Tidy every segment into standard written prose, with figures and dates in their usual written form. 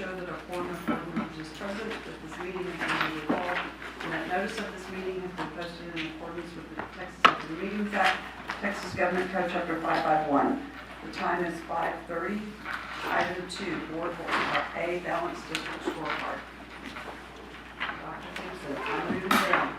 show that a quorum of board members is present, that this meeting has been duly called, and that notice of this meeting has been posted in accordance with the Texas Open Meetings Act, Texas Government Code Chapter 551. The time is 5:30. Item 2, Board A, Balanced District Scorecard. Dr. Gibson, I'm moving down.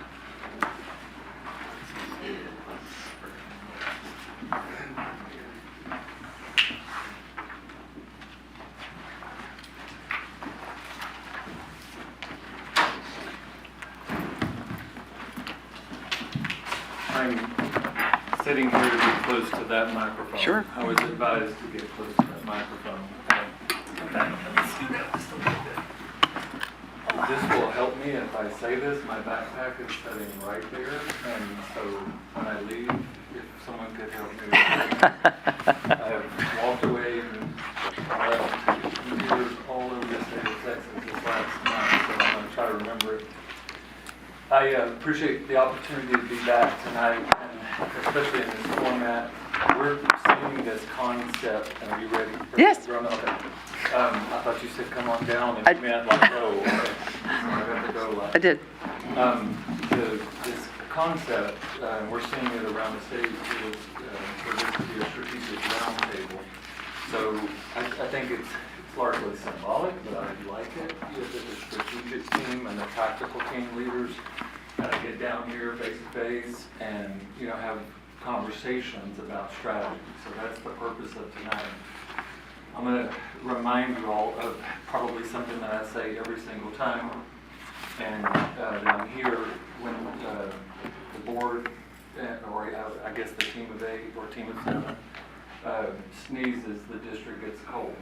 I'm sitting here to be close to that microphone. Sure. I was advised to get close to that microphone. This will help me if I say this. My backpack is sitting right there, and so when I leave, if someone could help me with it. I have walked away and left computers all over the state of Texas this last night, so I'm going to try to remember it. I appreciate the opportunity to be back tonight, and especially in this format. We're seeing this concept, and are you ready? Yes. Okay. I thought you said come on down, and you meant like go. Okay. So I got to go like. I did. This concept, we're seeing it around the state, is for this to be a strategic roundtable. So I think it's largely symbolic, but I like it. The strategic team and the tactical team leaders get down here face to face and have conversations about strategy. So that's the purpose of tonight. I'm going to remind you all of probably something that I say every single time, and that I'm here when the board, or I guess the team of 8 or team of 7, sneezes, the district gets cold.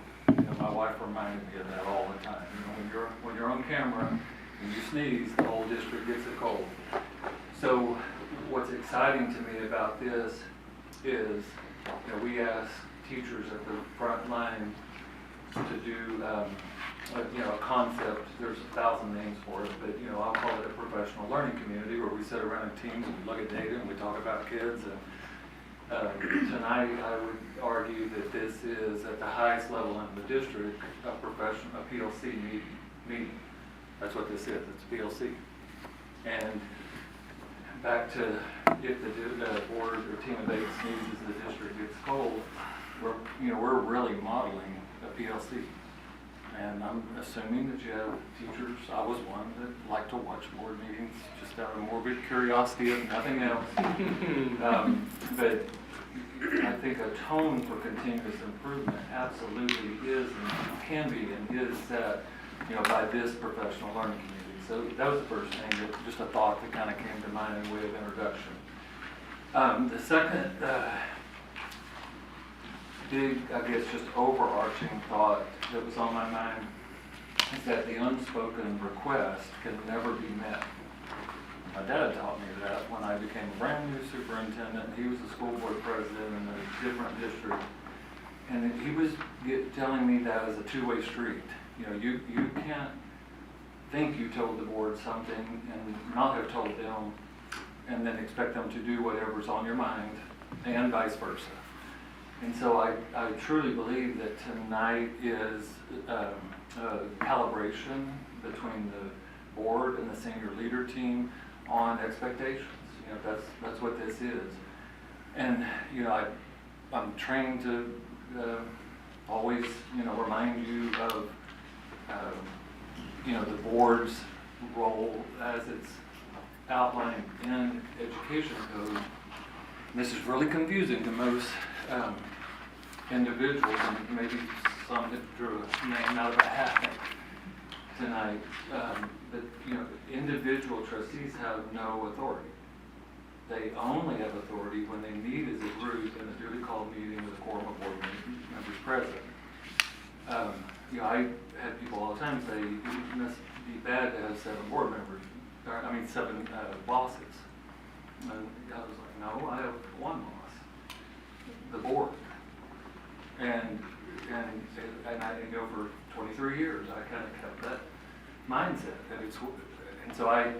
My wife reminded me of that all the time. When you're on camera and you sneeze, the whole district gets a cold. So what's exciting to me about this is, we ask teachers at the front line to do, a concept. There's 1,000 names for it, but I'll call it a professional learning community where we sit around in teams and we look at data and we talk about kids. And tonight, I would argue that this is at the highest level in the district, a PLC meeting. That's what this is. It's PLC. And back to if the board or team of 8 sneezes, the district gets cold. We're really modeling a PLC. And I'm assuming that you have teachers. I was one that liked to watch board meetings just out of morbid curiosity, if nothing else. But I think a tone for continuous improvement absolutely is and can be and is set, by this professional learning community. So that was the first thing, just a thought that kind of came to mind in way of introduction. The second big, I guess, just overarching thought that was on my mind is that the unspoken request can never be met. My dad taught me that when I became a brand new superintendent. He was a school board president in a different district, and he was telling me that as a two-way street. You can't think you told the board something and not have told them, and then expect them to do whatever's on your mind, and vice versa. And so I truly believe that tonight is a calibration between the board and the senior leader team on expectations. That's what this is. And I'm trained to always remind you of the board's role as it's outlined in education code. This is really confusing to most individuals, and maybe some that drew a name out of a hat tonight. But individual trustees have no authority. They only have authority when they meet as a group in a duly called meeting with a quorum of board members present. I had people all the time say it must be bad to have 7 board members, 7 bosses. And I was like, no, I have one boss, the board. And I go for 23 years. I kind of kept that mindset, and so I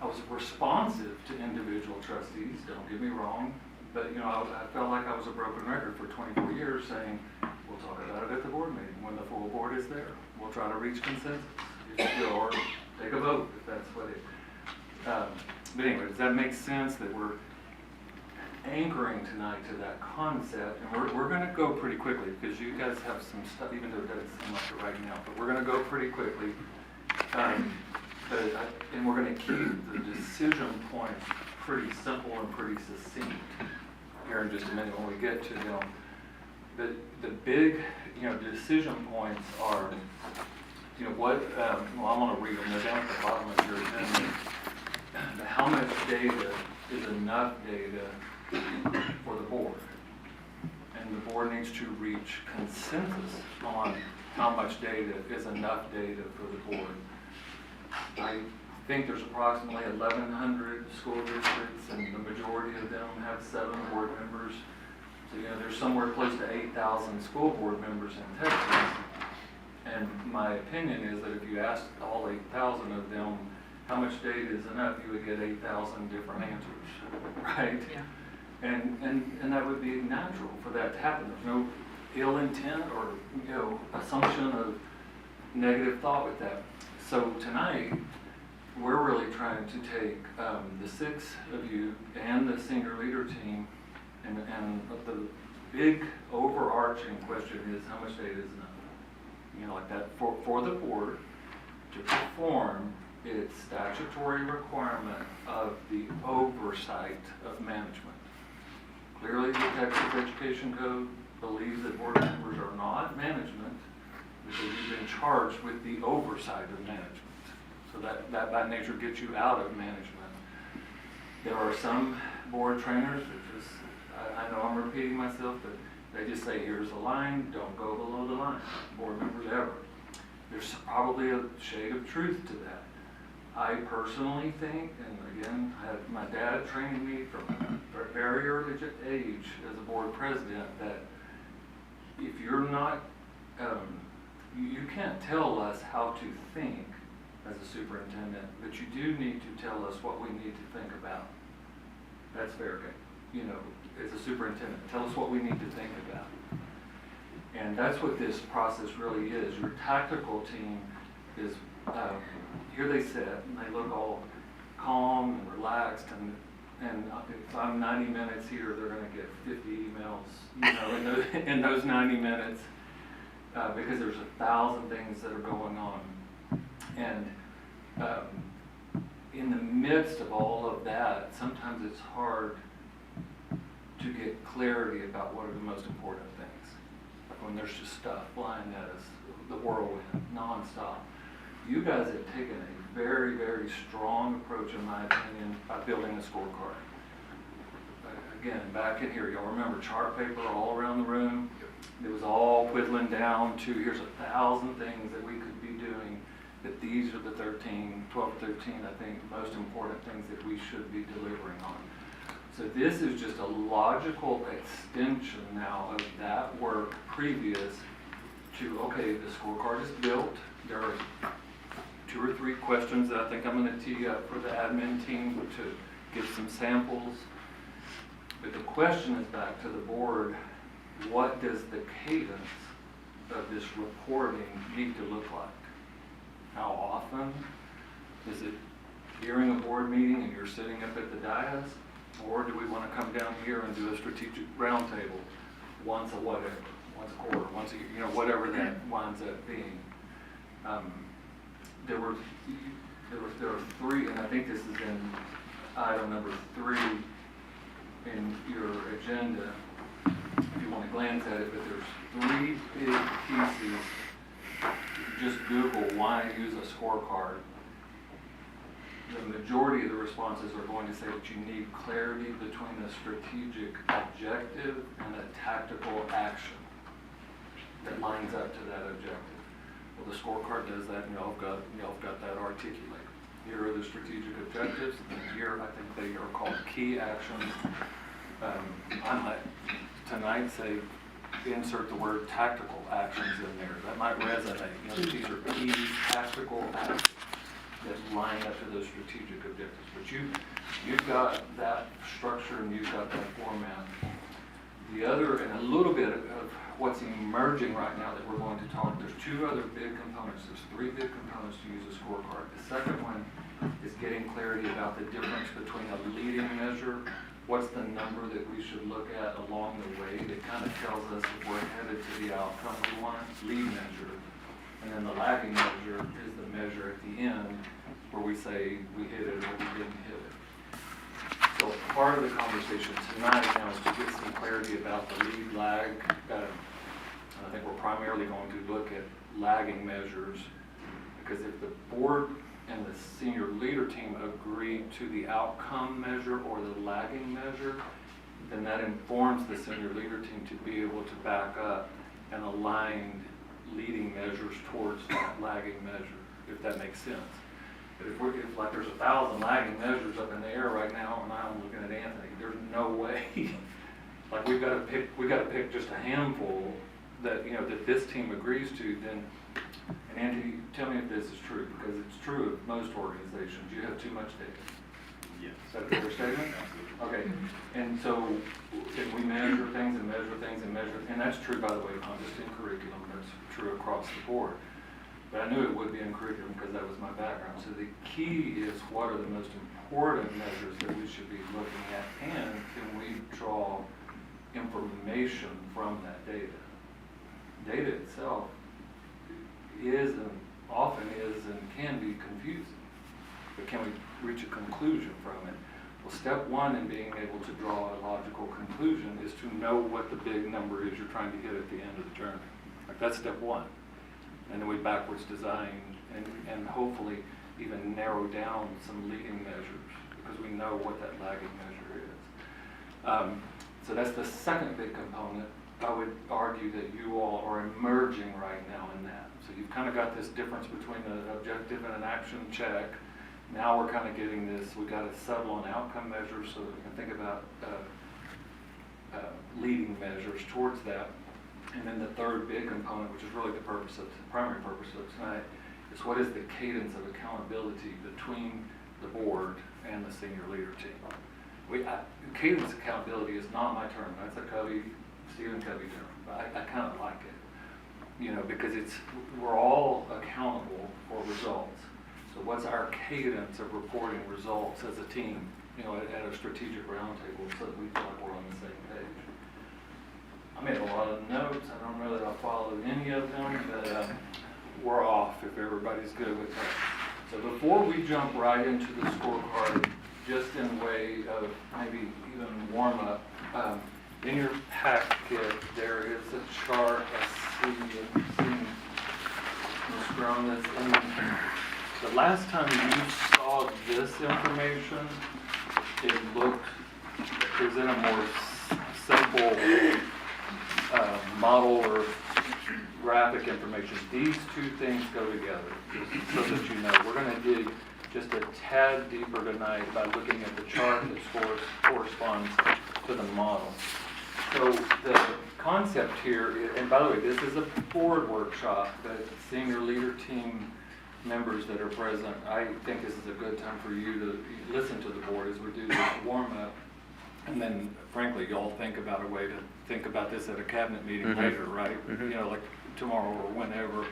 was responsive to individual trustees. Don't get me wrong, but I felt like I was a broken record for 24 years, saying, "Well, we'll talk about it at the board meeting, when the full board is there. We'll try to reach consensus, or take a vote if that's what it, but anyway, does that make sense that we're anchoring tonight to that concept? And we're gonna go pretty quickly, because you guys have some stuff, even though it doesn't seem like it right now, but we're gonna go pretty quickly. And we're gonna keep the decision points pretty simple and pretty succinct here in just a minute when we get to them. The big, decision points are, what, well, I'm gonna read them, they're down at the bottom of your agenda. How much data is enough data for the board? And the board needs to reach consensus on how much data is enough data for the board. I think there's approximately 1,100 school districts, and the majority of them have 7 board members. So, there's somewhere close to 8,000 school board members in Texas. And my opinion is that if you asked all 8,000 of them how much data is enough, you would get 8,000 different answers, right? Yeah. And that would be natural for that to happen. There's no ill intent or, assumption of negative thought with that. So tonight, we're really trying to take the 6 of you and the senior leader team, and the big overarching question is how much data is enough? Like that for the board to perform its statutory requirement of the oversight of management. Clearly, the Texas Education Code believes that board members are not management because you've been charged with the oversight of management. So that by nature gets you out of management. There are some board trainers that just, I know I'm repeating myself, but they just say, here's the line, don't go below the line, board members ever. There's probably a shade of truth to that. I personally think, and again, I had my dad training me from a very early age as a board president, that if you're not, you can't tell us how to think as a superintendent, but you do need to tell us what we need to think about. That's fair game. As a superintendent, tell us what we need to think about. And that's what this process really is. Your tactical team is, here they sit, and they look all calm and relaxed, and if I'm 90 minutes here, they're gonna get 50 emails, in those 90 minutes, because there's 1,000 things that are going on. And in the midst of all of that, sometimes it's hard to get clarity about what are the most important things. When there's just stuff flying at us, the whirlwind, nonstop. You guys have taken a very, very strong approach, in my opinion, by building a scorecard. Again, back in here, y'all remember chart paper all around the room? It was all whittling down to here's 1,000 things that we could be doing, that these are the 12 or 13, I think, most important things that we should be delivering on. So this is just a logical extension now of that work previous to, okay, the scorecard is built. There are 2 or 3 questions that I think I'm going to tee up for the admin team to get some samples. But the question is back to the board, what does the cadence of this reporting need to look like? How often? Is it during a board meeting and you're sitting up at the dais? Or do we want to come down here and do a strategic roundtable once a whatever, once a quarter, once a year, whatever that winds up being? There are 3, and I think this is in item number 3 in your agenda, if you want to glance at it, but there's 3 big pieces. Just Google why use a scorecard. The majority of the responses are going to say that you need clarity between a strategic objective and a tactical action that lines up to that objective. Well, the scorecard does that, and y'all have got that articulated. Here are the strategic objectives, and here I think they are called key actions. I might tonight say insert the word tactical actions in there. That might resonate. These are key tactical actions that line up to those strategic objectives. But you've got that structure and you've got that format. The other, and a little bit of what's emerging right now that we're going to talk, there's two other big components. There's three big components to use a scorecard. The second one is getting clarity about the difference between a leading measure, what's the number that we should look at along the way that kind of tells us if we're headed to the outcome we want, lead measure. And then the lagging measure is the measure at the end where we say we hit it or we didn't hit it. So part of the conversation tonight now is to get some clarity about the lead lag. I think we're primarily going to look at lagging measures because if the board and the senior leader team agree to the outcome measure or the lagging measure, then that informs the senior leader team to be able to back up and align leading measures towards that lagging measure, if that makes sense. But if like there's 1,000 lagging measures up in the air right now, and I'm looking at Anthony, there's no way. Like we got to pick just a handful that that this team agrees to. Then, and Anthony, tell me if this is true, because it's true of most organizations. You have too much data. Yes. Is that a fair statement? Okay. And so if we measure things and measure things and measure, and that's true, by the way, not just in curriculum, that's true across the board. But I knew it would be in curriculum because that was my background. So the key is what are the most important measures that we should be looking at, and can we draw information from that data? Data itself often is and can be confusing, but can we reach a conclusion from it? Well, step one in being able to draw a logical conclusion is to know what the big number is you're trying to hit at the end of the journey. Like that's step one. And then we backwards design and hopefully even narrow down some leading measures because we know what that lagging measure is. So that's the second big component. I would argue that you all are emerging right now in that. So you've kind of got this difference between an objective and an action check. Now we're kind of getting this, we've got to settle on outcome measures so that we can think about leading measures towards that. And then the third big component, which is really the primary purpose of tonight, is what is the cadence of accountability between the board and the senior leader team. Cadence accountability is not my term. That's a Stephen Covey term. But I kind of like it, because we're all accountable for results. So what's our cadence of reporting results as a team, at a strategic roundtable so that we feel like we're on the same page. I made a lot of notes. I don't know that I followed any of them, but we're off if everybody's good with that. So before we jump right into the scorecard, just in way of maybe even warm up, in your packet there is a chart. I see Ms. Grown that's in. The last time you saw this information, it presented a more simple model or graphic information. These two things go together, just so that you know. We're going to dig just a tad deeper tonight by looking at the chart that corresponds to the model. So the concept here, and by the way, this is a board workshop, but senior leader team members that are present, I think this is a good time for you to listen to the board as we do this warm-up. And then, frankly, y'all think about a way to think about this at a cabinet meeting later, right? Like tomorrow or whenever,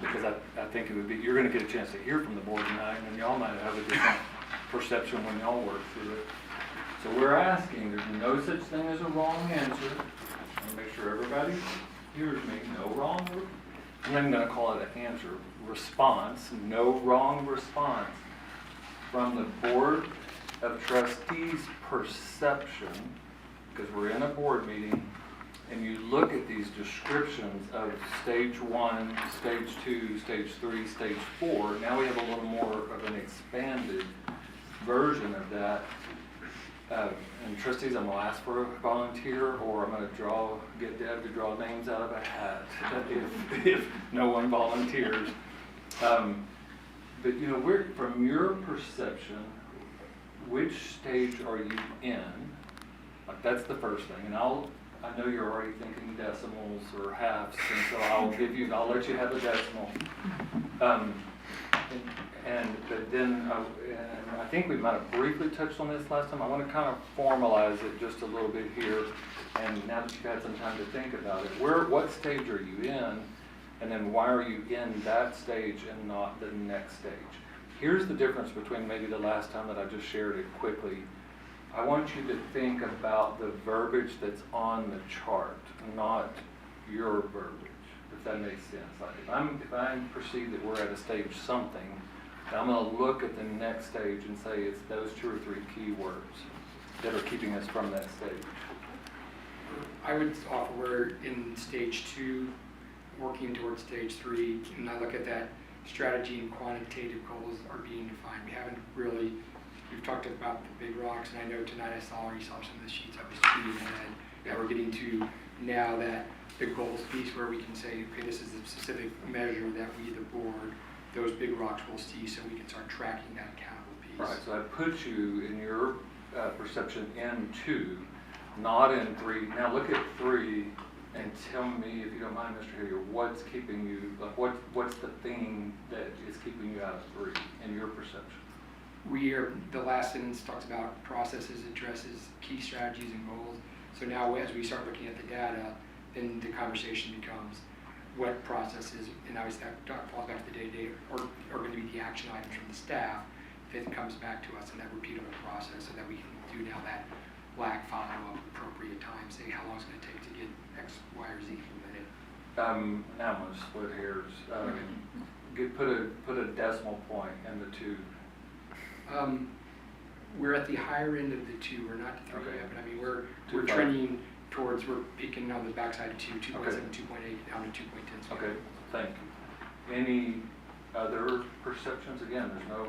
because I think it would be, you're going to get a chance to hear from the board tonight, and y'all might have a different perception when y'all work through it. So we're asking, there's no such thing as a wrong answer. I want to make sure everybody hears me. No wrong. I'm not even going to call it an answer. Response. No wrong response from the board of trustees' perception, because we're in a board meeting, and you look at these descriptions of stage 1, stage 2, stage 3, stage 4, now we have a little more of an expanded version of that. And trustees, I'm going to ask for a volunteer, or I'm going to get Deb to draw names out of a hat if no one volunteers. But from your perception, which stage are you in? Like that's the first thing. And I know you're already thinking decimals or halves, and so I'll let you have a decimal. But then, and I think we might have briefly touched on this last time. I want to kind of formalize it just a little bit here. And now that you've had some time to think about it, what stage are you in? And then why are you in that stage and not the next stage? Here's the difference between maybe the last time that I just shared it quickly. I want you to think about the verbiage that's on the chart, not your verbiage, if that makes sense. Like if I perceive that we're at a stage something, I'm going to look at the next stage and say it's those 2 or 3 key words that are keeping us from that stage. I would offer we're in stage 2, working towards stage 3, and I look at that strategy and quantitative goals are being defined. We haven't really, we've talked about the big rocks, and I know tonight I already saw some of the sheets I was tweeting ahead that we're getting to now that the goals piece where we can say, okay, this is a specific measure that we, the board, those big rocks will see, so we can start tracking that accountable piece. Right, so I put you in your perception in 2, not in 3. Now look at 3 and tell me, if you don't mind, Mr. Hillier, what's keeping you, like what's the thing that is keeping you out of 3 in your perception? The last sentence talks about processes, addresses key strategies and goals. So now as we start looking at the data, then the conversation becomes what processes, and obviously that falls back to the day-to-day, are going to be the action items from the staff that comes back to us in that repeatable process so that we can do now that black follow-up appropriate time, say how long it's going to take to get X, Y, or Z implemented. Now I'm going to split hairs. Put a decimal point in the 2. We're at the higher end of the 2. We're not the 3 Okay. yet, but I mean we're 2.5. trending towards, we're peaking on the backside of 2.7, Okay. 2.8 down to 2.10. Okay, thank you. Any other perceptions? Again, there's no.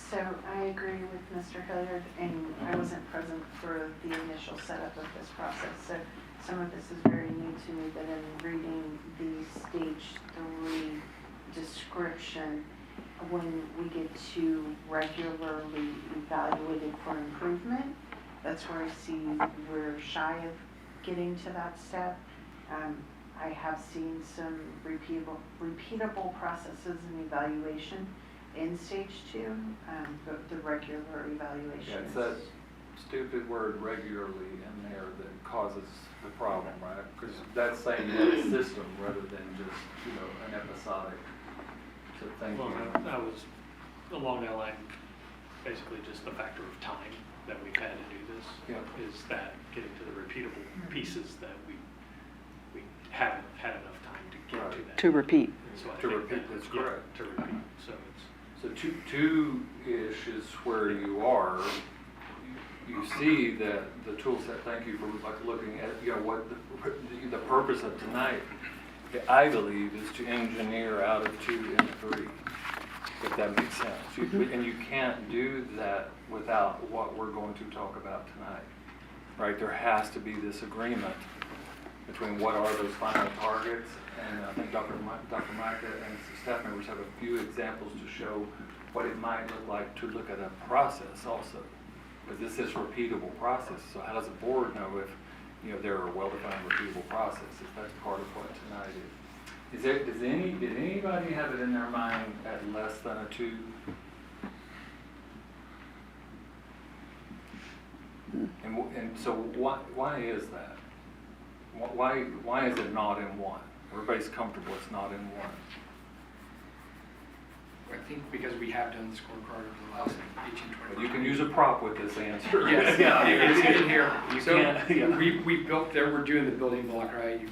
So I agree with Mr. Hilliard, and I wasn't present for the initial setup of this process, so some of this is very new to me, but in reading the stage 3 description, when we get to regularly evaluated for improvement, that's where I see we're shy of getting to that step. I have seen some repeatable processes and evaluation in stage 2, the regular evaluation. Yeah, it's that stupid word regularly in there that causes the problem, right? Because that's saying you have a system rather than just, an episodic. So thank Well, you. that was along that line, basically just the factor of time that we've had to do this. Yeah. Is that getting to the repeatable pieces that we haven't had enough time to get to that. To repeat. And so I To think repeat, that- that's yeah, correct. To repeat, so it's. So 2-ish is where you are. You see that the tool set, thank you for looking at, what the purpose of tonight, I believe, is to engineer out of 2 and 3, if that makes sense. And you can't do that without what we're going to talk about tonight, right? There has to be this agreement between what are those final targets, and I think Dr. Micah and some staff members have a few examples to show what it might look like to look at a process also. Because this is repeatable process, so how does the board know if there are well-defined repeatable processes? That's part of what tonight is. Did anybody have it in their mind at less than a 2? And so why is that? Why is it not in 1? Everybody's comfortable it's not in 1. I think because we have done the scorecard over the last 18, 20 But you can use a prop with this answer. Yes, it's in here. You So can't, yeah. we built there, we're doing the building block, right? We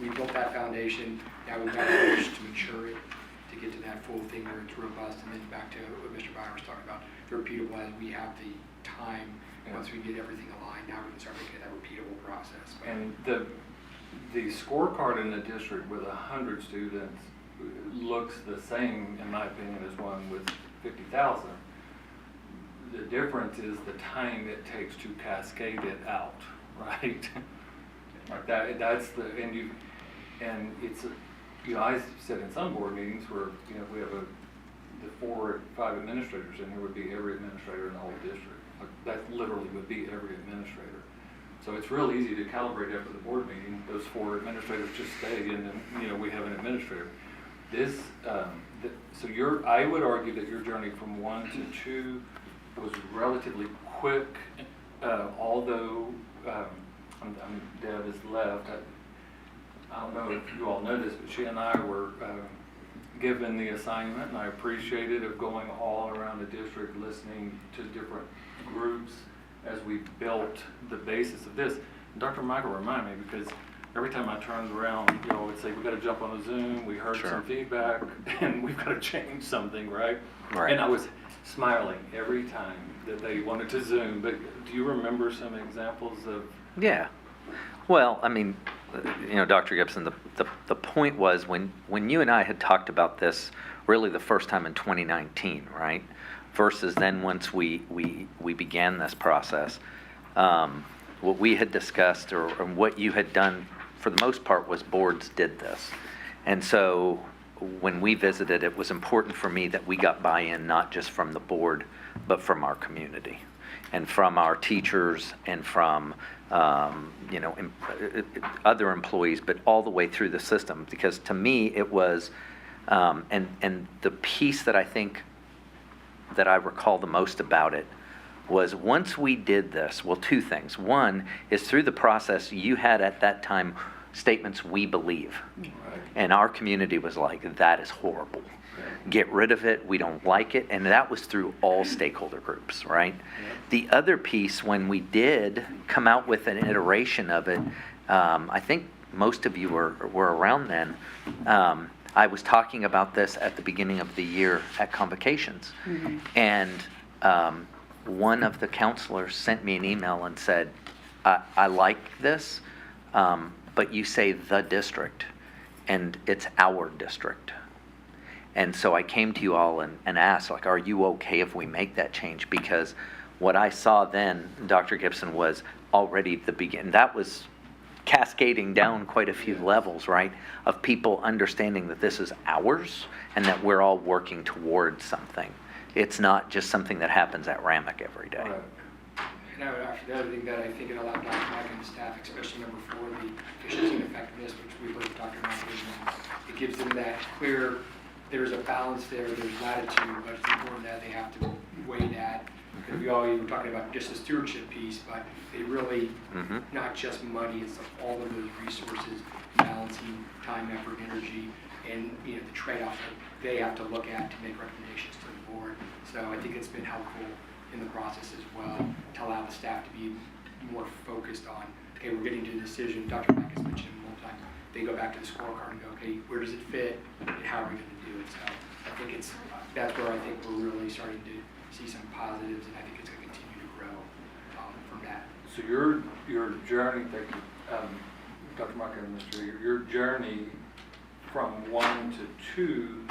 built that foundation, now we've got to push to mature it, to get to that full thing where it's robust, and then back to what Mr. Bauer was talking about, the repeatable as we have the time, Yeah. once we get everything aligned, now we can start making that repeatable process. And the scorecard in the district with 100 students looks the same, in my opinion, as one with 50,000. The difference is the time it takes to cascade it out, right? Like that's the, and it's, I sit in some board meetings where, we have the 4 or 5 administrators, and there would be every administrator in the whole district. Like, that literally would be every administrator. So it's real easy to calibrate after the board meeting. Those 4 administrators just stay, and then, we have an administrator. this, so I would argue that your journey from 1 to 2 was relatively quick, although, Deb has left. I don't know if you all know this, but she and I were given the assignment, and I appreciate it, of going all around the district, listening to different groups as we built the basis of this. Dr. Michael reminded me, because every time I turned around, you know, would say, we got to jump on a Zoom, we heard some feedback, and we've got to change something, right? Right. And I was smiling every time that they wanted to Zoom, but do you remember some examples of? Yeah. Well, I mean, you know, Dr. Gibson, the point was when you and I had talked about this really the first time in 2019, right? Versus then once we began this process, what we had discussed or what you had done for the most part was boards did this. And so when we visited, it was important for me that we got buy-in not just from the board, but from our community and from our teachers and from other employees, but all the way through the system. Because to me, it was, and the piece that I think that I recall the most about it was once we did this, well, two things. One is through the process, you had at that time statements, we believe. Right. And our community was like, that is horrible. Get rid of it, we don't like it. And that was through all stakeholder groups, right? Yeah. The other piece, when we did come out with an iteration of it, I think most of you were around then. I was talking about this at the beginning of the year at convocations. Mm-hmm. And one of the counselors sent me an email and said, I like this, but you say the district, and it's our district. And so I came to you all and asked, like, are you okay if we make that change? Because what I saw then, Dr. Gibson, was already the beginning. That was cascading down quite a few levels, right? Of people understanding that this is ours and that we're all working towards something. It's not just something that happens at Ramick every day. Right. And I would actually, the other thing that I think it allowed Dr. Mike and the staff, especially number 4, the efficiency and effectiveness, which we heard Dr. Mike was, it gives them that clear, there's a balance there, there's latitude, but it's important that they have to weigh that. Because we all were talking about just the stewardship piece, but they really, not just money, it's all of those resources, balancing time, effort, energy, and the trade-offs that they have to look at to make recommendations to the board. So I think it's been helpful in the process as well to allow the staff to be more focused on, okay, we're getting to the decision. Dr. Mack has mentioned multiple times. They go back to the scorecard and go, okay, where does it fit, and how are we going to do it? So I think that's where I think we're really starting to see some positives, and I think it's going to continue to grow from that. So your journey, thank you, Dr. Mark and Mr. Your journey from 1 to 2,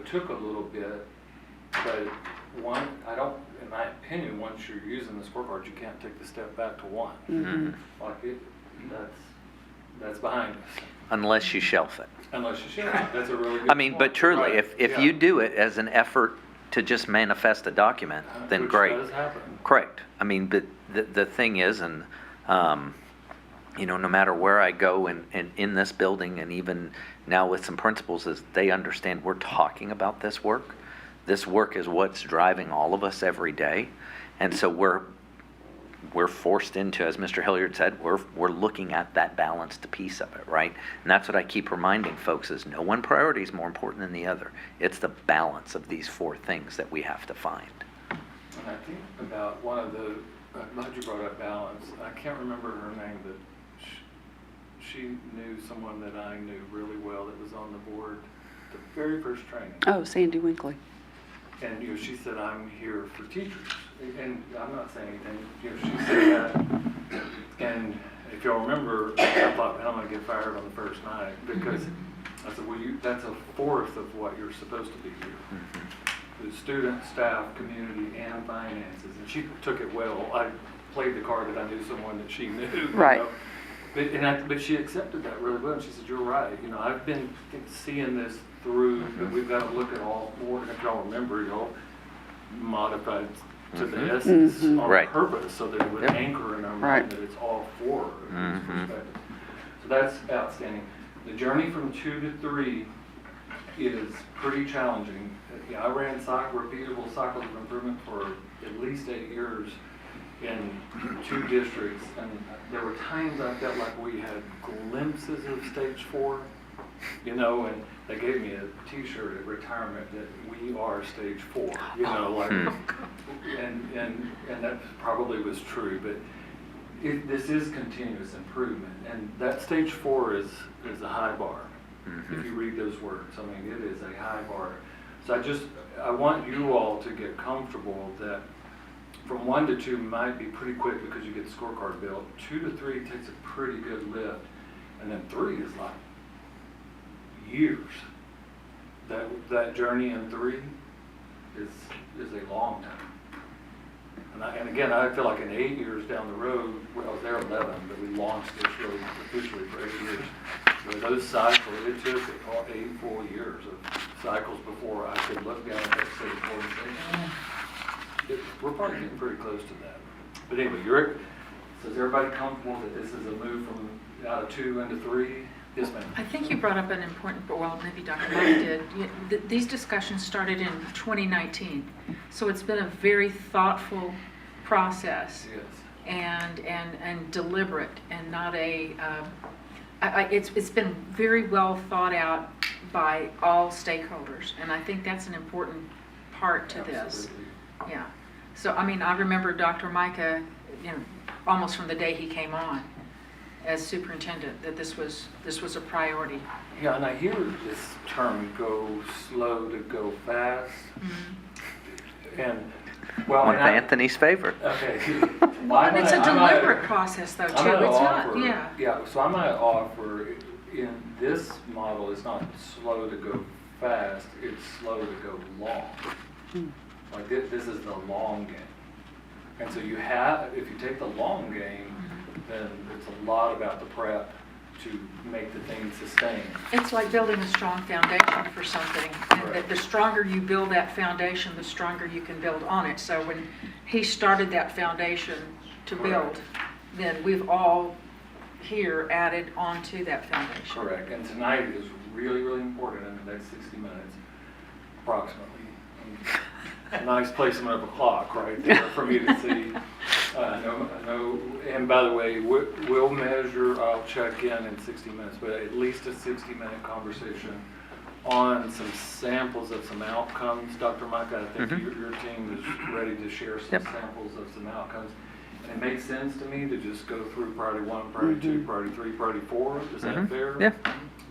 took a little bit, but in my opinion, once you're using the scorecard, you can't take the step back to 1. Mm-hmm. Like that's behind us. Unless you shelf it. Unless you shelf it. That's a really good I mean, point. but truly, Right. if you do it as an effort to just manifest a document, then Which great. does happen. Correct. I mean, but the thing is, and no matter where I go and in this building, and even now with some principals, is they understand we're talking about this work. This work is what's driving all of us every day, and so we're forced into, as Mr. Hilliard said, we're looking at that balanced piece of it, right? And that's what I keep reminding folks is no one priority is more important than the other. It's the balance of these 4 things that we have to find. And I think about one of the, I'm glad you brought up balance. I can't remember her name, but she knew someone that I knew really well that was on the board the very first training. Oh, Sandy Winkley. And she said, I'm here for teachers. And I'm not saying anything. She said that. And if y'all remember, I thought, man, I'm going to get fired on the first night. Because I said, well, that's a fourth of what you're supposed to be here. The student, staff, community, and finances. And she took it well. I played the card that I knew someone that she knew. Right. But she accepted that really well. And she said, you're right. I've been seeing this through, but we've got to look at all 4. And if y'all remember, y'all modified to the essence on Right. purpose so that it would anchor in our mind Right. that it's all 4 of this perspective. So that's outstanding. The journey from 2 to 3, is pretty challenging. I ran repeatable cycles of improvement for at least 8 years in 2 districts, and there were times I felt like we had glimpses of stage 4, and they gave me a t-shirt at retirement that we are stage 4, and that probably was true, but this is continuous improvement, and that stage 4 is a high bar. If you read those words, I mean, it is a high bar. So I want you all to get comfortable that from 1 to 2 might be pretty quick because you get the scorecard built. 2 to 3 takes a pretty good lift, and then 3 is like years. That journey in 3 is a long time. And again, I feel like in 8 years down the road, well, I was there 11, but we launched this really officially for 8 years. But those cycles, it took 8 full years of cycles before I could look down at that stage 4 and say, we're probably getting pretty close to that. But anyway, so is everybody comfortable that this is a move from out of 2 into 3? Yes, ma'am. I think you brought up an important, well, maybe Dr. Mike did. These discussions started in 2019, so it's been a very thoughtful process. Yes. And deliberate, and not a. It's been very well thought out by all stakeholders, and I think that's an important part to this. Absolutely. Yeah. So I mean, I remember Dr. Micah, almost from the day he came on as superintendent, that this was a priority. Yeah, and I hear this term "go slow to go fast," and well, One of Anthony's favorite. Okay. Well, it's a deliberate process, though, too. It's not, yeah. Yeah, so I might offer, in this model, it's not slow to go fast, it's slow to go long. Like this is the long game. And so if you take the long game, then it's a lot about the prep to make the thing sustain. It's like building a strong foundation for something, and Right. that the stronger you build that foundation, the stronger you can build on it. So when he started that foundation to build, then we've all here added onto that foundation. Correct, and tonight is really, really important in the next 60 minutes, approximately. A nice placement of a clock right there for me to see. No, and by the way, we'll measure, I'll check in 60 minutes, but at least a 60-minute conversation on some samples of some outcomes. Dr. Micah, I think your team is ready to share some samples of some outcomes. And it makes sense to me to just go through priority 1, priority 2, priority 3, priority 4. Is that fair? Yeah.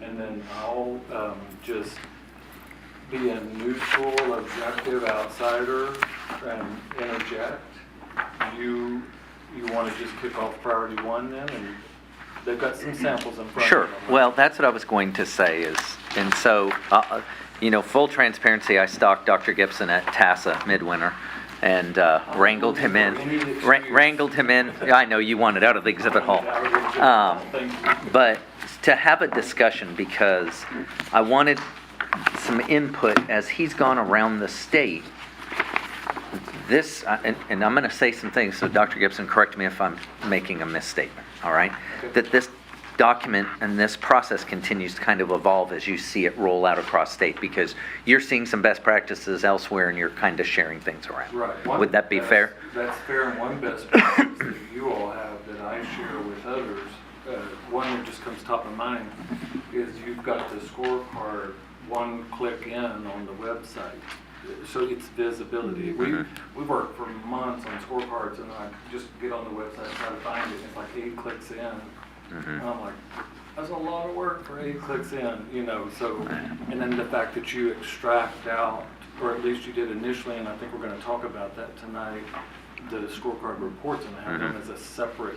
And then I'll just be a neutral, objective outsider and interject. You want to just kick off priority 1 then, and they've got some samples in front Sure. of them. Well, that's what I was going to say and so, full transparency, I stalked Dr. Gibson at TASA midwinter and wrangled him in. Yeah, I know you wanted out of the exhibit hall. But to have a discussion, because I wanted some input as he's gone around the state. This, and I'm going to say some things, so Dr. Gibson, correct me if I'm making a misstatement, all right? Okay. That this document and this process continues to kind of evolve as you see it roll out across state, because you're seeing some best practices elsewhere and you're kind of sharing things around. Right. Would that be fair? That's fair, and one best practice that you all have that I share with others, one that just comes top of mind, is you've got the scorecard one click in on the website. So it's visibility. We worked for months on scorecards, and I just get on the website and try to find it. It's like 8 clicks in. And I'm like, that's a lot of work for 8 clicks in, so, and then the fact that you extract out, or at least you did initially, and I think we're going to talk about that tonight, the scorecard reports, and have them as a separate,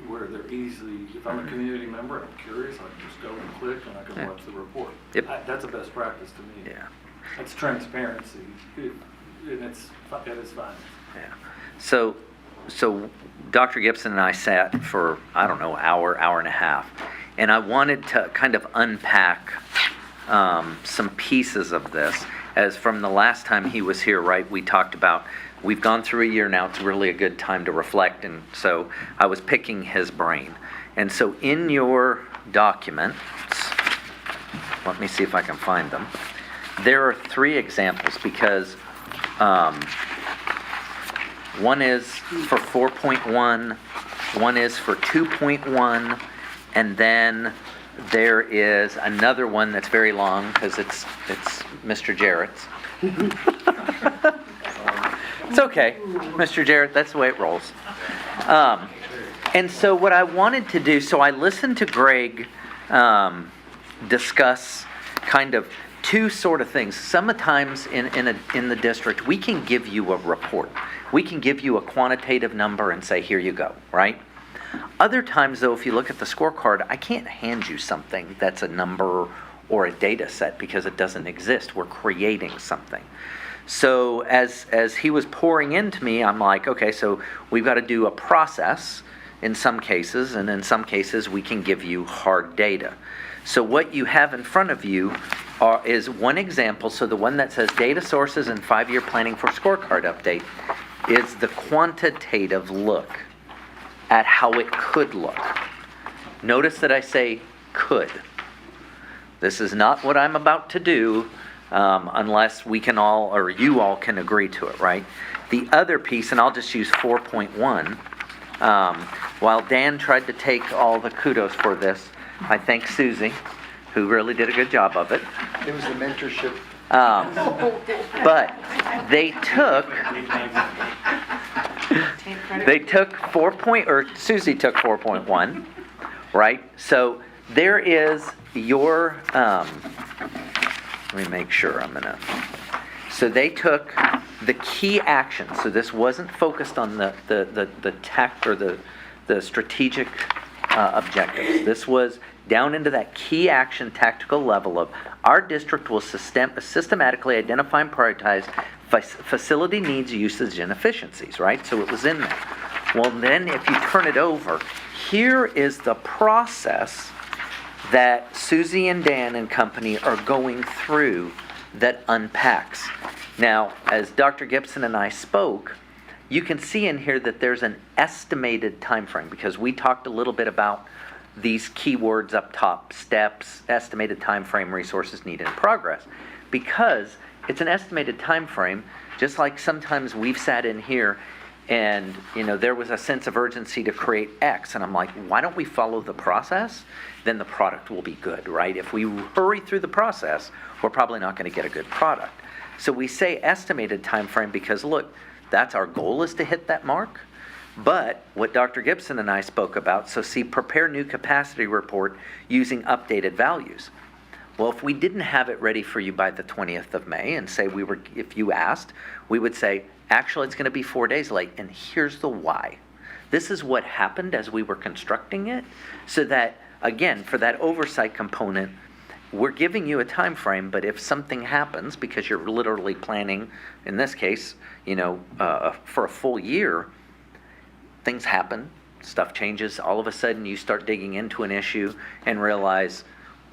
where they're easily, if I'm a community member, I'm curious, I can just go and click and I can watch the report. Yep. That's a best practice to me. Yeah. It's transparency, and it's fine. Yeah. So Dr. Gibson and I sat for, I don't know, hour and a half, and I wanted to kind of unpack some pieces of this. As from the last time he was here, right, we talked about, we've gone through a year now, it's really a good time to reflect, and so I was picking his brain. And so in your documents, let me see if I can find them. there are 3 examples because one is for 4.1, one is for 2.1, and then there is another one that's very long because it's Mr. Jarrett's. It's okay, Mr. Jarrett, that's the way it rolls. And so what I wanted to do, so I listened to Greg discuss kind of 2 sort of things. Sometimes in the district, we can give you a report. We can give you a quantitative number and say, here you go, right? Other times, though, if you look at the scorecard, I can't hand you something that's a number or a data set because it doesn't exist. We're creating something. So as he was pouring into me, I'm like, okay, so we've got to do a process in some cases, and in some cases we can give you hard data. So what you have in front of you is one example. So the one that says data sources and 5-year planning for scorecard update is the quantitative look at how it could look. Notice that I say could. This is not what I'm about to do unless we can all, or you all can agree to it, right? The other piece, and I'll just use 4.1, while Dan tried to take all the kudos for this, I thank Susie, who really did a good job of it. It was the mentorship. But they took Susie took 4.1, right? So there is your, let me make sure so they took the key actions. So this wasn't focused on the tech or the strategic objectives. This was down into that key action tactical level of our district will systematically identify and prioritize facility needs, usage, and efficiencies, right? So it was in there. Well, then if you turn it over, here is the process that Susie and Dan and company are going through that unpacks. Now, as Dr. Gibson and I spoke, you can see in here that there's an estimated time frame because we talked a little bit about these keywords up top, steps, estimated time frame, resources needed in progress. Because it's an estimated time frame, just like sometimes we've sat in here and there was a sense of urgency to create X, and I'm like, why don't we follow the process? Then the product will be good, right? If we hurry through the process, we're probably not going to get a good product. So we say estimated time frame because look, that's our goal, is to hit that mark. But what Dr. Gibson and I spoke about, so see, prepare new capacity report using updated values. Well, if we didn't have it ready for you by the 20th of May and say if you asked, we would say, actually it's going to be 4 days late, and here's the why. This is what happened as we were constructing it, so that, again, for that oversight component, we're giving you a time frame, but if something happens, because you're literally planning, in this case, for a full year, things happen, stuff changes, all of a sudden you start digging into an issue and realize,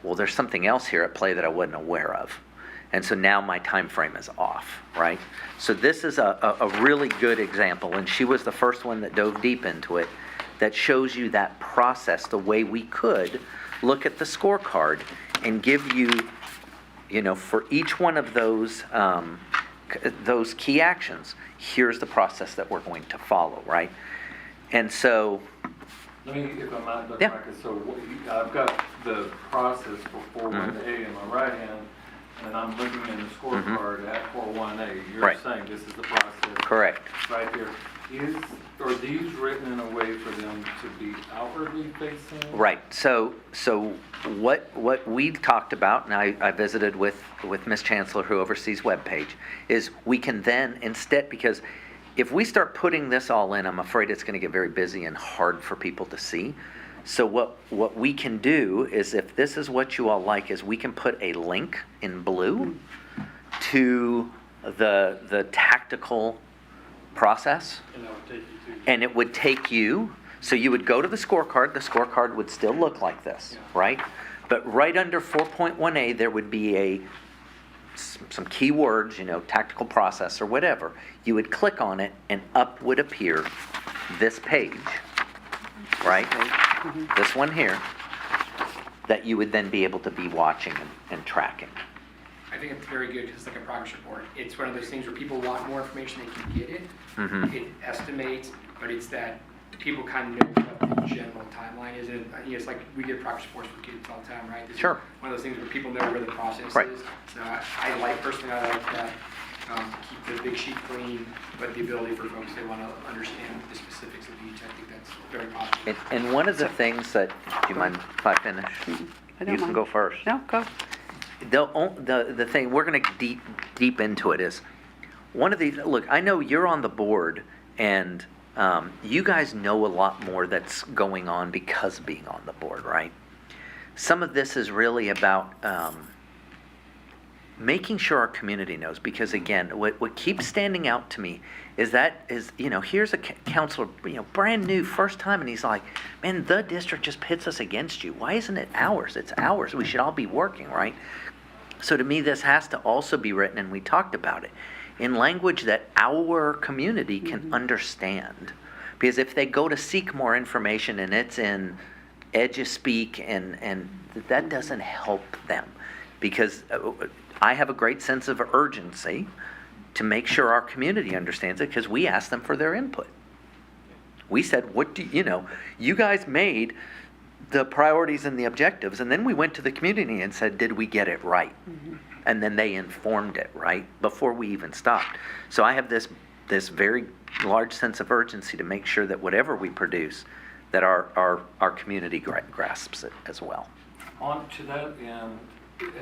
well, there's something else here at play that I wasn't aware of. And so now my time frame is off, right? So this is a really good example, and she was the first one that dove deep into it, that shows you that process, the way we could look at the scorecard and give you, for each one of those key actions, here's the process that we're going to follow, right? And so, Let me, if I might, Dr. Yeah. Micah, so I've got the process for 41A in my right hand, and I'm looking in the scorecard at 41A. You're Right. saying this is the process. correct. Right there. Are these written in a way for them to be outwardly facing? Right. So what we talked about, and I visited with Ms. Chancellor, who oversees webpage, is we can then instead, because if we start putting this all in, I'm afraid it's going to get very busy and hard for people to see. So what we can do is, if this is what you all like, is we can put a link in blue to the tactical process. And that would take you to. And it would take you, so you would go to the scorecard would still look like this, right? But right under 4.1A, there would be some keywords, tactical process or whatever. You would click on it, and up would appear this page, right? This one here, that you would then be able to be watching and tracking. I think it's very good because it's like a progress report. It's one of those things where people want more information, they can get it. Mhm. It estimates, but it's that people kind of know what the general timeline is. And it's like we get progress reports for kids all the time, right? This is Sure. one of those things where people know where the process Right. is. So personally, I like that. Keep the big sheet clean, but the ability for folks, they want to understand the specifics of each. I think that's very positive. And one of the things that, do you mind if I finish? I don't You can mind. go first. No, go. The thing, we're gonna deep into it is, one of these, look, I know you're on the board, and you guys know a lot more that's going on because of being on the board, right? Some of this is really about making sure our community knows, because again, what keeps standing out to me is here's a counselor, brand new, first time, and he's like, man, the district just pits us against you. Why isn't it ours? It's ours. We should all be working, right? So to me, this has to also be written, and we talked about it, in language that our community can understand. Because if they go to seek more information and it's in edge-a-speak, and that doesn't help them. Because I have a great sense of urgency to make sure our community understands it, because we asked them for their input. We said, you guys made the priorities and the objectives, and then we went to the community and said, did we get it right? And then they informed it, right, before we even stopped. So I have this very large sense of urgency to make sure that whatever we produce, that our community grasps it as well. On to that end,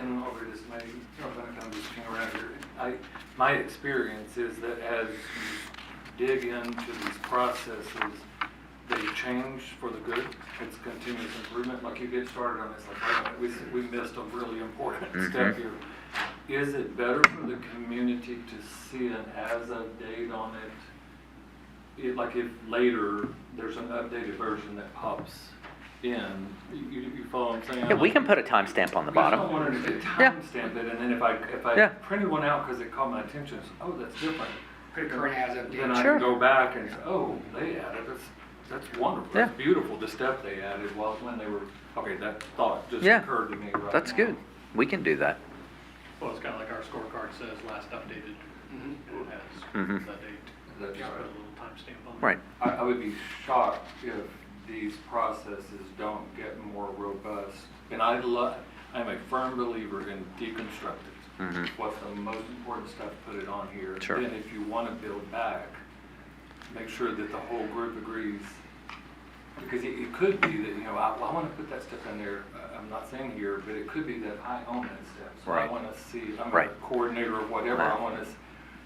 and over this may, I'm just hanging around here. My experience is that as you dig into these processes, they change for the good. It's continuous improvement. Like you get started on this, like, wait a minute, we missed a really important step here. Is it better for the community to see an as-of date on it? Like if later there's an updated version that pops in, you follow what I'm saying? Yeah, we can put a timestamp on the bottom. I just don't want to Yeah. timestamp it, and then if I Yeah. printed one out because it caught my attention, oh, that's different. Put a current as of date. Then I Sure. can go back and say, oh, they added this. That's wonderful. Yeah. That's beautiful. The step they added when they were, okay, that thought just Yeah. occurred to me right That's now. good. We can do that. Well, it's kind of like our scorecard says last updated, and it has Mhm. the date. That's Just right. put a little timestamp on it. Right. I would be shocked if these processes don't get more robust. And I'm a firm believer in deconstructing. Mhm. What's the most important stuff, put it on here. Sure. Then if you want to build back, make sure that the whole group agrees. Because it could be that, I want to put that stuff in there. I'm not saying here, but it could be that I own that step. So I Right. want to see, I'm Right. a coordinator or whatever. Right. I want to,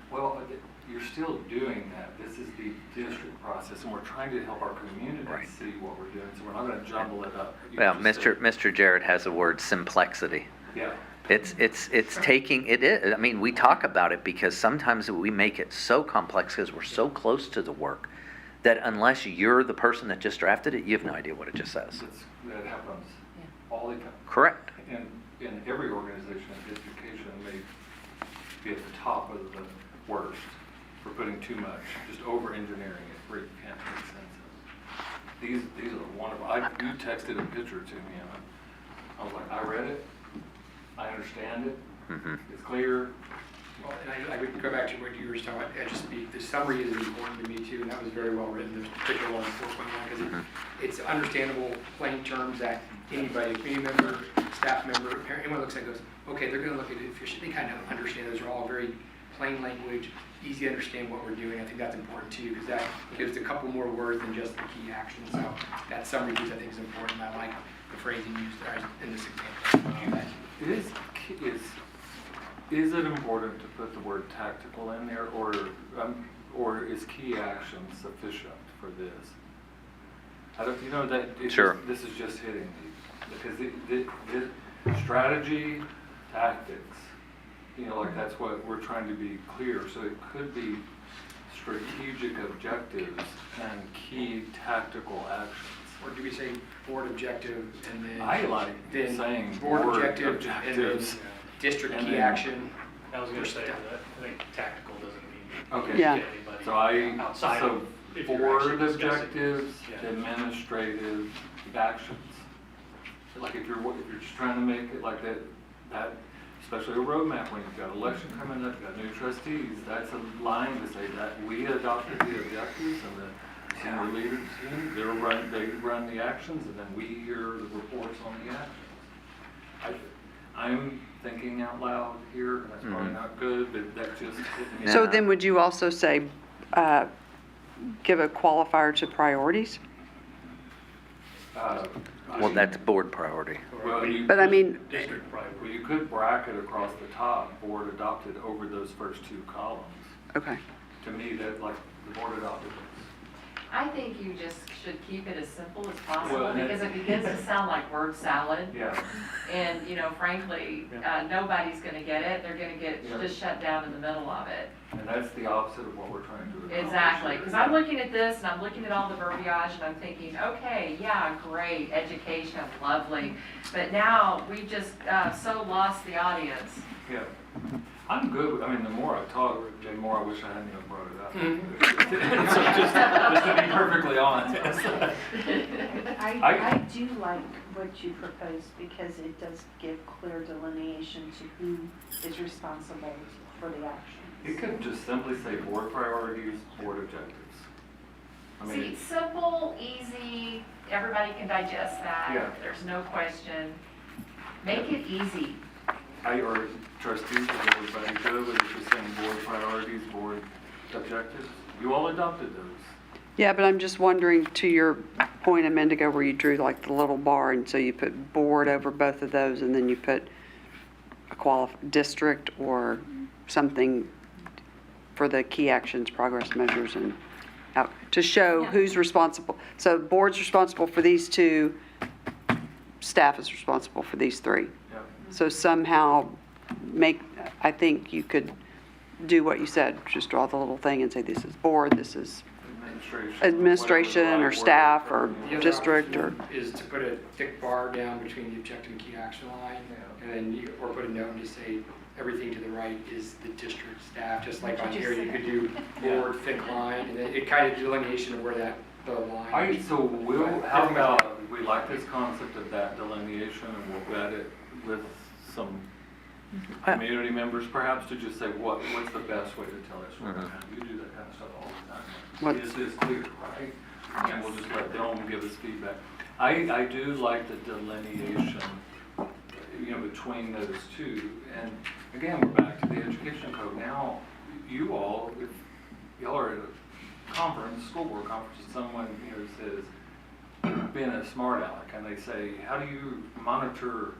well, you're still doing that. This is the district process, and we're trying to help our community Right. see what we're doing. So we're not going to jumble it up. You Well, just said- Mr. Jarrett has the word simplexity. Yeah. It's taking, it is, I mean, we talk about it because sometimes we make it so complex because we're so close to the work that unless you're the person that just drafted it, you have no idea what it just says. That happens all the time. Correct. And in every organization, education may be at the top of the worst for putting too much, just over-engineering it where you can't make sense of it. These are wonderful. You texted a picture to me, and I was like, I read it, I understand it, Mhm. it's clear. Well, and I would go back to what you were talking about, EdgeSpeak. The summary is important to me too, and that was very well written. There's particular one, 4.1, because it's understandable, plain terms that anybody, community member, staff member, parent, anyone looks at it and goes, okay, they're going to look at it efficiently, they kind of understand. Those are all very plain language, easy to understand what we're doing. I think that's important too, because that gives a couple more words than just the key actions. So that summary piece I think is important. I like the phrasing used there in this example. Is it important to put the word tactical in there, or is key action sufficient for this? I don't, Sure. This is just hitting me, because the strategy, tactics, like that's what we're trying to be clear. So it could be strategic objectives and key tactical actions. Or do we say board objective and then? I like then saying board board objective objectives. and then district And key then- action. I was going to say that I think tactical doesn't mean Okay. Yeah. get anybody So outside so of if you're board actually discussing. objectives, Yeah. administrative actions. Like if you're just trying to make it like that especially a roadmap, when you've got election coming up, you've got new trustees, that's a line to say that we adopted the objectives and the senior leaders, they run the actions, and then we hear the reports on the actions. I'm thinking out loud here, and that's probably not good, but that just hit me. So Yeah. then would you also say, give a qualifier to priorities? Well, that's board priority. Well, you But I could- mean, District priority. Well, you could bracket across the top, board adopted over those first two columns. okay. To me, that, like, the board adopted this. I think you just should keep it as simple as possible, Well, and because it begins to sound like word salad. Yeah, And, frankly, nobody's gonna get it, they're gonna get Yeah. just shut down in the middle of it. and that's the opposite of what we're trying to accomplish. Exactly, here. because I'm looking at this, and I'm looking at all the verbiage, and I'm thinking, okay, yeah, great, education, lovely, but now we've just so lost the audience. Yeah. I'm good, I mean, the more I talk, the more I wish I hadn't even brought it up. So just to be perfectly honest. I do like what you proposed because it does give clear delineation to who is responsible for the actions. It could just simply say board priorities, board objectives. I See, mean, it's simple, easy, everybody can digest Yeah. that, there's no question. Make it easy. or trustees, is everybody good with just saying board priorities, board objectives? You all adopted those. Yeah, but I'm just wondering, to your point a minute ago where you drew like the little bar, and so you put board over both of those, and then you put a district or something for the key actions, progress measures, and out, to show Yeah. who's responsible. So board's responsible for these two, staff is responsible for these three. Yep. So somehow I think you could do what you said, just draw the little thing and say, this is board, this is administration whatever the or right staff word or The other district or, option is to put a thick bar down between the objective and key action line, Yeah. and then or put a note and just say, everything to the right is the district staff, just like What on you here, just you said. could do board, thick line, and then it kind of delineation of where the line is. So how about, we like this concept of that delineation, and we'll vet it with some community members perhaps to just say, what's the best way to tell us what You do that kind of stuff all the time. What's- Is this clear, right? And we'll just let them give us feedback. I do like the delineation, between those two. And again, we're back to the education code. Now, you all, if y'all are at a conference, school board conference, and someone, says, being a smart aleck, and they say, how do you monitor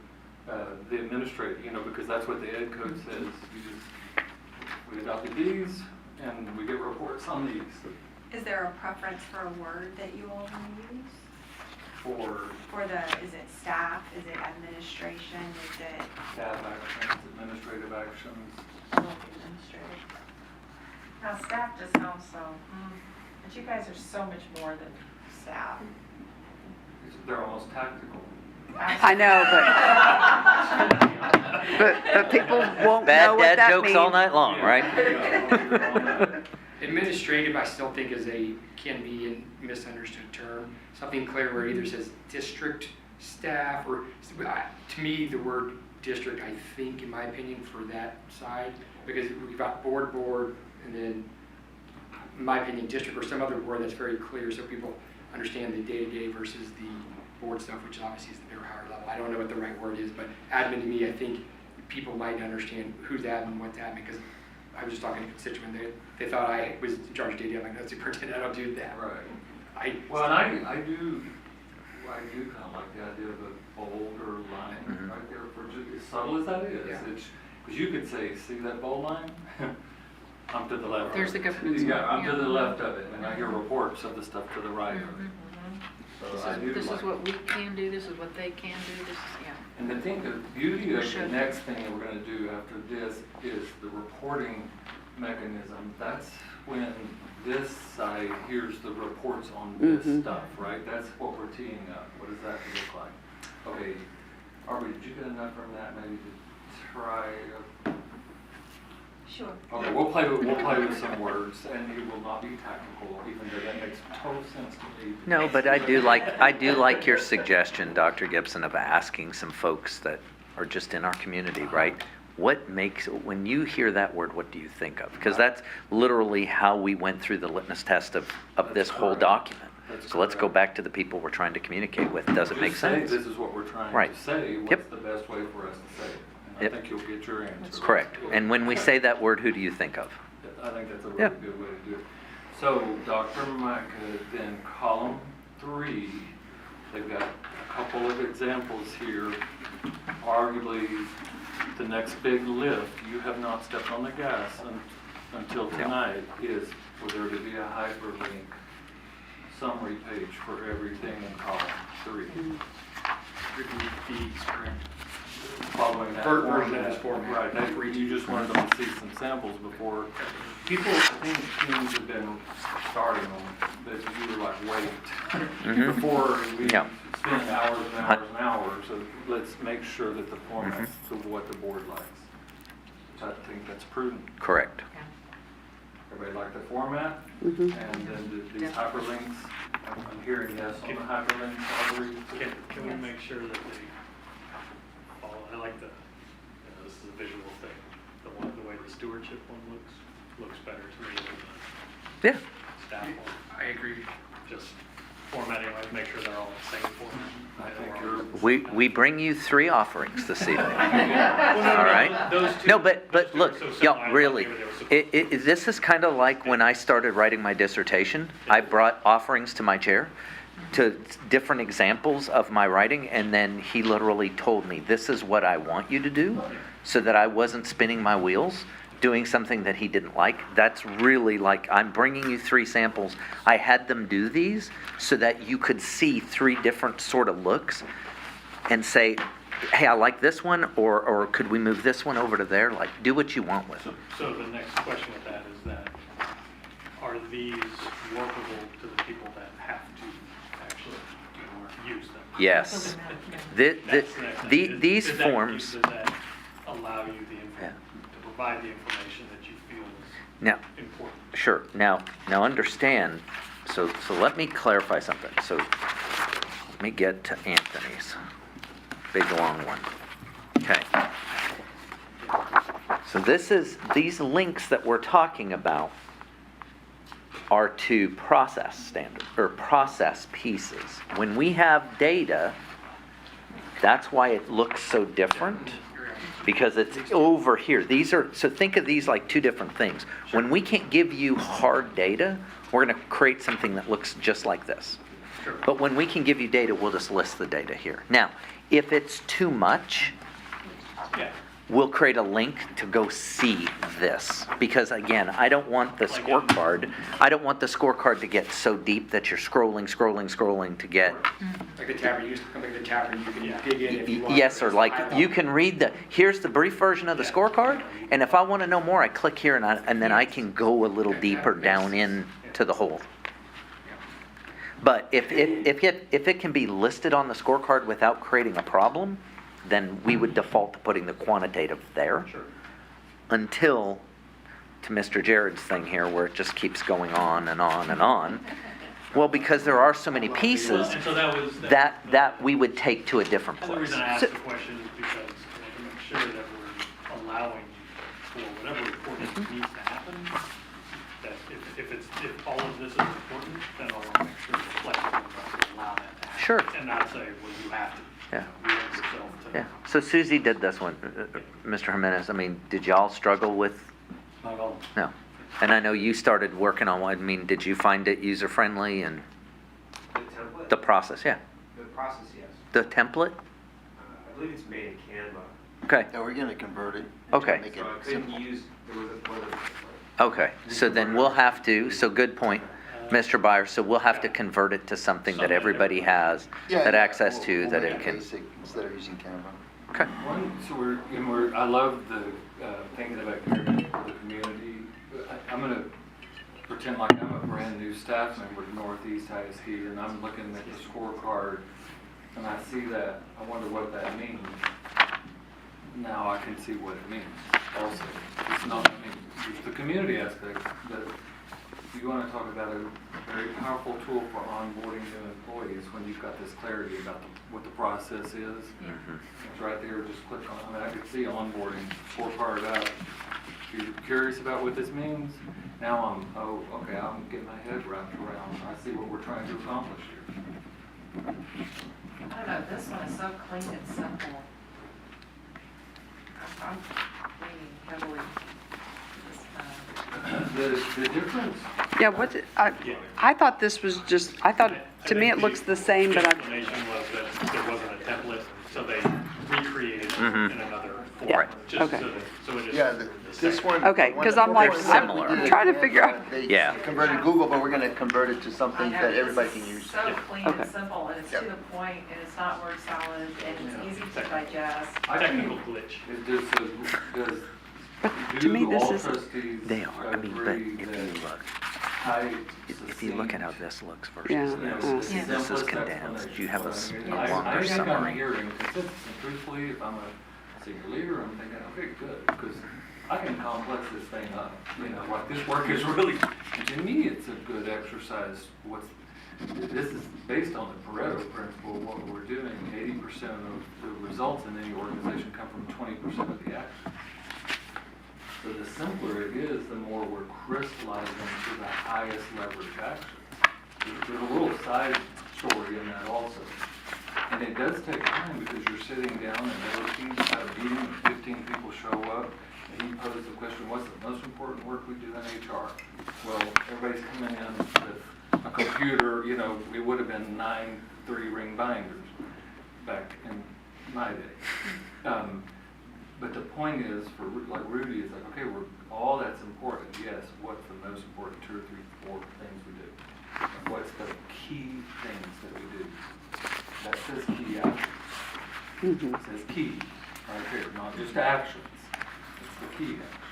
the administrator, because that's what the ed code says. We adopted these, and we get reports on these Is there a preference for a word that you all want to use? for Is it staff, is it administration, is it? staff actions, administrative actions. Administrative. Now, staff just sounds so, but you guys are so much more than staff. They're almost tactical. I know, but people won't know Bad what dad that jokes all means. night long, right? Administrative, I still think can be a misunderstood term. Something clear where it either says district staff or, to me, the word district, I think, in my opinion, for that side, because we've got board, and then, in my opinion, district or some other word that's very clear so people understand the day-to-day versus the board stuff, which obviously is the bigger higher level. I don't know what the right word is, but admin to me, I think people might understand who's admin, what's admin, because I was just talking to a constituent, they thought I was in charge of data, I'm like, no, superintendent, I don't do that. Right. Well, and I do kind of like the idea of a bolder line right there, for as subtle as that is. Yeah. Because you could say, see that bold line? I'm to the left. There's the governance Yeah, line, I'm to yeah. the left of it, and I hear reports of the stuff to the right of it. So I do This is like- what we can do, this is what they can do, this is, yeah. And the thing, the beauty of the Should. next thing that we're gonna do after this is the reporting mechanism. That's when this side hears the reports on this stuff, right? That's what we're teeing up. What does that look like? Okay, Arby, did you get enough from that maybe to try? Sure. Okay, we'll play with some words, and it will not be tactical, even though that makes total sense to me. No, but I do like your suggestion, Dr. Gibson, of asking some folks that are just in our community, right? when you hear that word, what do you think of? Because that's literally how we went through the litmus test of this whole correct. document. That's So let's go correct. back to the people we're trying to communicate with. Does it make Just say, sense? this is what we're trying Right. to say, what's Yep. the best way for us to say it? And Yep. I think you'll get your answer. Correct. And when we say that word, who do you think of? I think that's a really Yeah. good way to do it. So, Dr. Micah, then column 3, they've got a couple of examples here. Arguably, the next big lift, you have not stepped on the gas until tonight, is for there to be a hyperlink summary page for everything in column 3. Fees, correct. Following that Version of this format. Right, that, you just wanted them to see some samples before. People, I think teams have been starting them, but you were like, wait. Mhm. Before we Yeah. spend hours and hours and hours, so let's make sure that the format's to what the board likes. I think that's prudent. Correct. Everybody like the format? And then these hyperlinks, I'm hearing yes on the hyperlinks, Aubrey. Can we make sure that they follow, I like this is a visual thing, the way the stewardship one looks better to me than Yeah. the staff one. I agree. Just formatting, like, make sure they're all the same format. I think you're. We bring you 3 offerings this evening. Well, no, All right. Those two. No, but those two look, are so simple, I y'all, thought really, maybe they were supposed this is kind of like when I started writing my dissertation. I brought offerings to my chair, to different examples of my writing, and then he literally told me, this is what I want you to do, so that I wasn't spinning my wheels, doing something that he didn't like. That's really like, I'm bringing you 3 samples. I had them do these so that you could see 3 different sort of looks and say, hey, I like this one, or could we move this one over to there? Like, do what you want with it. So the next question with that is that, are these workable to the people that have to actually use them? Yes. That's the next thing. These Does that- forms, Does that allow you Yeah. to provide the information that you feel is now, important? sure, now understand, so let me clarify something. So let me get to Anthony's, big long one. Okay. So these links that we're talking about are to process standard, or process pieces. When we have data, that's why it looks so different, because it's over here. So think of these like 2 different things. When we can't give you hard data, we're gonna create something that looks just like this. Sure. But when we can give you data, we'll just list the data here. Now, if it's too much, Yeah. we'll create a link to go see this. Because again, I don't want the scorecard to get so deep that you're scrolling to get. Like the tavern, you come back to the tavern, you can dig in if you want. Yes, or like, you can read here's the brief version of the scorecard, and if I want to know more, I click here and then I can go a little deeper down into the hole. But if it can be listed on the scorecard without creating a problem, then we would default to putting the quantitative there. Sure. Until, to Mr. Jared's thing here, where it just keeps going on and on and on. Well, because there are so many pieces And so that was. that we would take to a different And the place. reason I asked So- the question is because I want to make sure that we're allowing for whatever reporting Mm-hmm. needs to happen, that if all of this is important, then I want to make sure it's flexible enough to allow that to happen. Sure. And not say, well, you have to. Yeah. You have yourself to. Yeah, so Susie did this one, Mr. Jimenez, I mean, did y'all struggle with, Not all. no? And I know you started working on one, I mean, did you find it user-friendly and The template? the process, yeah? The process, yes. The template? I believe it's made in Canva. Okay, Yeah, we're gonna convert it. Okay. Make So I it couldn't simple. use, there was a okay, so then we'll have to, so good point, Mr. Byer, so we'll have to convert it to something that everybody has, Yeah, that yeah, access we'll- to, we'll that make it can, basic instead of using Canva. okay. So I love the thinking about community for the community. I'm gonna pretend like I'm a brand new staff member to Northeast ISD, and I'm looking at the scorecard, and I see that, I wonder what that means. Now I can see what it means also. It's not, I mean, there's the community aspect, but you want to talk about a very powerful tool for onboarding new employees when you've got this clarity about what the process is. It's right there, just click on, I mean, I could see onboarding, four-part up. If you're curious about what this means, now okay, I'm getting my head wrapped around, I see what we're trying to accomplish here. I don't know, this one is so clean and simple. I'm leaning heavily to this, The difference, Yeah, I thought this was just, to me it looks the same, but The I, explanation was that there wasn't a template, so they recreated it Mhm. in another form. Yeah, Just okay. so it just. Yeah, this one. Okay, the one 'cause that I'm like, we similar. did it trying to in, figure out- They Yeah. converted Google, but we're gonna convert it to I something know, that this everybody is can use. so clean Okay. and simple, and it's Yep. to the point, and it's not word salad, and it's Yeah. easy to digest. Technical glitch. does, but to me do this all is, trustees They are, I mean, but agree if that you look, tight, if you look at how this looks Yeah, versus this, yeah. this is condensed, you have a I longer think I'm summary. hearing consistency. Truthfully, if I'm a senior leader, I'm thinking, okay, good, because I can complex this thing up. You know, like this work is really, to me, it's a good exercise. This is based on the Pareto principle, what we're doing. 80% of the results in any organization come from 20% of the action. So the simpler it is, the more we're crystallizing to the highest leverage action. There's a little side story in that also. And it does take time because you're sitting down and everything's at a meeting and 15 people show up. And you pose the question, what's the most important work we do in HR? Well, everybody's coming in with a computer, you know, it would have been 9 3-ring binders back in my day. But the point is, for like Rudy, it's like, okay, all that's important, yes, what's the most important 2 or 3, 4 things we do? And what's the key things that we do? That says key actions. It says key, right here, not just actions, it's the key actions.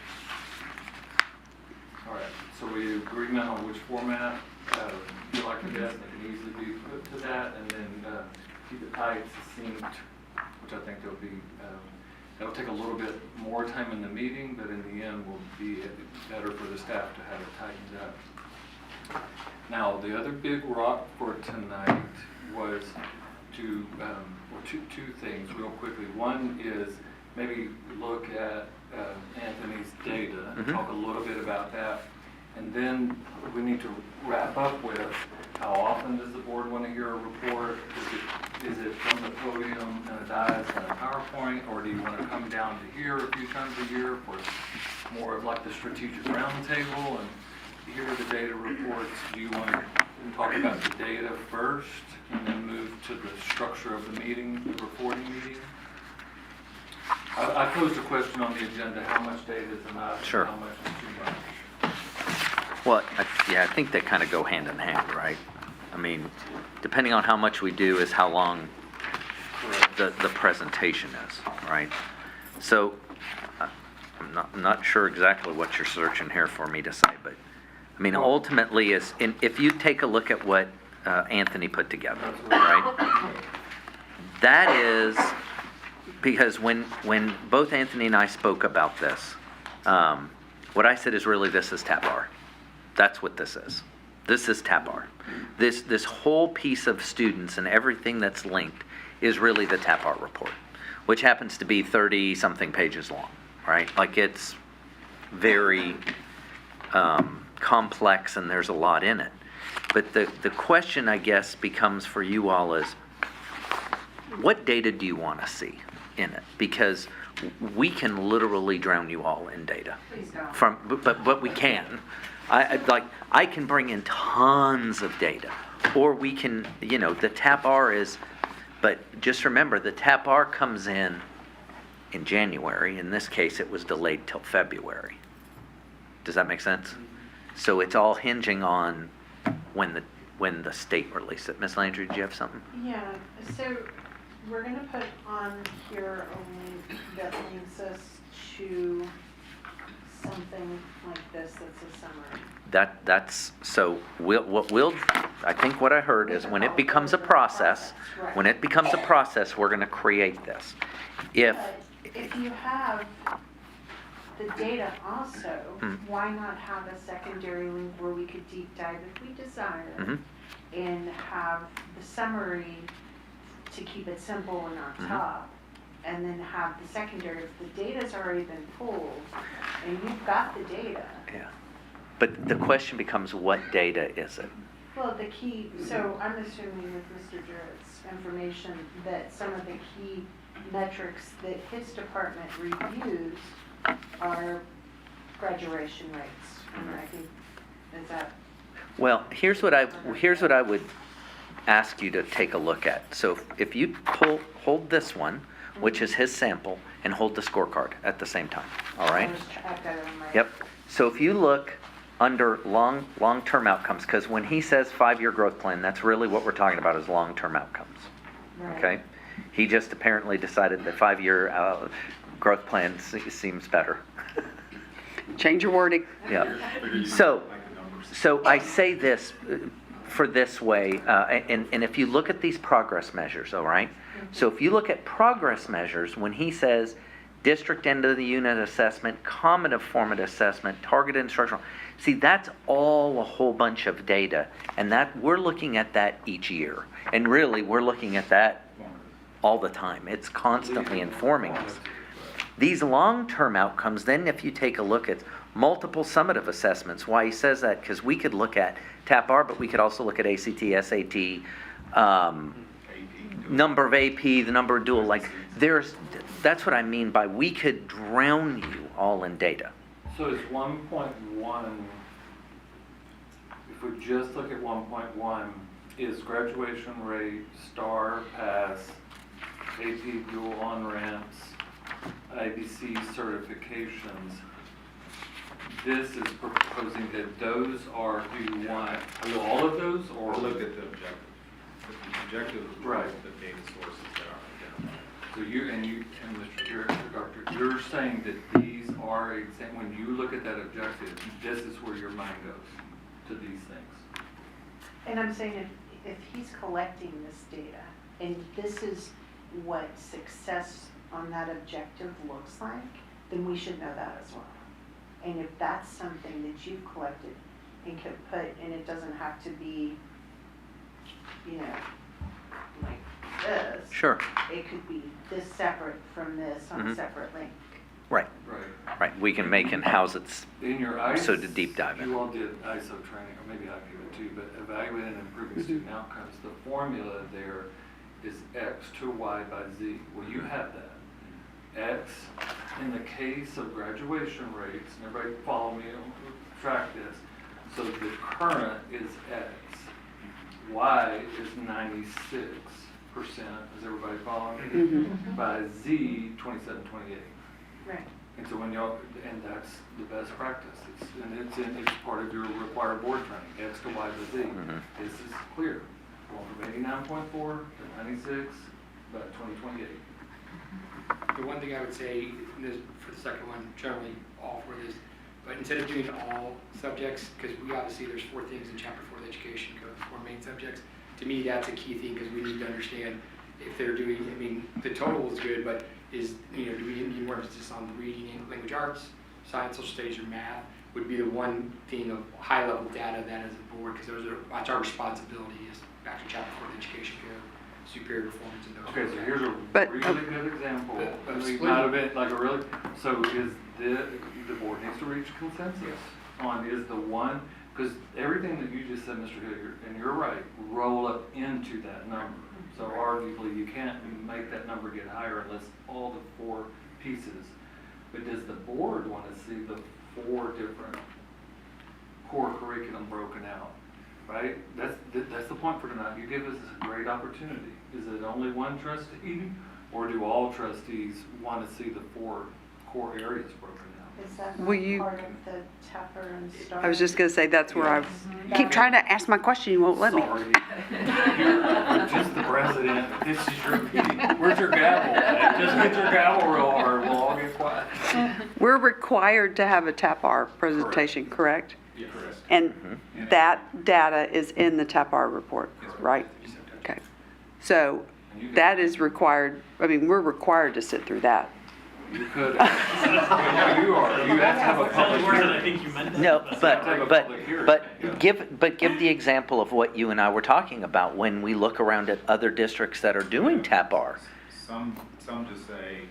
All right, so we agreement on which format you like the best, and it can easily be put to that, and then keep it tight, succinct, which I think there'll be, it'll take a little bit more time in the meeting, but in the end will be better for the staff to have it tightened up. Now, the other big rock for tonight was to, well, two things real quickly. One is maybe look at Anthony's data and talk a little bit about that. And then we need to wrap up with how often does the board want to hear a report? Is it from the podium and a dais and a PowerPoint, or do you want to come down to here a few times a year for more of like the strategic roundtable and hear the data reports? Do you want to talk about the data first and then move to the structure of the meeting, the reporting meeting? I posed a question on the agenda, how much data is enough? Sure. And how much is too much? Well, yeah, I think they kind of go hand in hand, right? I mean, depending on how much we do is how long the presentation is, right? So, I'm not sure exactly what you're searching here for me to say, but, I mean, ultimately is, if you take a look at what Anthony put together, right? That is, because when both Anthony and I spoke about this, what I said is really this is TAPR. That's what this is. This is TAPR. This whole piece of students and everything that's linked is really the TAPR report, which happens to be 30-something pages long, right? Like it's very complex and there's a lot in it. But the question, I guess, becomes for you all is, what data do you want to see in it? Because we can literally drown you all in data. Please don't. But we can. I can bring in tons of data, or we can, the TAPR is, but just remember, the TAPR comes in January. In this case, it was delayed till February. Does that make sense? So it's all hinging on when the state released it. Ms. Landry, did you have something? Yeah, so we're gonna put on here a link that links us to something like this that's a summary. That's so I think what I heard is when it becomes a process, we're going to create this. But if you have the data also, Mhm. why not have a secondary link where we could deep dive if we desire? Mhm. And have the summary to keep it simple and on Mhm. top. And then have the secondary, if the data's already been pulled and you've got the data. Yeah. But the question becomes, what data is it? Well, the key, so I'm assuming with Mr. Jarrett's information that some of the key metrics that his department reviews are graduation rates. And I think, is that, Well, here's what I would ask you to take a look at. So if you hold this one, which is his sample, and hold the scorecard at the same time, all right? I've got it on my. Yep. So if you look under long-term outcomes, because when he says 5-year growth plan, that's really what we're talking about is long-term outcomes, Right. okay? He just apparently decided that 5-year growth plan seems better. Change your wording. Yeah. So I say this for this way, and if you look at these progress measures, all right? So if you look at progress measures, when he says district end of the unit assessment, combative formative assessment, targeted instructional, see, that's all a whole bunch of data, and that we're looking at that each year. And really, we're looking at that all the time. It's constantly informing us. These long-term outcomes, then if you take a look at multiple summative assessments, why he says that, because we could look at TAP-R, but we could also look at ACT, SAT, number of AP, the number of dual, like, that's what I mean by we could drown you all in data. So is 1.1, if we just look at 1.1, is graduation rate, STAR, pass, AP dual on-ramps, IBC certifications, this is proposing that those are, do you want, do all of those, or? Look at the objective. The objective is Right. the data sources that are identified. So and Mr. Doctor, you're saying that these are, when you look at that objective, this is where your mind goes, to these things. And I'm saying if he's collecting this data, and this is what success on that objective looks like, then we should know that as well. And if that's something that you've collected and could put, and it doesn't have to be, like this. Sure. It could be this separate from this on a Mhm. separate link. Right, Right. right. We can make and house it. In your ISO, So to deep dive in. you all did ISO training, or maybe I gave it too, but evaluating and improving student outcomes, the formula there is X to Y by Z. Well, you have that. X, in the case of graduation rates, and everybody follow me, track this. So the current is X. Y is 96%, is everybody following me? By Z, 27, 28. Right. And so and that's the best practice. It's part of your required board training, X to Y to Z. Mhm. This is clear. Going from 89.4 to 96, by 2028. The one thing I would say for the second one, generally all for this, but instead of doing all subjects, because we obviously, there's 4 things in chapter 4 of the education code, 4 main subjects. To me, that's a key thing, because we need to understand if they're doing, the total is good, but do we need more emphasis on reading and language arts, science, social studies, or math would be the one thing of high level data that as a board, because that's our responsibility is back to chapter 4 of the education code, superior performance in those. Okay, so here's a But- really good example. But We split- might have been like a really, so is the board needs to reach consensus on is the one, because everything that you just said, Mr. Hilliard, and you're right, roll up into that number. So arguably, you can't make that number get higher unless all the 4 pieces. But does the board want to see the 4 different core curriculum broken out? Right? That's the point for tonight. You give us a great opportunity. Is it only one trustee, or do all trustees want to see the 4 core areas broken out? Is that Will you- part of the TAPR and STAR? I was just going to say, that's where I keep trying to ask my question, you won't let me. Sorry. You're just the president. This is your meeting. Where's your gavel? Just get your gavel real hard. We'll all get quiet. We're required to have a TAP-R presentation, correct? Yes. And that data is in the TAP-R report, right? Okay. So that is required, we're required to sit through that. You could. Well, you are. You have to have a Sounds public worse than I hearing. think you meant. No, have a but public hearing. give the example of what you and I were talking about when we look around at other districts that are doing TAP R. Some just say,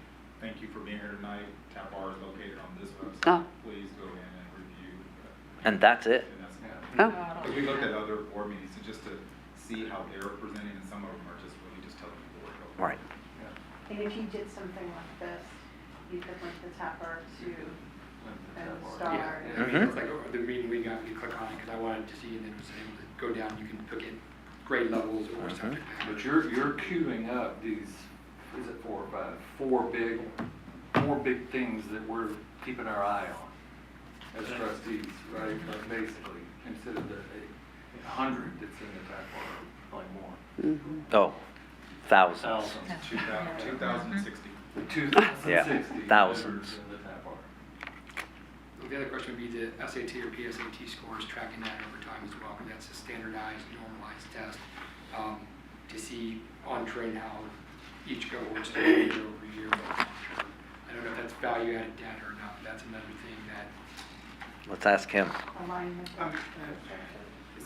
thank you for being here tonight, TAP R is located on this Oh. website, please go in and review. And that's it. And that's Oh. But we looked at other board meetings just to see how they're presenting, and some of them are just really just telling the board. "Go." Right. And if you did something like this, you could link the TAPR to and star. Yeah, I mean, it's like the meeting we got, you click on it, because I wanted to see, and then it was able to go down, you can look at grade levels or subject matter. But you're queuing up these, is it 4 or 5? Four big things that we're keeping our eye on as trustees, right? Like basically, instead of the 100 that's in the TAP R, probably more. Oh, thousands. Thousands. 2060. 2060. Yeah, thousands. in the TAP R. The other question would be the SAT or PSAT scores, tracking that over time as well, because that's a standardized, normalized test, to see on trend how each cohort's doing year over year. I don't know if that's value-added data or not, but that's another thing that, Let's ask him. Alignment.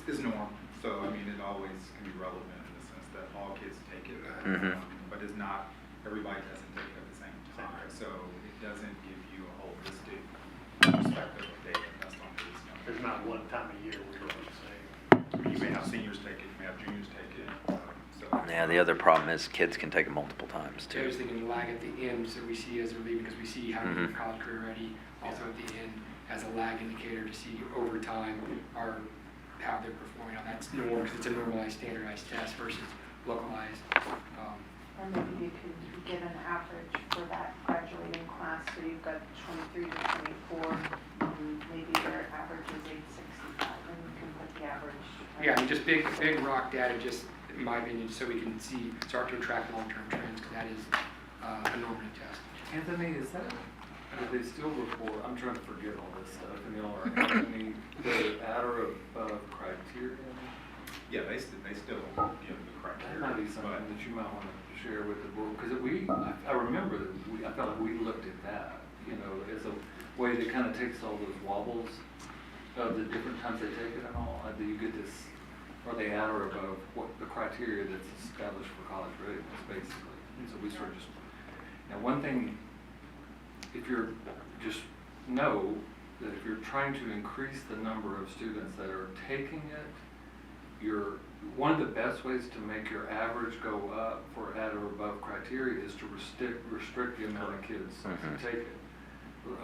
It's norm, so I mean, it always can be relevant in the sense that all kids take it, Mhm. but it's not, everybody doesn't take it at the same time, so it doesn't give you a holistic perspective of data based on this. There's not one time a year we're going to say. You may have seniors take it, you may have juniors take it, so. Yeah, the other problem is kids can take it multiple times I was too. thinking lag at the end, so we see as they're leaving, because we see how they're Mhm. college career ready, also at the end as a lag indicator to see over time how they're performing on that norm, because it's a normalized, standardized test versus localized. Or maybe you could get an average for that graduating class, so you've got 23 to 24, and maybe their average is 865, and you can put the average. Yeah, I mean, just big rock data, just in my opinion, so we can start to track long-term trends, because that is a normative test. Anthony, is that, do they still report, I'm trying to forget all this stuff, and y'all are, Anthony, the adder of criteria? Yeah, they still give the criteria. That might be something that you might want to share with the board, because I remember that I felt like we looked at that, as a way that kind of takes all those wobbles of the different times they take it and all, that you get this, or they at or above what the criteria that's established for college readiness, basically. And so we sort of just, now one thing, if you're, just know that if you're trying to increase the number of students that are taking it, one of the best ways to make your average go up for at or above criteria is to restrict the amount of kids who take it.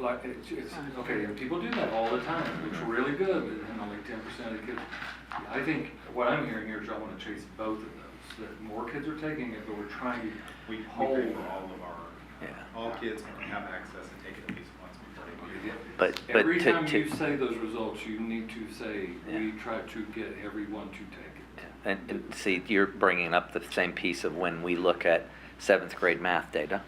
Like, it's okay, and people do that all the time, it's really good, and only 10% of the kids. I think what I'm hearing here is y'all want to chase both of those, that more kids are taking it, but we're trying to We hold pay for all of our, Yeah. all kids can have access and take it at least once before they get it. But Every time to, you say those results, you need to say, Yeah. we try to get everyone to take it. and see, you're bringing up the same piece of when we look at 7th grade math data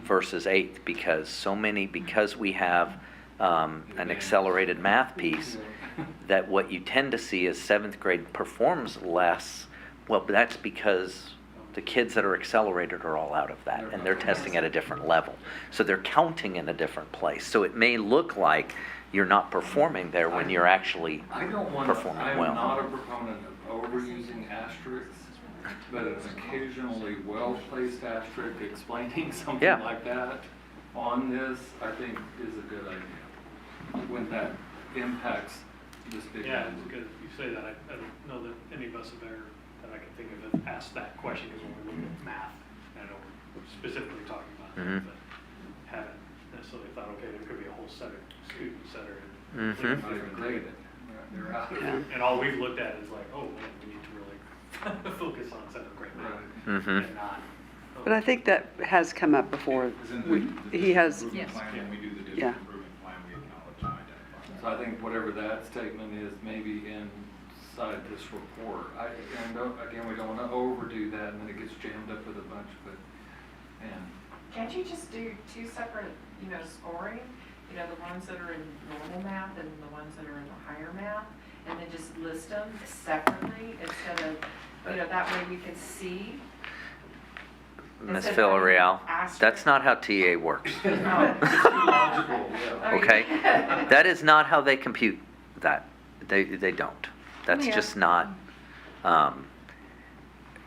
versus 8th, because we have an accelerated math piece, that what you tend to see is 7th grade performs less. Well, that's because the kids that are accelerated are all out of that, and they're testing at a different level. So they're counting in a different place. So it may look like you're not performing there when you're actually I don't want, performing I'm well. not a proponent of overusing asterisks, but an occasionally well-placed asterisk explaining something Yeah. like that on this, I think is a good idea. When that impacts this big. Yeah, number. it's good you say that. I don't know that any of us have ever, that I can think of, have asked that question, because when we look at math, I know we're specifically talking about that, but haven't necessarily thought, okay, there could be a whole set of students that are in Mhm. Not even taking it. They're out. Yeah. And all we've looked at is like, oh, man, we need to really focus on 7th grade math Mhm. and not. But I think that has come up before. It's in He has, improvement Yes. plan, when we do the Yeah. district improvement plan, we acknowledge and identify. So I think whatever that statement is, maybe inside this report. Again, we don't want to overdo that, and then it gets jammed up with a bunch of it. And Can't you just do two separate, scoring? The ones that are in normal math and the ones that are in the higher math, and then just list them separately instead of, that way we can see. Ms. said Villarreal, asterisk. that's not how TA works, It's too logical, yeah. okay? That is not how they compute that. They don't. That's Yeah. just not,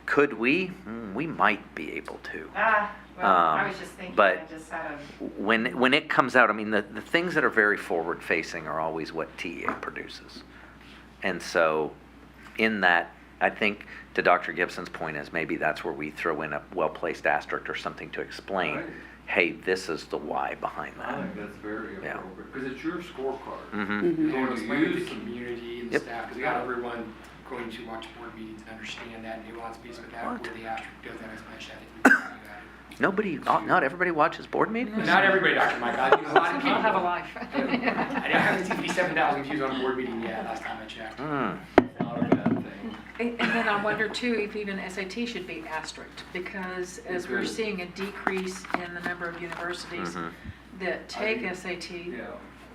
could we? We might be able to. Well, I was just thinking, but- I just had a, When it comes out, I mean, the things that are very forward-facing are always what TA produces. And so, in that, I think, to Dr. Gibson's point is maybe that's where we throw in a well-placed asterisk or something to explain, Right. hey, this is the why behind I that. think that's very Yeah. appropriate, because it's your scorecard. Mm-hmm. You're And going to explain to use the some. community and Yep. staff, because not everyone going to watch board meetings and understand that nuance piece, but that, What? where the asterisk does that explanation, I think we can do that. Nobody, not everybody watches board meetings? Not everybody, Dr. Mike, I think a lot of people. I'll have a life. I haven't seen 57,000 views on a board meeting yet, last time I checked. Hmm. Not a bad thing. And then I wonder too, if even SAT should be asterisk, because as we're Good. seeing a decrease in the number of universities Mhm. that take I- SAT Yeah.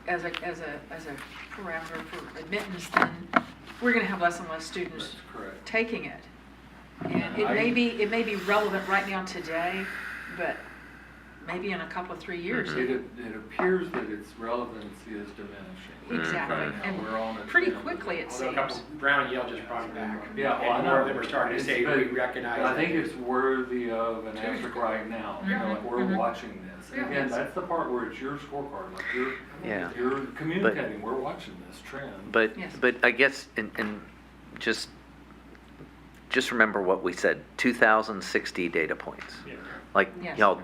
as a parameter for admittance, then we're gonna have less and less students That's correct. taking it. And Yeah, it may be relevant right now today, but maybe in a couple of 3 years. It appears that its relevancy is diminishing. Exactly. Right now, And we're on a pretty trend. quickly, it Although a couple, seems. Brown and Yale just brought it back. Yeah, well, I And know. more of them are starting to say, It's- we but recognize. I think that it's worthy of an asterisk right now, you know, like we're Mhm. watching this. And Yeah. again, that's the part where it's your scorecard, like Yeah. you're communicating, we're watching this trend. But, Yes. but I guess, and just remember what we said, 2,060 data points. Yeah. Like, Yes. y'all,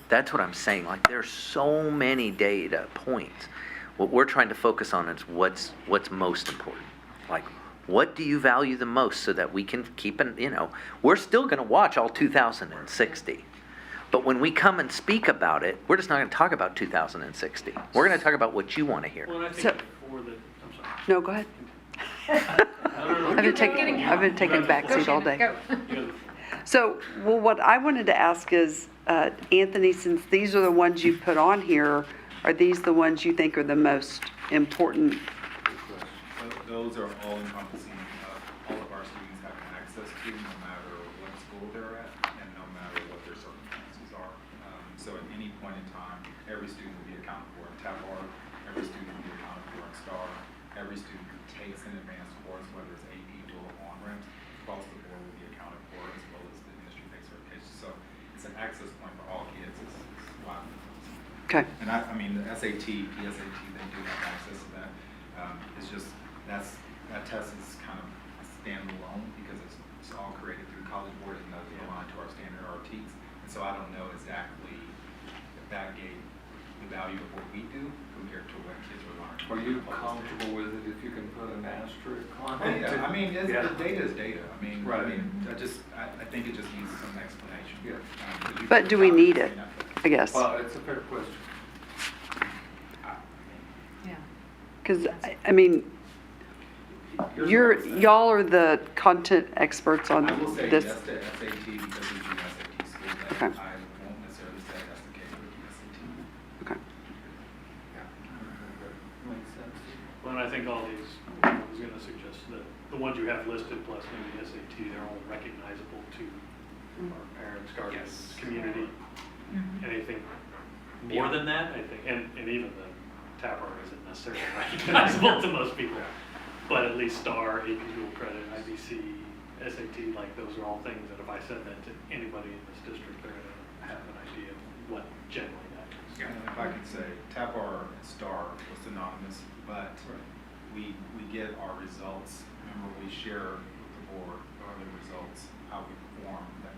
that's what I'm saying, like, there's so many data points. What we're trying to focus on is what's most important. Like, what do you value the most so that we can keep an, we're still gonna watch all 2,060. But when we come and speak about it, we're just not gonna talk about 2,060. We're gonna talk about what you wanna hear. Well, and I So- think before the, I'm sorry. No, go ahead. I don't know. I've been taking a back seat all day. Go. You know, So, well, what I wanted to ask is, Anthony, since these are the ones you put on here, are these the ones you think are the most important? Good question. Those are all encompassing, all of our students have access to, no matter what school they're at, and no matter what their circumstances are. So at any point in time, every student will be accounted for in TAPR, every student will be accounted for in STAR, every student who takes an advanced course, whether it's AP or on-ramps, across the board will be accounted for, as well as the industry-based certification. So it's an access point for all kids. It's why. Okay, And I mean, the SAT, PSAT, they do have access to that. It's just, that test is kind of standalone because it's all created through the College Board and those aligned to our standard RTs. And so I don't know exactly if that gave the value of what we do compared to what kids are learning. Are you comfortable with it if you can put an asterisk on Oh, it? yeah, I mean, Yeah. the data is data. I mean, Right. I think it just needs some explanation. Yeah. 'Cause you But can do we need obviously it? not- I guess. Well, it's a fair question. Yeah. Because, I mean, y'all are the content experts on I will say this. yes to SAT because we do SAT school, but Okay. I won't necessarily say that's the case with the SAT. Okay. Makes sense. Well, and I think all these, I was gonna suggest that the ones you have listed plus maybe SAT, they're all recognizable to our parents, guardians, Yes. community. Mhm. Anything more than that, I think, and even the TAPR isn't necessarily recognizable to most people. But at least STAR, AP dual credit, IBC, SAT, like those are all things that if I said that to anybody in this district, they're gonna have an idea of what generally that is. And if I could say, TAPR and STAR was synonymous, but we get our results, remember we share with the board our other results, how we performed that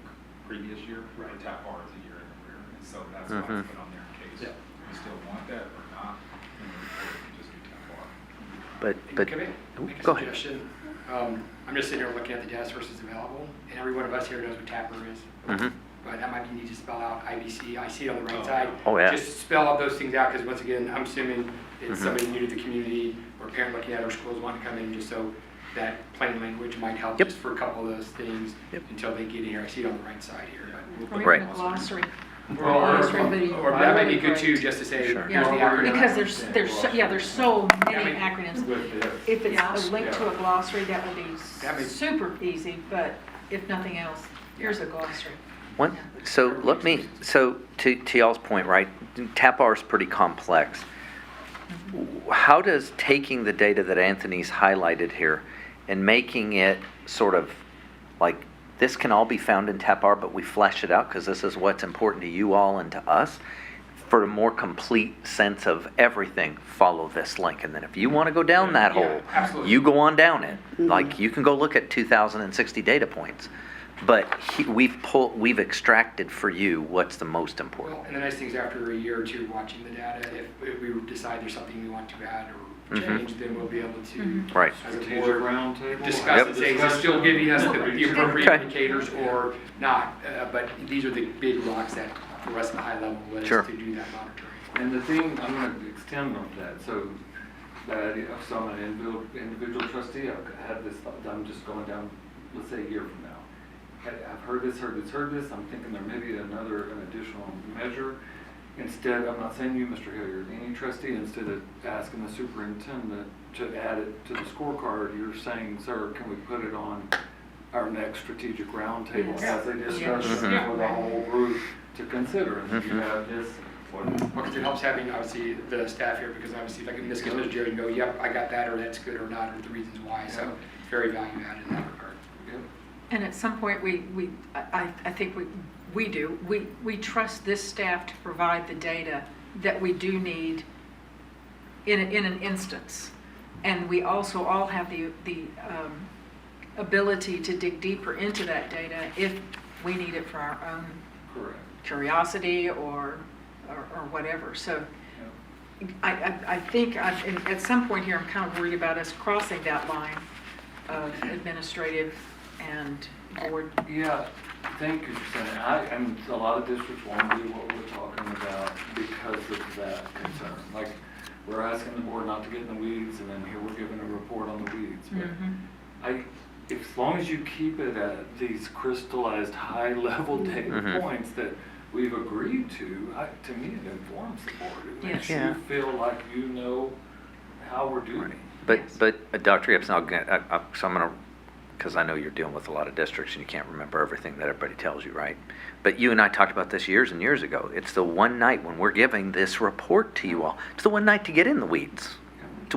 previous year. Right. TAPR is a year in arrear, and so that's why it's put on there in case Yeah. we still want that or not, then the report can just do TAPR. But, Can I Ooh, make a go ahead. suggestion? I'm just sitting here looking at the data sources available, and every one of us here knows what TAPR is. Mhm. But that might be neat to spell out IBC, I see it on the right Oh, side. Oh, yeah. Just spell out those things out, because once again, I'm assuming it's Mhm. somebody new to the community, or a parent looking at our schools wanting to come in, just so that plain language might help Yep. just for a couple of those things Yep. until they get here. I see it on the right side here, but we'll put Or Right. even a glossary. Or that might be good too, just to say, Sure. here's the Yeah, acronym. because there's so many Yeah, acronyms. With this. If it's a link to a Yeah. glossary, that would be That makes- super easy, but if nothing else, here's a glossary. So to y'all's point, right, TAPR is pretty complex. How does taking the data that Anthony's highlighted here and making it sort of like, this can all be found in TAPR, but we flesh it out because this is what's important to you all and to us, for a more complete sense of everything, follow this link. And then if you want to go down that Yeah, hole, absolutely. you go on down it. Like, you can go look at 2,060 data points. But we've extracted for you what's the most important. Well, and the nice thing is after a year or two watching the data, if we decide there's something we want to add or change, then we'll be able to, Right. as a Strategic board, roundtable. discuss and say, is it still giving us the appropriate Okay. indicators or not? But these are the big rocks that the rest of the high level list Sure. to do that monitoring. And the thing, I'm gonna extend on that, so, so I'm an individual trustee, I've had this, I'm just going down, let's say a year from now. I've heard this, I'm thinking there may be an additional measure. Instead, I'm not saying you, Mr. Hilliard, any trustee, instead of asking the superintendent to add it to the scorecard, you're saying, sir, can we put it on our next strategic roundtable Yes. as a discussion Yes. for the whole group to consider? And you have this, what, Because it helps having, obviously, the staff here, because obviously, like in this case, Mr. Jerry can go, yep, I got that, or that's good or not, or the reasons why. So it's very value added in that regard. And at some point, I think we trust this staff to provide the data that we do need in an instance. And we also all have the ability to dig deeper into that data if we need it for our own correct. curiosity or whatever. So I think at some point here, I'm kind of worried about us crossing that line of administrative and board. Yeah, thank you for saying that. And a lot of districts won't do what we're talking about because of that concern. Like, we're asking the board not to get in the weeds, and then here we're giving a report on the weeds. But as long as you keep it at these crystallized high-level data points that we've agreed to me it informs the board. It makes Yes. you feel like you know how we're doing. But Dr. Gibson, so I'm going to, because I know you're dealing with a lot of districts and you can't remember everything that everybody tells you, right? But you and I talked about this years and years ago. It's the one night when we're giving this report to you all. It's the one night to get in the weeds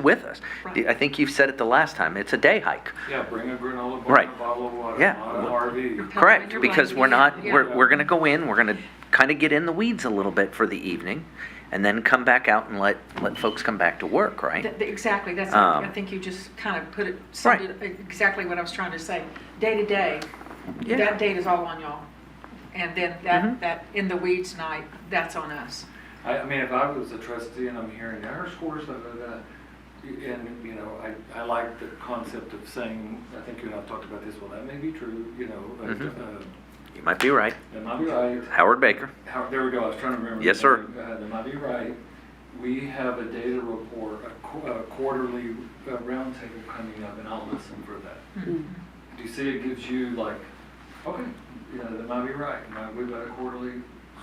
with us. Right. I think you've said it the last time. It's a day hike. Yeah, bring a granola bar Right. and a bottle of water, Yeah. not an RV. Correct, because we're not, Yeah. we're going to go in, we're going to kind of get in the weeds a little bit for the evening, and then come back out and let folks come back to work, right? Exactly, that's, Um, I think you just kind of put it, summed it exactly what I was trying to say. Day to day, Yeah. that data's all on y'all. And then that in the weeds night, that's on us. I mean, if I was a trustee and I'm hearing our scores, and, you know, I like the concept of saying, I think you and I've talked about this, well, that may be true, you know, but, You might be right. that might be right. Howard Baker. There we go, I was trying to remember. Yes, the sir. name. That might be right. We have a data report, a quarterly roundtable coming up, and I'll listen for that. Do you see it gives you like, okay, yeah, that might be right. We've got a quarterly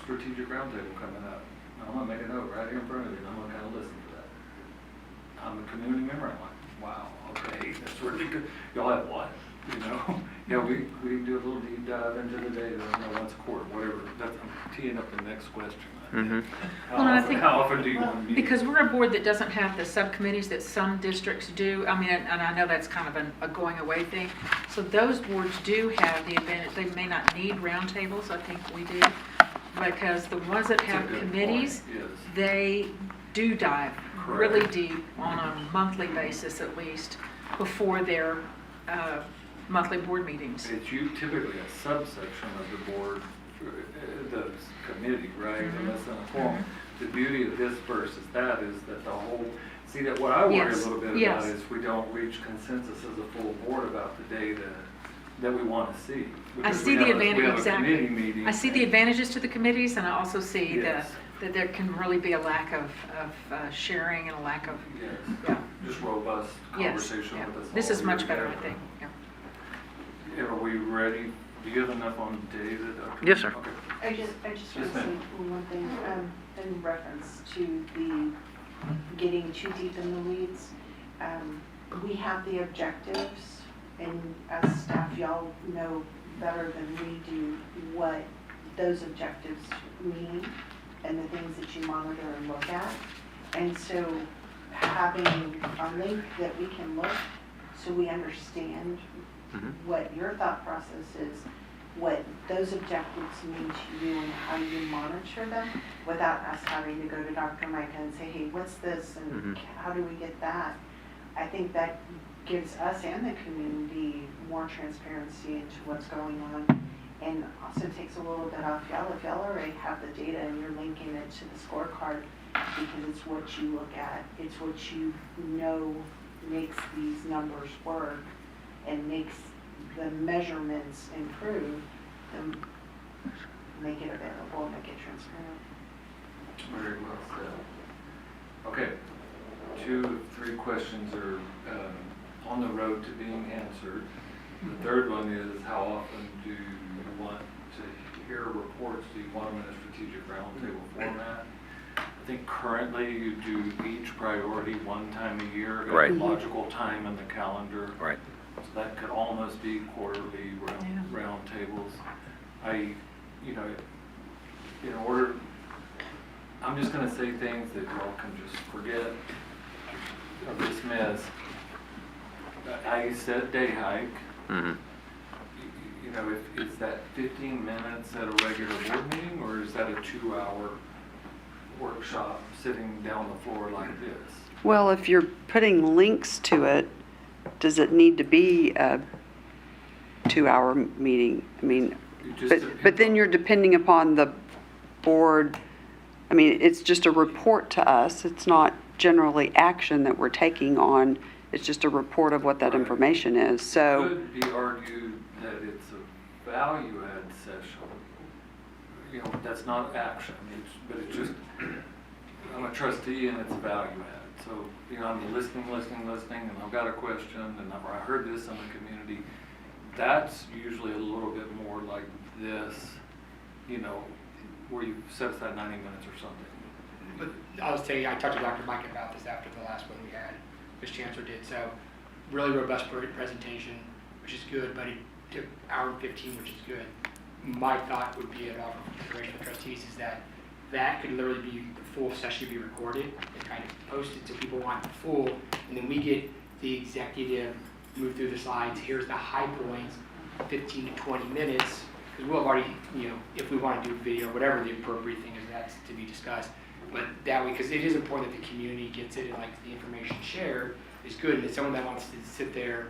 strategic roundtable coming up. I'm gonna make a note right here in front of you, and I'm gonna kind of listen for that. I'm a community member, I'm like, wow, okay, that's really good. Y'all have what? You know? Yeah, we do a little deep dive into the data, you know, once a quarter, whatever. I'm teeing up the next question. Well, and I think- How often do you want to meet? Because we're a board that doesn't have the subcommittees that some districts do. I mean, and I know that's kind of a going away thing. So those boards do have the advantage, they may not need roundtables, I think we do. Because the ones that That's a have good committees, point, yes. they do dive Correct. really deep on a monthly basis at least before their monthly board meetings. It's typically a subsection of the board, the committee, right? Unless in a form. The beauty of this versus that is that the whole, see that what I worry a Yes, little bit yes. about is we don't reach consensus as a full board about the data that we want to see. I Because see we the have advantage, we have a exactly. committee meeting I see the and- advantages to the committees, and I also see Yes. that there can really be a lack of sharing and a lack of, Yes, yeah, just robust yes. conversation Yeah. with us. This all is much here better, I together. think, yeah. Are we ready? Do you have enough on data, Dr.? Yes, sir. Okay. I just want Yes, to say ma'am. one thing, in reference to the getting too deep in the weeds. We have the objectives, and as staff, y'all know better than we do what those objectives mean and the things that you monitor and look at. And so having a link that we can look so we understand what your thought process is, what those objectives mean to you and how you monitor them without us having to go to Dr. Micah and say, hey, what's this and how do we get that? I think that gives us and the community more transparency into what's going on, and also takes a little bit off y'all if y'all already have the data and you're linking it to the scorecard, because it's what you look at, it's what you know makes these numbers work and makes the measurements improve, then make it available, make it transparent. Very well said. Okay, 2 of 3 questions are on the road to being answered. The third one is, how often do you want to hear reports? Do you want them in a strategic roundtable format? I think currently you do each priority 1 time a year, at Right. a logical time in the calendar. Right. So that could almost be quarterly roundtables. In order, I'm just gonna say things that y'all can just forget or dismiss. I said day hike. Is that 15 minutes at a regular board meeting, or is that a 2-hour workshop sitting down the floor like this? Well, if you're putting links to it, does it need to be a 2-hour meeting? I mean, but then you're depending upon the board. I mean, it's just a report to us. It's not generally action that we're taking on. It's just a report of what that information is. So It could be argued that it's a value add session. That's not action, but it's just, I'm a trustee and it's a value add. So, I'm listening, and I've got a question, and I heard this in the community. That's usually a little bit more like this, where you set aside 90 minutes or something. But I'll tell you, I talked to Dr. Mike about this after the last one we had, Ms. Chancellor did. So really robust presentation, which is good, but it took an hour and 15, which is good. My thought would be at offer for consideration of trustees is that could literally be the full session be recorded and kind of posted so people want the full, and then we get the executive move through the slides. Here's the high points, 15 to 20 minutes, because we'll have already, if we want to do video, whatever the appropriate thing is, that's to be discussed. But that way, because it is important that the community gets it and like the information shared is good, and that someone that wants to sit there,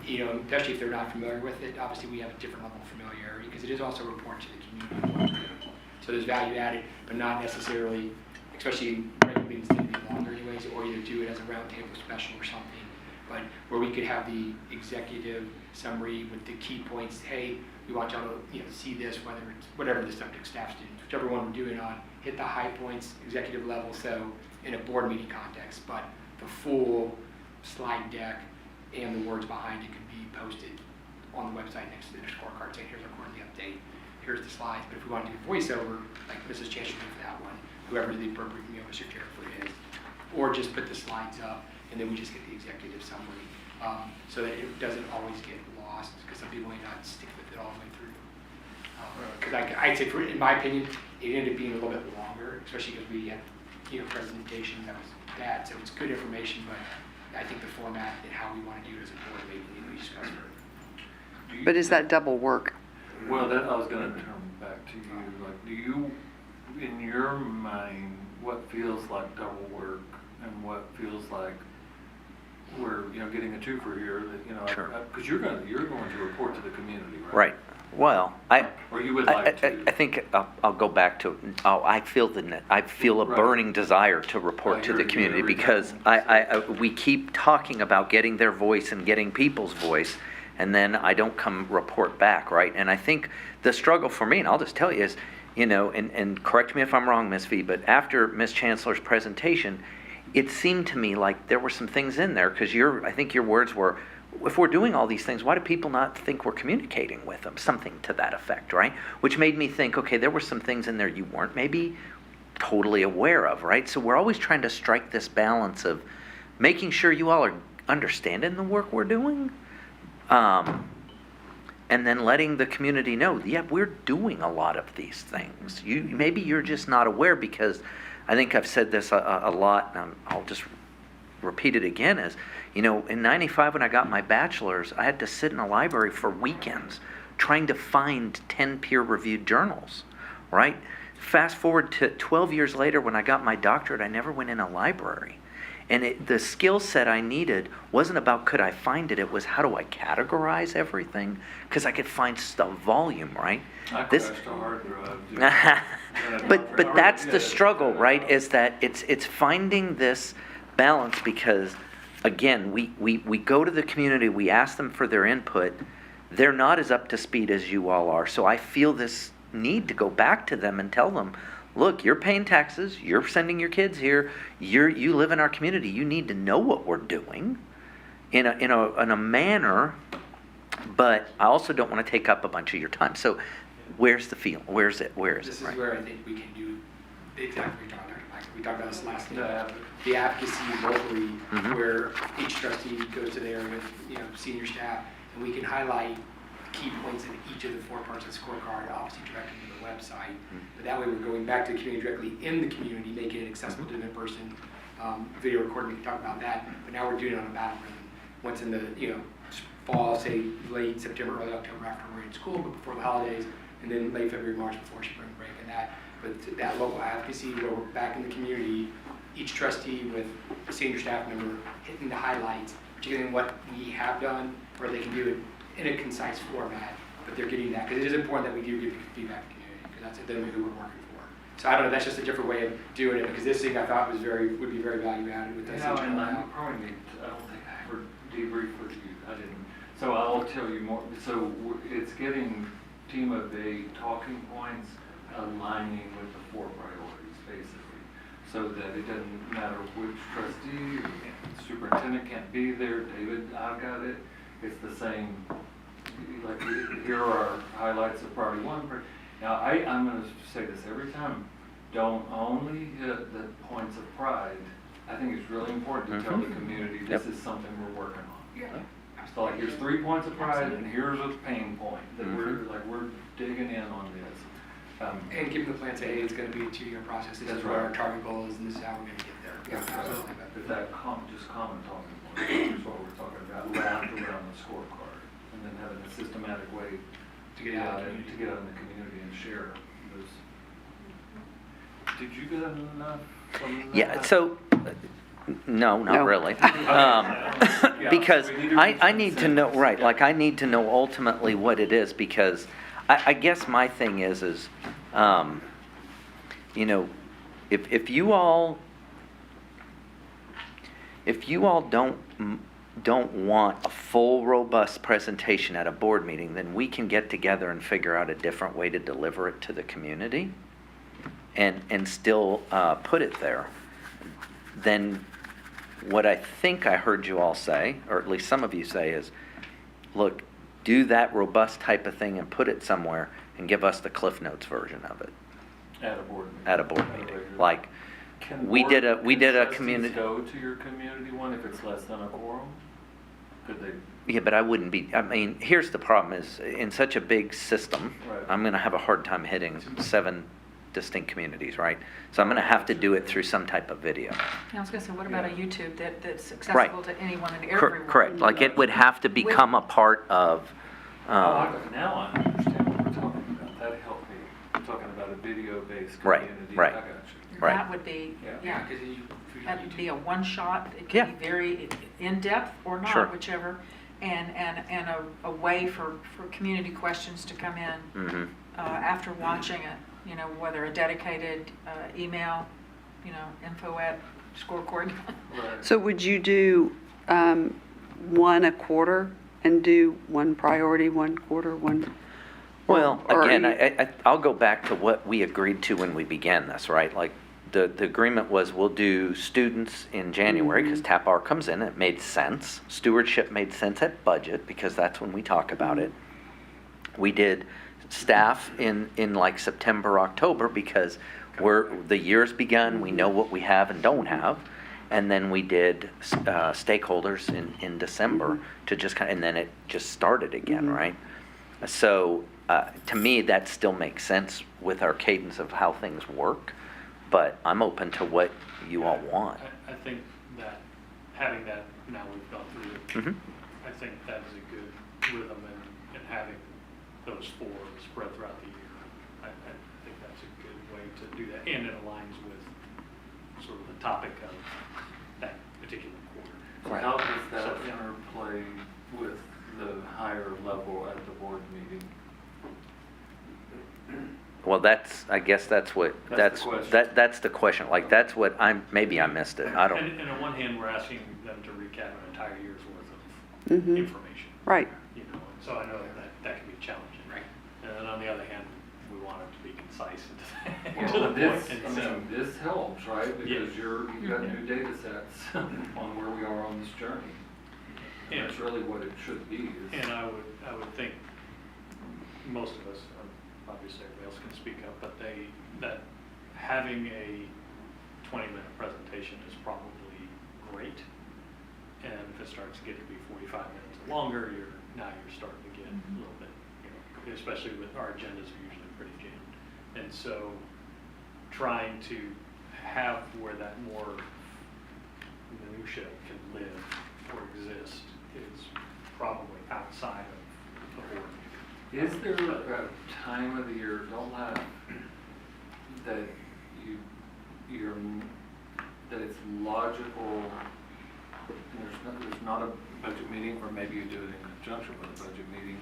especially if they're not familiar with it, obviously we have a different level of familiarity because it is also important to the community. So there's value added, but not necessarily, especially in regular meetings tend to be longer anyways, or either do it as a roundtable special or something. But where we could have the executive summary with the key points, hey, we want y'all to see this, whether it's whatever the subject, staff, students, whichever one we're doing on, hit the high points, executive level, so in a board meeting context, but the full slide deck and the words behind it could be posted on the website next to the scorecard saying, here's our quarterly update, here's the slides. But if we want to do voiceover, like Mrs. Chancellor did for that one, whoever the appropriate Mr. Jennifer is, or just put the slides up and then we just get the executive summary, so that it doesn't always get lost, because some people may not stick with it all the way through. Because I'd say, in my opinion, it ended up being a little bit longer, especially because we had, presentation that was bad. So it's good information, but I think the format and how we want to do it as a board maybe need to be discussed further. but is that double work? Well, I was going to turn back to you. Like, do you, in your mind, what feels like double work and what feels like we're, getting a twofer here? That Sure. Because you're going to report to the community, right? Right. Well, Or you would like to. I think I'll go back to, I feel a Right. burning desire to report I to hear the you community every because time. we keep talking about getting their voice and getting people's voice, and then I don't come report back, right? And I think the struggle for me, and I'll just tell you, is, and correct me if I'm wrong, Ms. V, but after Ms. Chancellor's presentation, it seemed to me like there were some things in there, because I think your words were, if we're doing all these things, why do people not think we're communicating with them? Something to that effect, right? Which made me think, okay, there were some things in there you weren't maybe totally aware of, right? So we're always trying to strike this balance of making sure you all are understanding the work we're doing, and then letting the community know, yeah, we're doing a lot of these things. Maybe you're just not aware, because I think I've said this a lot, and I'll just repeat it again, is, in 95 when I got my bachelor's, I had to sit in a library for weekends trying to find 10 peer-reviewed journals, right? Fast forward to 12 years later when I got my doctorate, I never went in a library. And the skill set I needed wasn't about could I find it, it was how do I categorize everything? Because I could find stuff volume, right? I This- crashed a hard drive. But that's the struggle, right? Is that it's finding this balance, because again, we go to the community, we ask them for their input. They're not as up to speed as you all are. So I feel this need to go back to them and tell them, look, you're paying taxes, you're sending your kids here, you live in our community, you need to know what we're doing in a manner, but I also don't want to take up a bunch of your time. So where's the feel? Where is it? This is right? where I think we can do exactly what you're talking about. Like, we talked about this last night. Yeah. The advocacy locally, Mhm. where each trustee goes to there with, senior staff, and we can highlight key points in each of the 4 parts of the scorecard, obviously directed to the website. But that way we're going back to the community directly in the community, making it accessible to them in person. Video recording, we can talk about that, but now we're doing it on a battle rhythm. Once in the, fall, say late September, early October after we're in school, but before the holidays, and then late February, March before spring break and that. But that local advocacy where we're back in the community, each trustee with a senior staff member hitting the highlights, particularly in what we have done, where they can do it in a concise format, but they're getting that, because it is important that we do give feedback to the community, because that's them who we're working for. So I don't know, that's just a different way of doing it, because this thing I thought would be very value added with this. And I probably need, I don't think I ever debriefed with you, I didn't. So I'll tell you more. So it's getting team of 8 talking points, aligning with the 4 priorities, basically. So that it doesn't matter which trustee, superintendent can't be there, David, I've got it. It's the same, like, here are our highlights of priority 1. Now, I'm going to say this every time. Don't only hit the points of pride. I think it's really important to tell the community this is something we're working on. Yeah. So like, here's 3 points of pride, and here's a pain point that we're digging in on this. And give them the plan, say, hey, it's gonna be a 2-year process, this is what our target goal is, and this is how we're gonna get there. Yeah, absolutely. But that just common talking point is what we're talking about, wrapped around the scorecard, and then having a systematic way To get out in the to get out in the community and share those. Did you get enough from that? Yeah, so, no, not No. really. Yeah, Because we need to I reach need to know, consensus. right, like I need to know ultimately what it is, because I guess my thing is, if you all don't want a full, robust presentation at a board meeting, then we can get together and figure out a different way to deliver it to the community and still put it there. Then what I think I heard you all say, or at least some of you say, is, look, do that robust type of thing and put it somewhere and give us the Cliff Notes version of it At a board meeting. at a board At a meeting. regular- Like, Can we did a trustees community. go to your community one if it's less than a quorum? Could they? Yeah, but I wouldn't be, I mean, here's the problem is, in such a big system, Right. I'm gonna have a hard time hitting 7 distinct communities, right? So I'm gonna have to do it through some type of video. I was gonna say, what about a YouTube that's Right. accessible to anyone and Cor- everyone? Correct, like it would have to become a part of, Now I understand what we're talking about. That helped me. We're talking about a video-based Right, community. right. I got you. right. That would be, yeah, because you. that would be a one-shot, it Yeah. could be very in-depth or Sure. not, whichever, and a way for community questions to come in Mhm. after watching it, whether a dedicated email, info@scorecord. Right. So would you do 1 a quarter and do 1 priority, 1 quarter, 1? Well, or again, you- I'll go back to what we agreed to when we began this, right? Like, the agreement was we'll do students in January, because TAPR comes in, it made sense. Stewardship made sense at budget, because that's when we talk about it. We did staff in like September, October, because the year's begun, we know what we have and don't have. And then we did stakeholders in December to just and then it just started again, right? So, to me, that still makes sense with our cadence of how things work, but I'm open to what you all want. I think that having that, now we've gone through it, Mhm. I think that is a good rhythm in having those four spread throughout the year. I think that's a good way to do that, and it aligns with sort of the topic of that particular quarter. So how does that interplay with the higher level at the board meeting? Well, I guess that's what, That's the question. that's the question, like, that's what maybe I missed it, I don't. And on one hand, we're asking them to recap an entire year's worth of Mhm. information. Right. You know, and so I know that can be challenging. Right. And then on the other hand, we want it to be concise and Well, to the this, point. I And so, mean, this helps, right? Because you've got Mhm. new data sets on where we are on this journey. And And- that's really what it should be. is- and I would think most of us, obviously everybody else can speak up, but that having a 20-minute presentation is probably great. And if it starts to get to be 45 minutes or longer, now you're starting to get a little bit, you know, especially with our agendas are usually pretty jammed. And so trying to have where that more minutia can live or exist is probably outside of the board meeting. Is there a time of the year, don't laugh, that that it's logical, there's not a budget meeting, or maybe you do it in conjunction with a budget meeting,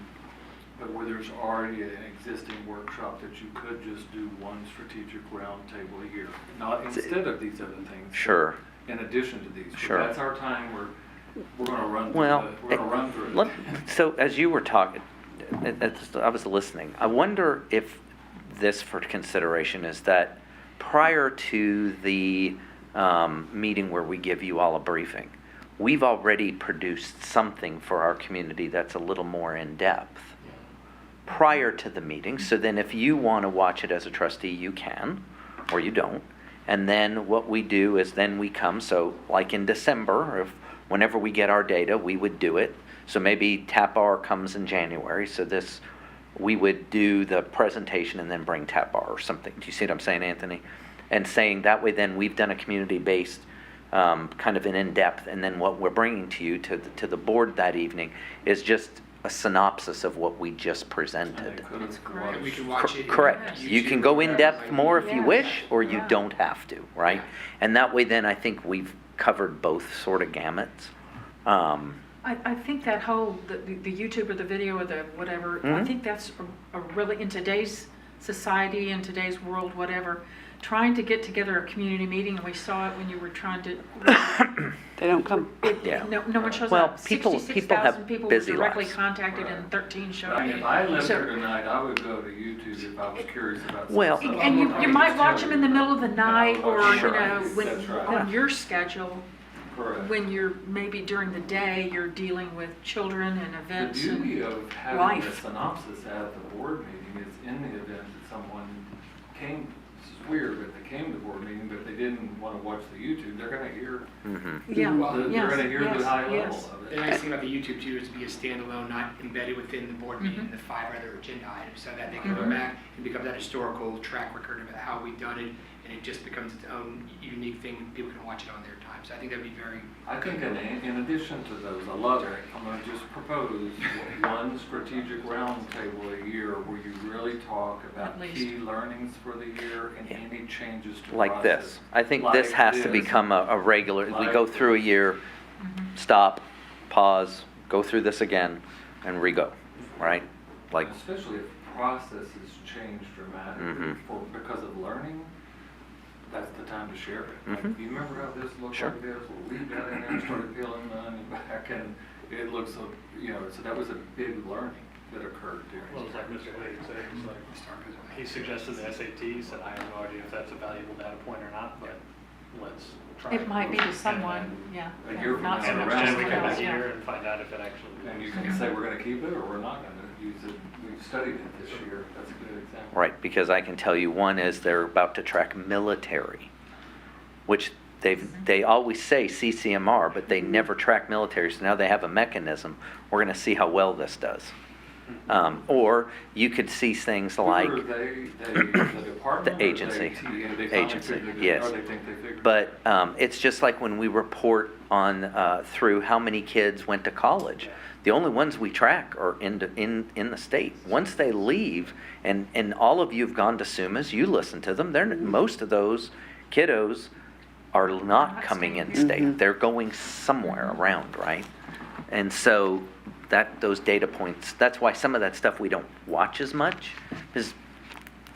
but where there's already an existing workshop that you could just do one strategic roundtable a year, not instead of these other things. but Sure. In addition to these. But Sure. that's our time where we're gonna run through Well, we're gonna run through it. So as you were talking, I was listening, I wonder if this for consideration is that prior to the meeting where we give you all a briefing, we've already produced something for our community that's a little more in-depth prior to the meeting. So then if you want to watch it as a trustee, you can, or you don't. And then what we do is then we come, so like in December, or whenever we get our data, we would do it. So maybe TAPR comes in January, so we would do the presentation and then bring TAPR or something. Do you see what I'm saying, Anthony? And saying that way then we've done a community-based kind of an in-depth, and then what we're bringing to you, to the board that evening, is just a synopsis of what we just presented. That's great. We can watch it. Correct. You can go in depth more if you Yeah. wish, or you Yeah. don't have to, right? And that way then I think we've covered both sort of gamuts. I think that whole, the YouTube or the video or the whatever, I Mhm. think that's a really, in today's society, in today's world, whatever, trying to get together a community meeting, and we saw it when you were trying to. They don't come. Yeah. No one shows Well, up. people have 66,000 people were busy directly lives. contacted and 13 showed I up. mean, if I lived So- here tonight, I would go to YouTube if I was curious about Well- something. And you might watch them in the middle of the night, or, you Sure. know, That's right. on your schedule, Correct. when you're, maybe during the day, you're dealing with children and The events beauty and of having a life. synopsis at the board meeting is in the event that someone came, this is weird, but they came to the board meeting, but they didn't want to watch the YouTube, they're gonna hear, Mhm. Yeah, they're yes, gonna hear yes, the high level yes. of The it. nice thing about the YouTube too is to be a standalone, not embedded within the board meeting, Mhm. the 5 other agenda items, so that they can go Mhm. back and become that historical track record of how we've done it, and it just becomes its own unique thing, and people can watch it on their time. So I think that'd be very, I think in addition to those, I love it, I'm gonna just propose one strategic roundtable a year where you really talk about At least. key learnings for the year and any changes to Like process. this. I think this Like has to this. become a regular, we Like go through a this. year, Mhm. stop, pause, go through this again, and re-go, right? Like, Especially if processes change dramatically Mhm. because of learning, that's the time to share it. Like, Mhm. you remember how this looked Sure. like this? Well, we got in there and started peeling the onion back, and it looks, so so that was a big learning that occurred during. Well, it's like Mr. Wade said, it's like, he suggested the SATs, and I have no idea if that's a valuable data point or not, but let's try. It might be to And someone, yeah. A year from Not now, so And much around, to then we someone come else, back yeah. here and find out if it actually. And you can say, we're gonna keep it, or we're not gonna use it. We've studied it this year. That's a good example. right, because I can tell you, one is they're about to track military, which they always say CCMR, but they never track military, so now they have a mechanism. We're gonna see how well this does. Or you could see things like, Who are they, the department? The or agency. they finally Agency, figured it- yes. Or they think they figured it? but it's just like when we report on, through how many kids went to college. The only ones we track are in the state. Once they leave, and all of you have gone to SUMAs, you listen to them, most of those kiddos are not coming in state. They're going somewhere around, right? And so those data points, that's why some of that stuff we don't watch as much, because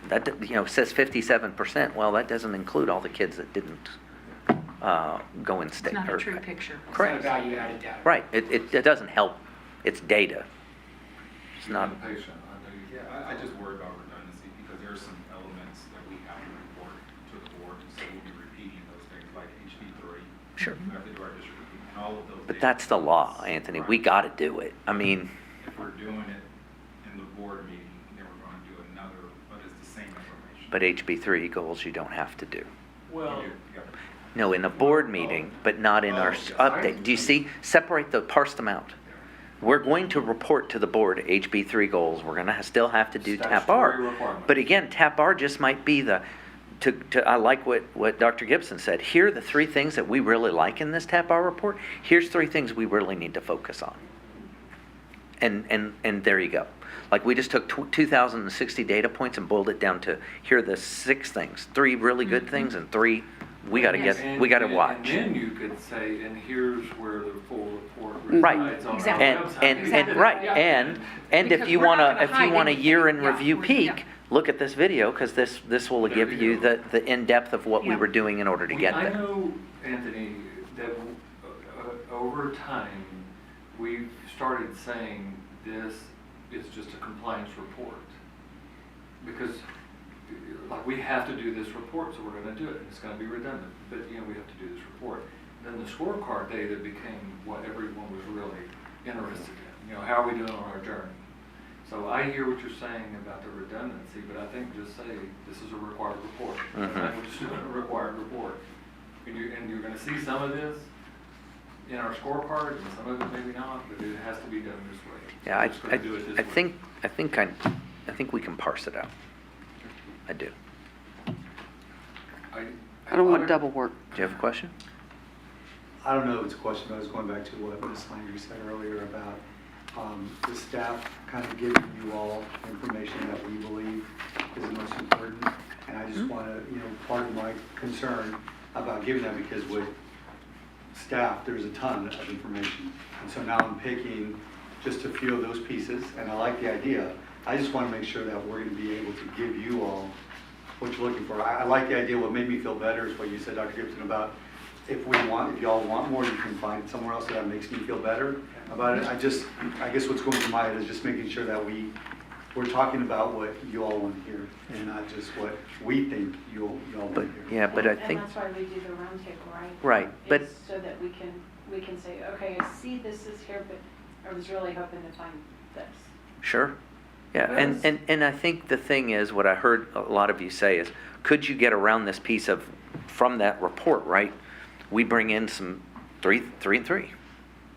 that, says 57%. Well, that doesn't include all the kids that didn't go in It's state. not a true picture. It's not a Correct. value-added data. Right, it doesn't help, it's data. It's not, I'm patient, I know you. Yeah, I just worry about redundancy because there are some elements that we have to report to the board, so we'll be repeating those things like HB3. Sure. We have to do our district review and all of those. but data that's the law, points. Anthony, Right. we gotta do it. I mean, If we're doing it in the board meeting, then we're going to do another, but it's the same information. but HB3 goals you don't have to do. Well, Yeah. No, in a board meeting, but not in our update. Do you see? Parse them out. We're going to report to the board HB3 goals. We're gonna still have to do TAP Statutory R. requirement. But again, TAP R just might be I like what Dr. Gibson said. Here are the 3 things that we really like in this TAP R report. Here's 3 things we really need to focus on. And there you go. Like we just took 2,060 data points and boiled it down to, here are the 6 things. 3 really good things and 3 we gotta watch. And then you could say, and here's where the full report Right. resides on our Exactly. website. And if Because you we're not want gonna hide a year in anything. Yeah, review we're- peek, yeah. look at this video, because this will There give you you go. the in-depth of what we Yeah. were doing in order to get I there. know, Anthony, that over time, we've started saying this is just a compliance report. Because, like, we have to do this report, so we're gonna do it, and it's gonna be redundant, but, we have to do this report. Then the scorecard data became what everyone was really interested in, how are we doing on our journey? So I hear what you're saying about the redundancy, but I think just say, this is a required report. Mhm. We're just doing a required report. And you're gonna see some of this in our scorecard, and some of it maybe not, but it has to be done this way. So Yeah, we're just gonna do it this way. I think we can parse it out. I do. I don't want double work. Do you have a question? I don't know if it's a question, but I was going back to what Ms. Landry said earlier about the staff kind of giving you all information that we believe is the most important. And I just want to, part of my concern about giving that, because with staff, there's a ton of information. And so now I'm picking just a few of those pieces, and I like the idea. I just want to make sure that we're going to be able to give you all what you're looking for. I like the idea. What made me feel better is what you said, Dr. Gibson, about if y'all want more, you can find it somewhere else. That makes me feel better about it. I guess what's going through my head is just making sure that we're talking about what you all want to hear, and not just what we think you all want to But, hear. yeah, but I And think, that's why we do the roundtable, right? right, but, It's so that we can say, okay, I see this is here, but I was really hoping to find this. sure. Yeah, Yes. and I think the thing is, what I heard a lot of you say is, could you get around this piece from that report, right? We bring in some 3 and 3.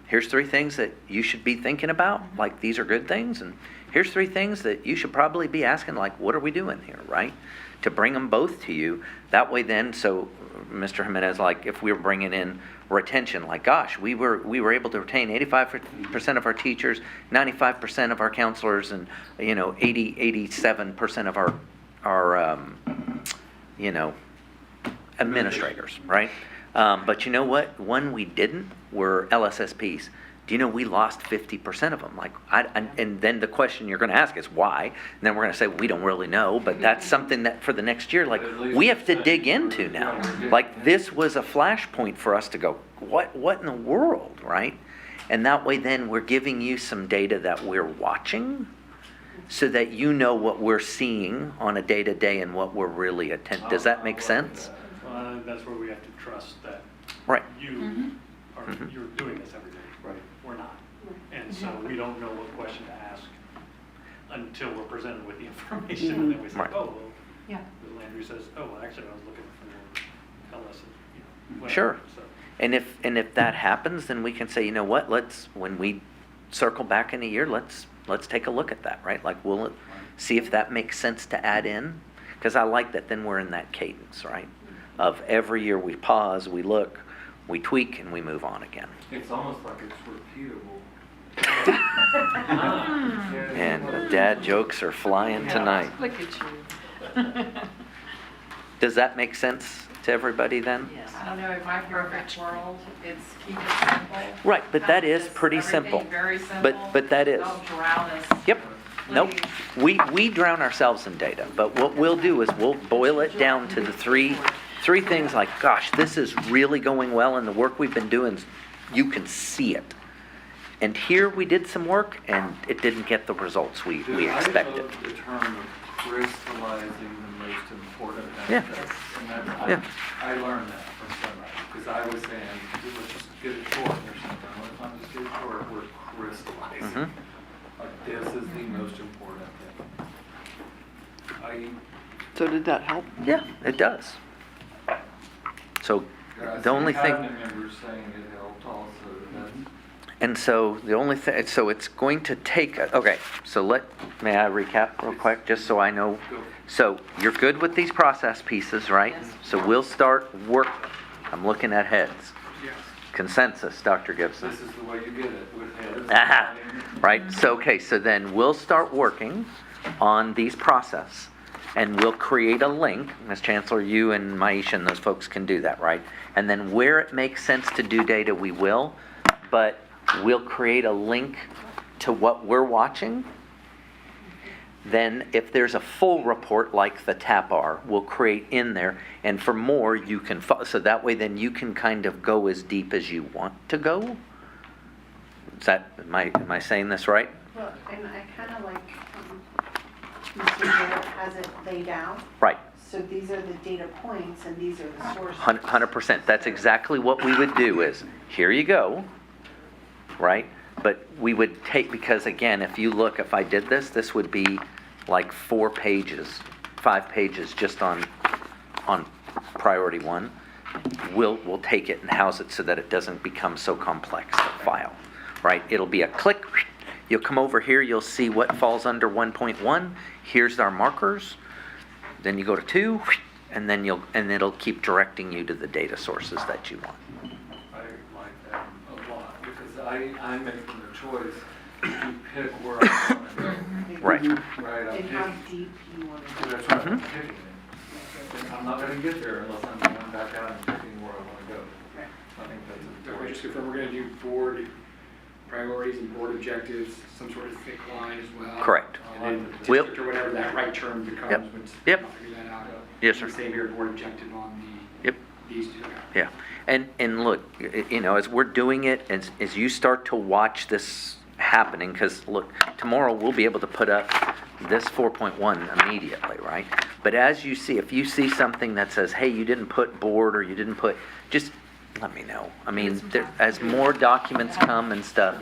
Here's 3 things that you should be thinking about, like these are good things, and here's 3 things that you should probably be asking, like, what are we doing here, right? To bring them both to you, that way then, so Mr. Jimenez, like, if we were bringing in retention, like, gosh, we were able to retain 85% of our teachers, 95% of our counselors, and, 87% of our administrators, right? But you know what? One we didn't were LSSPs. Do you know we lost 50% of them? Like, and then the question you're going to ask is why? And then we're going to say, well, we don't really know, but that's something that for the next year, like, we have to dig into now. Like, this was a flashpoint for us to go, what in the world, right? And that way then we're giving you some data that we're watching so that you know what we're seeing on a day-to-day and what we're really attending. Does that make sense? that's where we have to trust that Right. you you're doing this every day. Right. We're not. And so we don't know what question to ask until we're presented with the information, and then we say, Right. oh, well, Yeah. Landry says, oh, well, actually, I was looking for LS, whatever. Sure. So, And if that happens, then we can say, you know what, when we circle back in a year, let's let's take a look at that, right? Like, we'll see if that makes sense to add in, because I like that, then we're in that cadence, right? Of every year we pause, we look, we tweak, and we move on again. It's almost like it's repeatable. And the dad jokes are flying tonight. Look at you. Does that make sense to everybody then? Yes. I don't know, in my perfect world, it's keep it simple. Right, but that is Just pretty everything simple. Very simple. But that is. Don't drown us. Yep. Nope. Please. We drown ourselves in data, but what we'll do is we'll boil it down to the three things like, gosh, this is really going well and the work we've been doing, you can see it. And here we did some work and it didn't get the results we expected. I love the term of crystallizing the most important Yeah. aspects. And that's, Yeah. I learned that from somebody, because I was saying, let's just get it short or something. Let's not just get it short, we're crystallizing. Mhm. Like, this is the most important thing. So did that help? Yeah, it does. So the only thing. I remember saying it helped also. That's, And so the only thing, so it's going to take, okay, so may I recap real quick, just so I know? So you're good with these process pieces, right? Yes. So we'll start work, I'm looking at heads. Yes. Consensus, Dr. Gibson. this is the way you get it with heads. Aha, right, so, okay, so then we'll start working on these process, and we'll create a link, Ms. Chancellor, you and Maisha and those folks can do that, right? And then where it makes sense to do data, we will, but we'll create a link to what we're watching. Then if there's a full report like the TAPR, we'll create in there, and for more, you can, so that way then you can kind of go as deep as you want to go. Is that, am I saying this right? Well, and I kind of like, Mr. Jarrett has it laid out. Right, So these are the data points and these are the sources. 100%. That's exactly what we would do is, here you go, right? But we would take, because again, if you look, if I did this, this would be like 4 pages, 5 pages just on priority 1. We'll take it and house it so that it doesn't become so complex, the file, right? It'll be a click, you'll come over here, you'll see what falls under 1.1, here's our markers, then you go to 2, and then it'll keep directing you to the data sources that you want. I like that a lot, because I'm making the choice to pick where I want to go. Right. Right, I'm And how picking, deep you want to go. that's right, I'm picking it. I'm not gonna get there unless I'm going back out and picking where I wanna go. I think that's So I important. just confirm, we're gonna do board priorities and board objectives, some sort of thick line as well. Correct. And then We'll- district or whatever that right term becomes. Yep. when it's- Yep. I'll figure that out. Yes, sir. Same here, board objective on Yep. these two. Yeah, and look, you know, as we're doing it, as you start to watch this happening, because look, tomorrow we'll be able to put up this 4.1 immediately, right? But as you see, if you see something that says, hey, you didn't put board, or you didn't put, just let me know. I mean, as more documents come and stuff,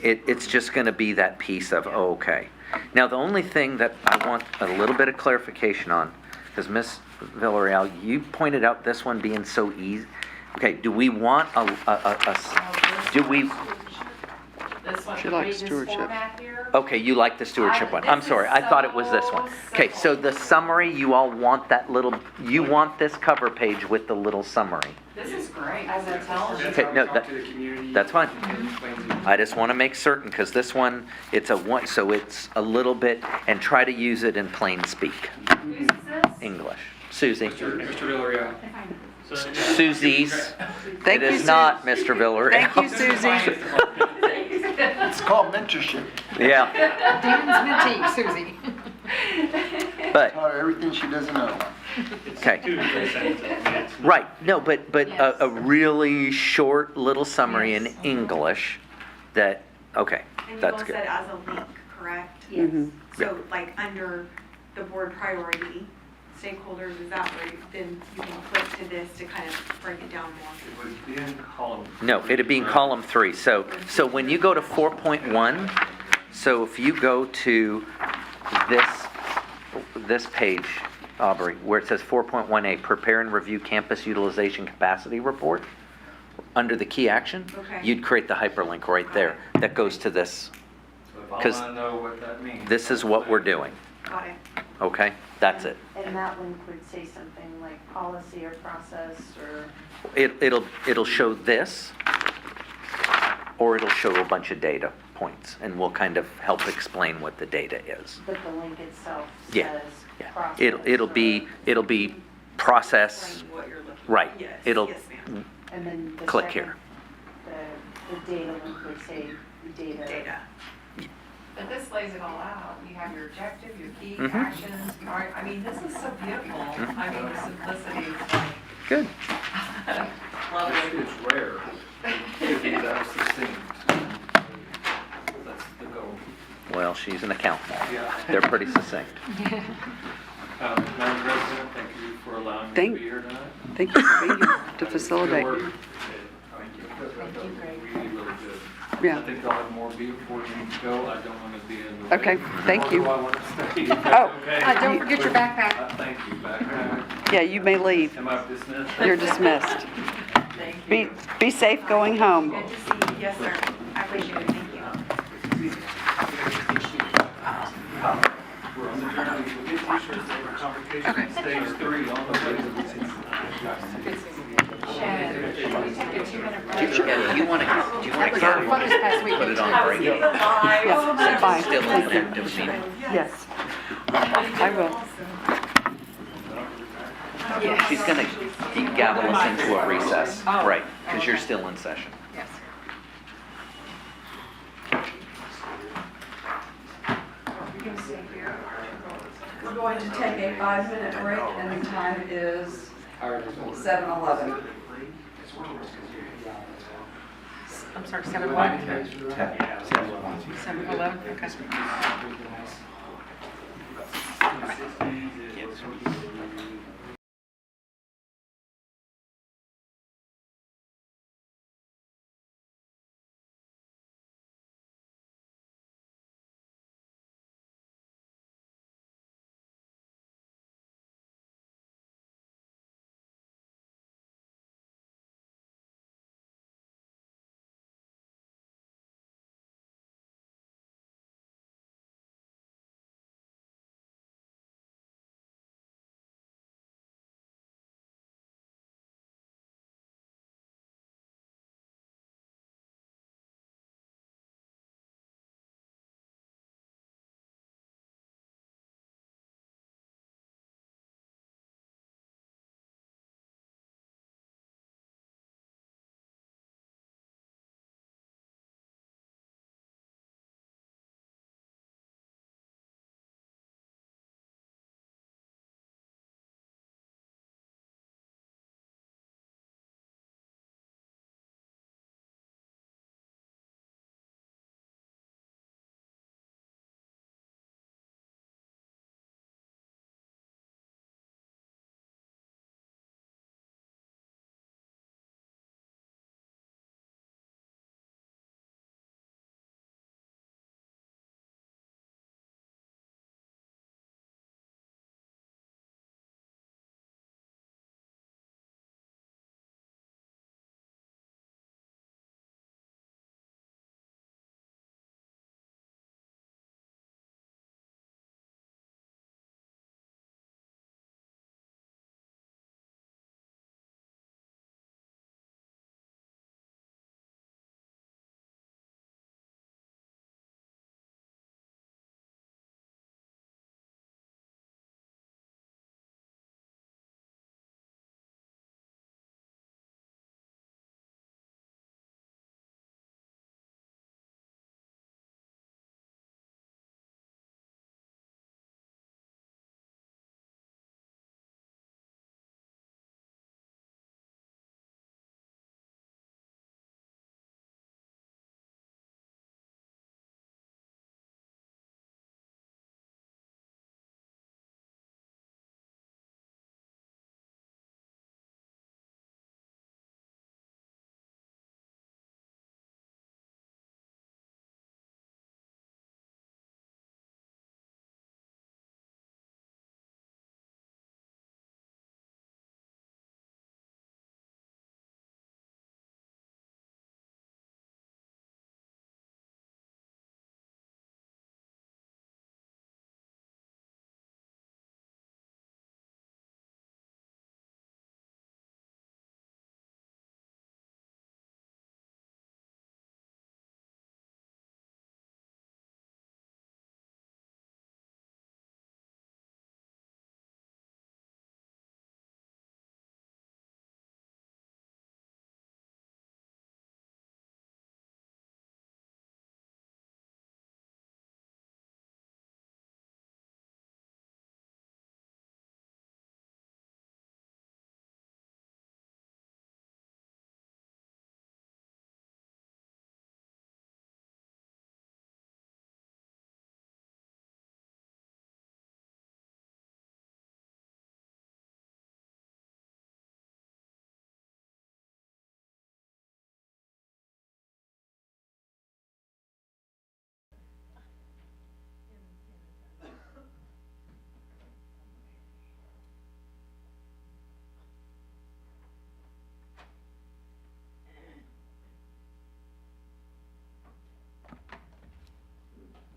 it's just gonna be that piece of, oh, okay. Now, the only thing that I want a little bit of clarification on, because Ms. Villarreal, you pointed out this one being so easy. Okay, do we want do we, This one, She read likes this stewardship. format here. okay, you like the stewardship one. I'm This sorry, is I thought it was this one. so Okay, so the simple. summary, you all want that little, you want this cover page with the little summary. This is great, As I tell That's Okay, how we no, talk that- to the community. that's fine. And explain to them. I just want to make certain, because this one, it's a one, so it's a little bit, and try to use it in plain speak, Who's this? English. Susie. Mr. Villarreal. So, Susie's. Thank It you, is not Mr. Villarreal. Thank you, Susie. It's called mentorship. Yeah, Dan's mentee, Susie. but, Taught her everything she doesn't know. it's Okay. 2 to 3 sentences. I mean, it's not- right, no, but Yes. a really short little summary in Yes. English that, okay, And you that's all good. said as a link, correct? Yes. Mhm. So like under the board priority, stakeholders, is that where then you can click to this to kind of break it down more? It would be in column. No, it'd be in right? column 3. So when you go to 4.1, so if you go to this page, Aubrey, where it says 4.1A, prepare and review campus utilization capacity report, under the key action, Okay. you'd create the hyperlink right there that goes to this So if I 'Cause want to know what that means. This is what we're doing, Got it. okay? That's it. And that link would say something like policy or process or, It'll show this, or it'll show a bunch of data points, and we'll kind of help explain what the data is. but the link itself Yeah, says Yeah, process. it'll be process, Explain what you're looking for. right. Yes, It'll yes, ma'am. And then the click second, here. the data link would say data. Data. But this lays it all out. You have your objective, your key Mhm. actions, part, I mean, this is so beautiful. Mhm. I mean, the simplicity is like, Good. love it. It's rare to be that succinct. That's the goal. Well, she's an accountant. Yeah. They're pretty succinct. Madam President, thank you for allowing me to Thank- be here tonight. Thank you for being here to Good facilitate. work. Thank you, Greg. Really, really good. Yeah. I think I'll have more before you go. I don't want to be in the way. Okay, thank you. Nor do I want to stay, if that's Oh. okay. Don't forget your backpack. Thank you. Backpack. Yeah, you may leave. Am I dismissed? You're dismissed. Thank Be, you. be safe going home. Good to see you. Yes, sir. I appreciate it. Thank you. We're on the journey. We'll get t-shirts over convocation stage 3 on the way. Chad, should we take a 2-minute break? Do you want to That was our fun this past weekend. put it on I was break? getting alive. Yeah, bye. Still Thank an you. active meeting. Yes. I will. She's gonna gavel us into a recess, Oh. right, because you're still in session. Yes. We're going to take a 5-minute break, and the time is I already told her. 7:11. I'm sorry, 7:11? 7:11, okay.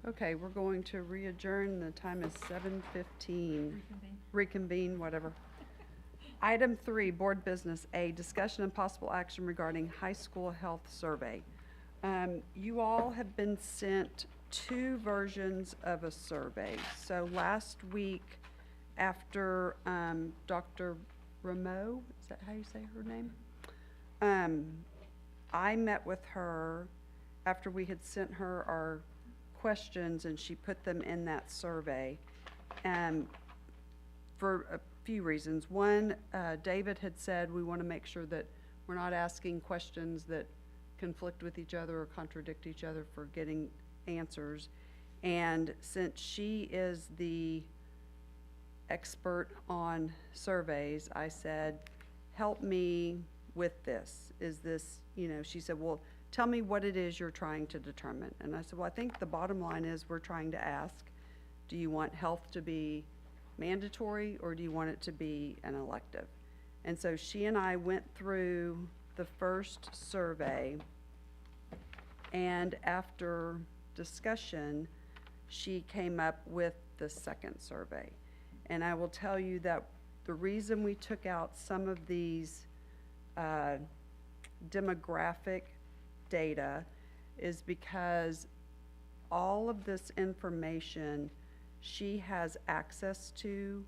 Okay, we're going to re-adjourn. The time is 7:15. Reconvene, whatever. Item 3, board business. A, discussion and possible action regarding high school health survey. You all have been sent 2 versions of a survey. So last week, after Dr. Rameau, is that how you say her name? I met with her after we had sent her our questions, and she put them in that survey for a few reasons. One, David had said we want to make sure that we're not asking questions that conflict with each other or contradict each other for getting answers. And since she is the expert on surveys, I said, help me with this. Is this, she said, well, tell me what it is you're trying to determine. And I said, well, I think the bottom line is we're trying to ask, do you want health to be mandatory or do you want it to be an elective? And so she and I went through the first survey, and after discussion, she came up with the second survey. And I will tell you that the reason we took out some of these demographic data is because all of this information she has access to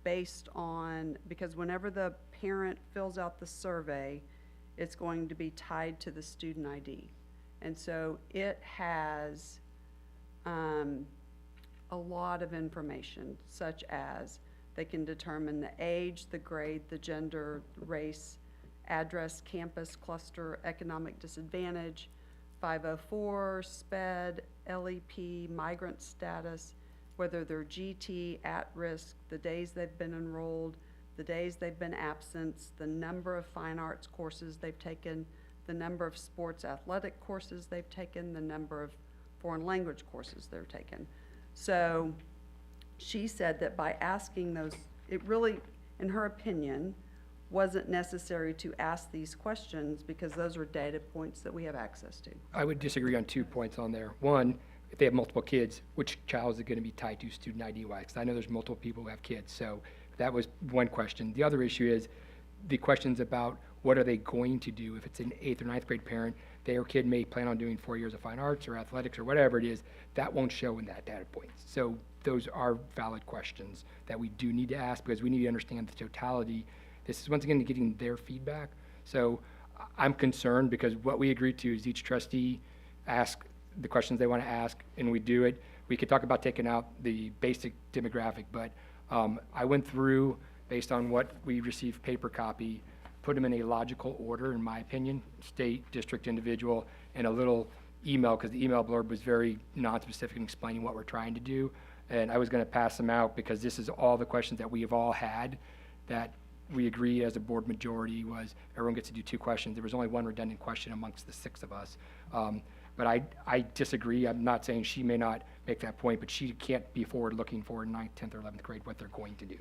based on, because whenever the parent fills out the survey, it's going to be tied to the student ID. And so it has a lot of information, such as they can determine the age, the grade, the gender, race, address, campus, cluster, economic disadvantage, 504, SPED, LEP, migrant status, whether they're GT, at risk, the days they've been enrolled, the days they've been absent, the number of fine arts courses they've taken, the number of sports athletic courses they've taken, the number of foreign language courses they've taken. So she said that by asking those, it really, in her opinion, wasn't necessary to ask these questions because those are data points that we have access to. I would disagree on 2 points on there. One, if they have multiple kids, which child is it going to be tied to student ID-wise? Because I know there's multiple people who have kids, so that was one question. The other issue is the questions about what are they going to do if it's an 8th or 9th grade parent, their kid may plan on doing 4 years of fine arts or athletics or whatever it is, that won't show in that data point. So those are valid questions that we do need to ask because we need to understand the totality. This is once again getting their feedback. So I'm concerned because what we agreed to is each trustee ask the questions they want to ask, and we do it. We could talk about taking out the basic demographic, but I went through, based on what we received paper copy, put them in a logical order, in my opinion, state, district, individual, and a little email, because the email blurb was very non-specific in explaining what we're trying to do. And I was going to pass them out because this is all the questions that we have all had that we agreed as a board majority was everyone gets to do 2 questions. There was only 1 redundant question amongst the 6 of us. But I disagree. I'm not saying she may not make that point, but she can't be forward-looking for 9th, 10th, or 11th grade what they're going to do,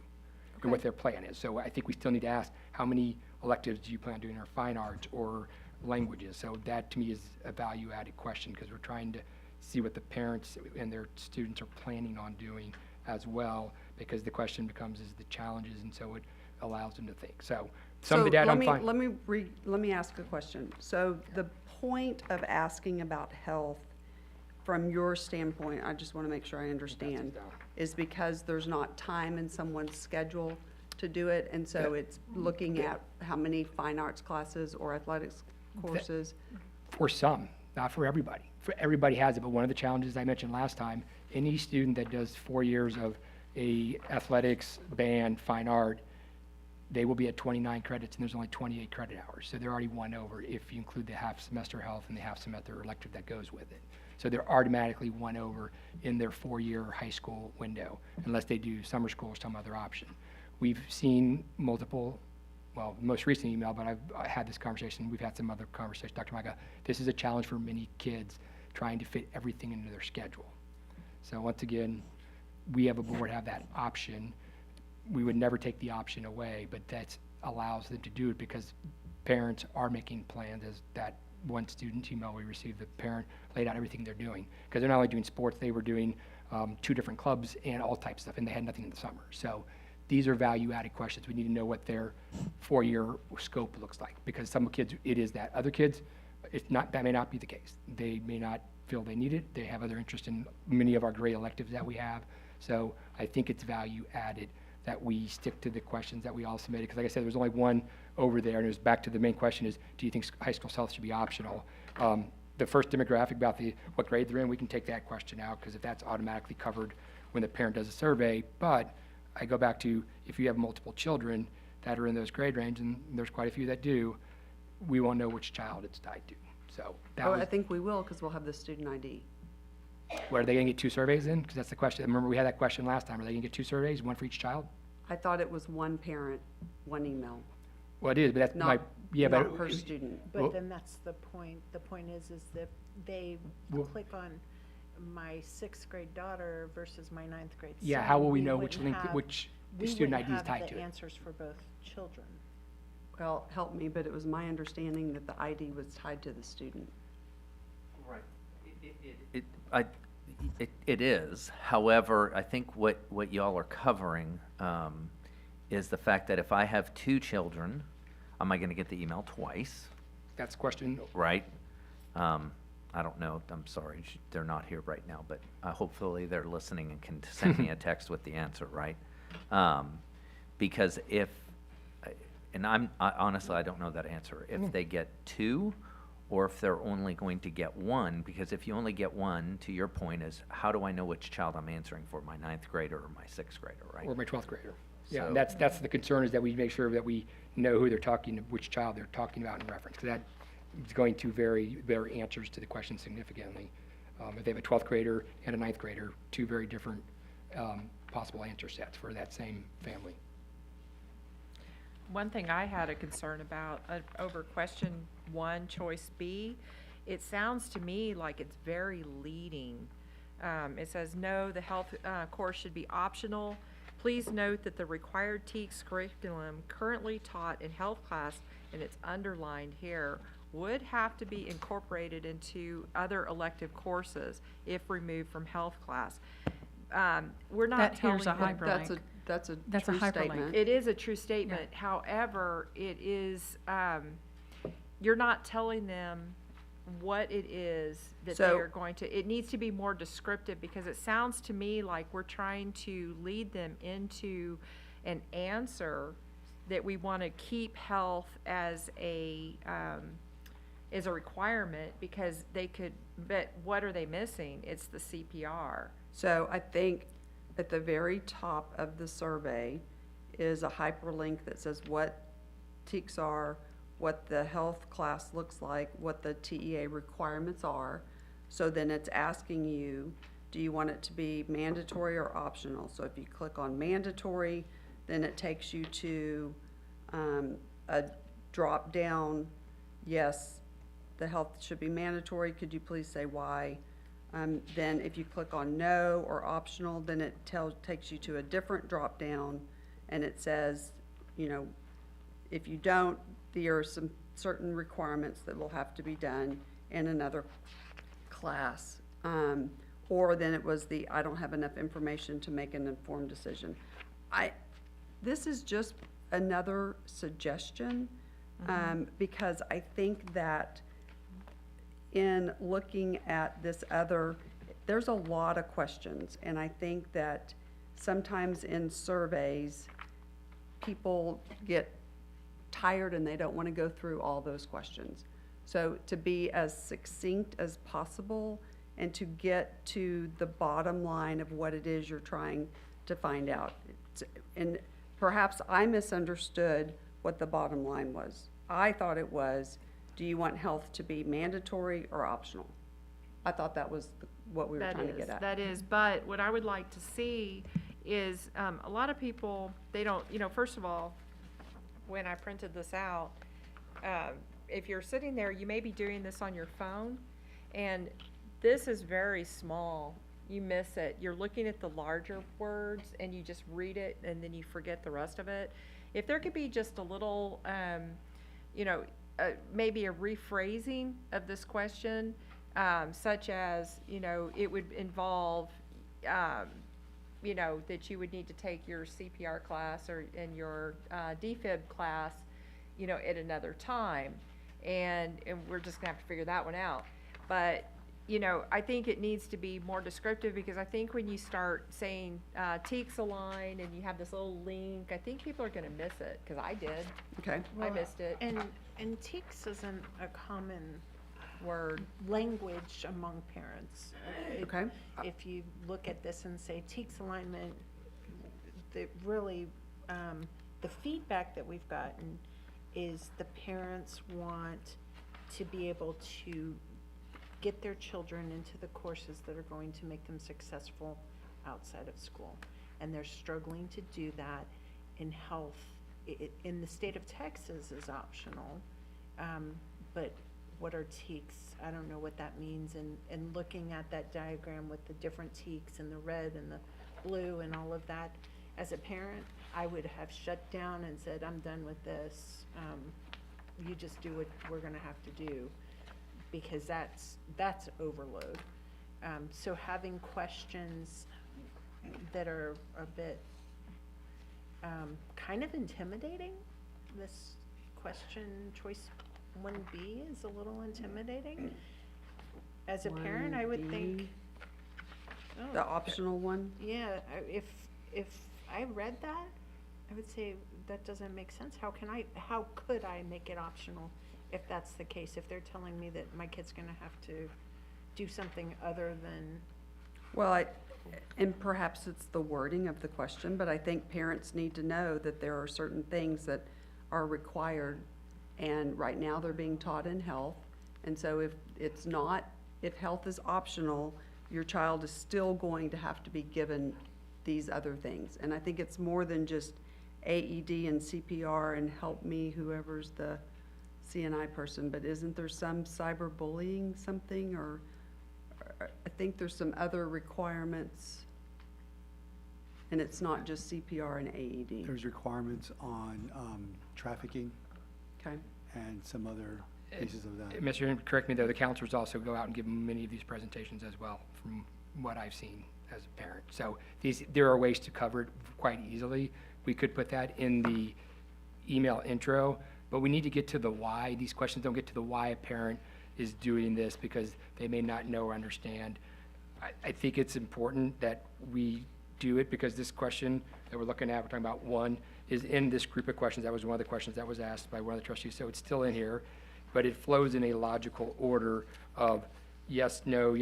or what their plan is. So I think we still need to ask, how many electives do you plan on doing, or fine arts or languages? So that, to me, is a value-added question, because we're trying to see what the parents and their students are planning on doing as well, because the question becomes is the challenges, and so it allows them to think. So some of the data I'm fine. Let me ask a question. So the point of asking about health, from your standpoint, I just want to make sure I understand, is because there's not time in someone's schedule to do it, and so it's looking at how many fine arts classes or athletics courses? For some, not for everybody. For everybody has it, but one of the challenges I mentioned last time, any student that does 4 years of a athletics, band, fine art, they will be at 29 credits, and there's only 28 credit hours. So they're already 1 over if you include the half semester health and the half semester elective that goes with it. So they're automatically 1 over in their 4-year high school window, unless they do summer school or some other option. We've seen multiple, well, most recent email, but I had this conversation. We've had some other conversations. Dr. Micah, this is a challenge for many kids trying to fit everything into their schedule. So once again, we have a board have that option. We would never take the option away, but that allows them to do it because parents are making plans as that one student email we received, the parent laid out everything they're doing. Because they're not only doing sports, they were doing 2 different clubs and all types of stuff, and they had nothing in the summer. So these are value-added questions. We need to know what their 4-year scope looks like, because some kids, it is that. Other kids, that may not be the case. They may not feel they need it. They have other interest in many of our great electives that we have. So I think it's value-added that we stick to the questions that we all submitted. Because like I said, there was only one over there, and it was back to the main question is, do you think high school health should be optional? The first demographic about what grade they're in, we can take that question out, because if that's automatically covered when the parent does a survey. But I go back to, if you have multiple children that are in those grade range, and there's quite a few that do, we won't know which child it's tied to. So that was, I think we will, because we'll have the student ID. what, are they gonna get 2 surveys in? Because that's the question. Remember, we had that question last time. Are they gonna get 2 surveys, one for each child? I thought it was one parent, one email, Well, it is, but that's not, yeah, not but. per student. Well- But then that's the point. The point is that they Well- click on my 6th grade daughter versus my 9th grade son. Yeah, how will we know wouldn't which link, have- which we student wouldn't ID is have tied the to it? answers for both children. Well, help me, but it was my understanding that the ID was tied to the student. Right. It is. However, I think what y'all are covering is the fact that if I have 2 children, am I going to get the email twice? That's the question. Right? I don't know. I'm sorry. They're not here right now, but hopefully they're listening and can send me a text with the answer, right? Because honestly, I don't know that answer. If they get 2, or if they're only going to get 1, because if you only get 1, to your point, is how do I know which child I'm answering for, my 9th grader or my 6th grader, right? Or my 12th grader. Yeah, So- and that's the concern, is that we make sure that we know who they're talking, which child they're talking about in reference, because that is going to vary their answers to the question significantly. If they have a 12th grader and a 9th grader, 2 very different possible answer sets for that same family. One thing I had a concern about over question 1, choice B, it sounds to me like it's very leading. It says, no, the health course should be optional. Please note that the required TEKS curriculum currently taught in health class, and it's underlined here, would have to be incorporated into other elective courses if removed from health class. We're not telling Here's a them- hyperlink. That's a That's a true hyperlink. statement. It is a true statement. However, it is, you're not telling them what it is that they So- are going to, it needs to be more descriptive, because it sounds to me like we're trying to lead them into an answer that we want to keep health as a requirement, because they could, but what are they missing? It's the CPR. So I think at the very top of the survey is a hyperlink that says what TEKS are, what the health class looks like, what the TEA requirements are. So then it's asking you, do you want it to be mandatory or optional? So if you click on mandatory, then it takes you to a drop down, yes, the health should be mandatory, could you please say why? Then if you click on no or optional, then it takes you to a different drop down, and it says, if you don't, there are some certain requirements that will have to be done in another class. Or then it was I don't have enough information to make an informed decision. This is just another suggestion, because I think that in looking at this there's a lot of questions, and I think that sometimes in surveys, people get tired and they don't want to go through all those questions. So to be as succinct as possible and to get to the bottom line of what it is you're trying to find out. And perhaps I misunderstood what the bottom line was. I thought it was, do you want health to be mandatory or optional? I thought that was what we were trying to get at. That is, but what I would like to see is, a lot of people, they don't, first of all, when I printed this out, if you're sitting there, you may be doing this on your phone, and this is very small. You miss it. You're looking at the larger words, and you just read it, and then you forget the rest of it. If there could be just a little, maybe a rephrasing of this question, such as, it would involve, that you would need to take your CPR class and your DFib class, at another time. And we're just gonna have to figure that one out. But, I think it needs to be more descriptive, because I think when you start saying TEKS Align and you have this little link, I think people are gonna miss it, because I did. Okay. I missed it. And TEKS isn't a common Word. language among parents. Okay. If you look at this and say TEKS alignment, really, the feedback that we've gotten is the parents want to be able to get their children into the courses that are going to make them successful outside of school. And they're struggling to do that in health. In the state of Texas is optional, but what are TEKS? I don't know what that means. And looking at that diagram with the different TEKS and the red and the blue and all of that, as a parent, I would have shut down and said, I'm done with this. You just do what we're gonna have to do, because that's overload. So having questions that are a bit kind of intimidating, this question choice 1B is a little intimidating. As a parent, I would think. The optional one? Yeah, if I read that, I would say that doesn't make sense. How could I make it optional if that's the case? If they're telling me that my kid's gonna have to do something other than. Well, and perhaps it's the wording of the question, but I think parents need to know that there are certain things that are required, and right now they're being taught in health. And so if health is optional, your child is still going to have to be given these other things. And I think it's more than just AED and CPR and help me, whoever's the CNI person, but isn't there some cyberbullying something, or I think there's some other requirements, and it's not just CPR and AED. There's requirements on trafficking Okay. and some other pieces of that. Mr. Chairman, correct me though, the counselors also go out and give many of these presentations as well, from what I've seen as a parent. So there are ways to cover it quite easily. We could put that in the email intro, but we need to get to the why. These questions don't get to the why a parent is doing this, because they may not know or understand. I think it's important that we do it, because this question that we're looking at, we're talking about one, is in this group of questions. That was one of the questions that was asked by one of the trustees, so it's still in here, but it flows in a logical order of yes, no,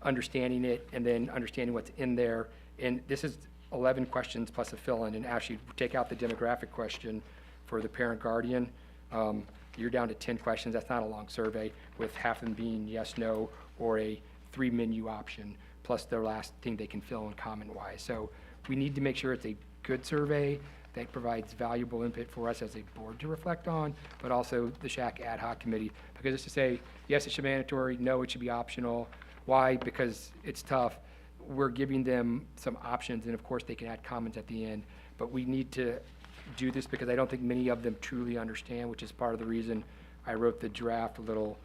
understanding it, and then understanding what's in there. And this is 11 questions plus a fill-in, and actually take out the demographic question for the parent guardian. You're down to 10 questions. That's not a long survey, with half of them being yes, no, or a 3-menu option, plus the last thing they can fill in comment-wise. So we need to make sure it's a good survey that provides valuable input for us as a board to reflect on, but also the SHAC ad hoc committee. Because it's to say, yes, it should be mandatory, no, it should be optional. Why? Because it's tough. We're giving them some options, and of course they can add comments at the end, but we need to do this, because I don't think many of them truly understand, which is part of the reason I wrote the draft little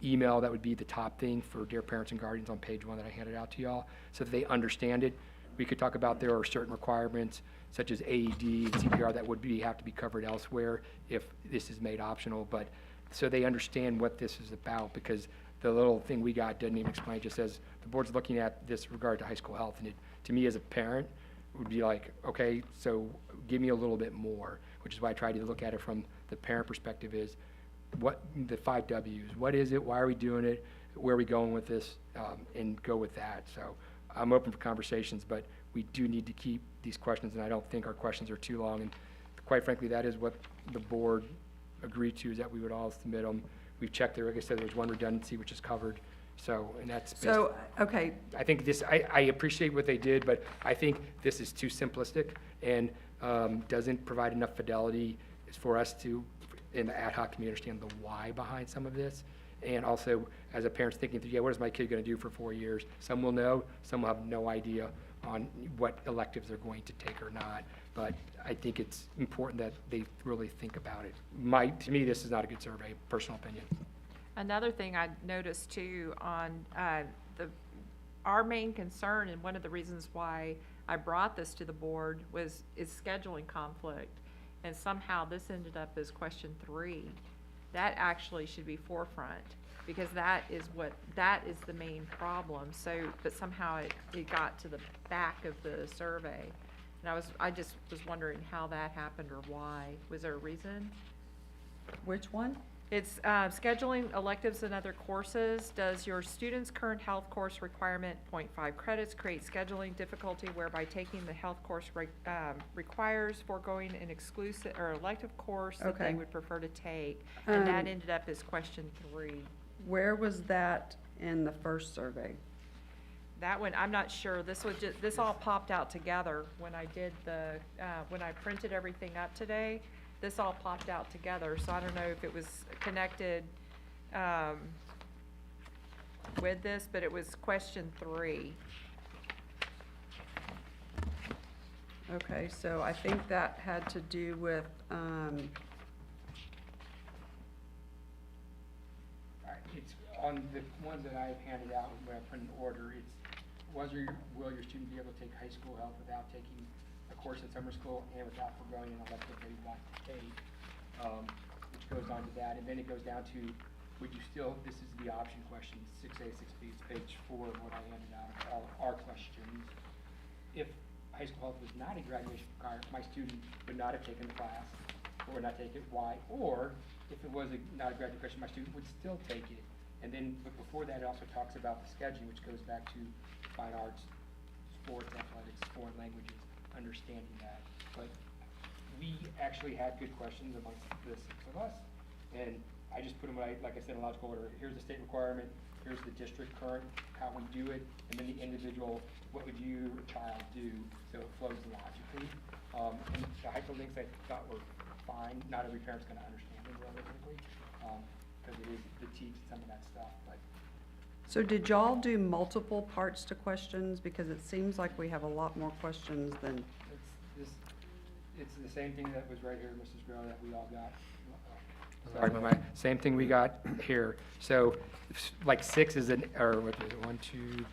email that would be the top thing for Dear Parents and Guardians on page 1 that I handed out to y'all, so that they understand it. We could talk about there are certain requirements, such as AED and CPR, that would have to be covered elsewhere if this is made optional, but so they understand what this is about, because the little thing we got doesn't even explain. It just says the board's looking at this regard to high school health, and it, to me as a parent, would be like, okay, so give me a little bit more, which is why I try to look at it from the parent perspective, is what the 5 W's, what is it, why are we doing it, where are we going with this, and go with that. So I'm open for conversations, but we do need to keep these questions, and I don't think our questions are too long, and quite frankly, that is what the board agreed to, is that we would all submit them. We've checked there, like I said, there's one redundancy which is covered. So, and that's. So, okay. I think this, I appreciate what they did, but I think this is too simplistic and doesn't provide enough fidelity for us to, in the ad hoc community, understand the why behind some of this. And also, as a parent's thinking through, yeah, what is my kid going to do for 4 years? Some will know, some will have no idea on what electives they're going to take or not. But I think it's important that they really think about it. To me, this is not a good survey, personal opinion. Another thing I noticed too on our main concern, and one of the reasons why I brought this to the board is scheduling conflict. And somehow this ended up as question 3. That actually should be forefront, because that is the main problem. So, but somehow it got to the back of the survey. And I just was wondering how that happened or why. Was there a reason? Which one? It's scheduling electives and other courses. Does your student's current health course requirement, 0.5 credits, create scheduling difficulty whereby taking the health course requires foregoing an exclusive or elective course that they Okay. would prefer to take? And that Um, ended up as question 3. Where was that in the first survey? That one, I'm not sure. This all popped out together when I did when I printed everything up today. This all popped out together, so I don't know if it was connected with this, but it was question 3. Okay, so I think that had to do with, It's on the ones that I've handed out when I put in order, it's will your student be able to take high school health without taking a course at summer school and without foregoing an elective they want to take, which goes on to that. And then it goes down to, would you still, this is the option question, 6A, 6B, it's page 4 of what I handed out, of all our questions. If high school health was not a graduation requirement, my student would not have taken the class, or would not take it, why? Or if it was not a graduation question, my student would still take it. And then, but before that, it also talks about the scheduling, which goes back to fine arts, sports, athletics, foreign languages, understanding that. But we actually had good questions amongst the 6 of us, and I just put them, like I said, in logical order. Here's the state requirement, here's the district current, how we do it, and then the individual, what would your child do, so it flows logically. And the hyperlinks I thought were fine. Not every parent's gonna understand them realistically, because it is the teach some of that stuff, but. so did y'all do multiple parts to questions? Because it seems like we have a lot more questions than, It's the same thing that was right here, Mrs. Grow, that we all got. Sorry, my same thing we got here. So, like 6 is or what is it, 1, 2,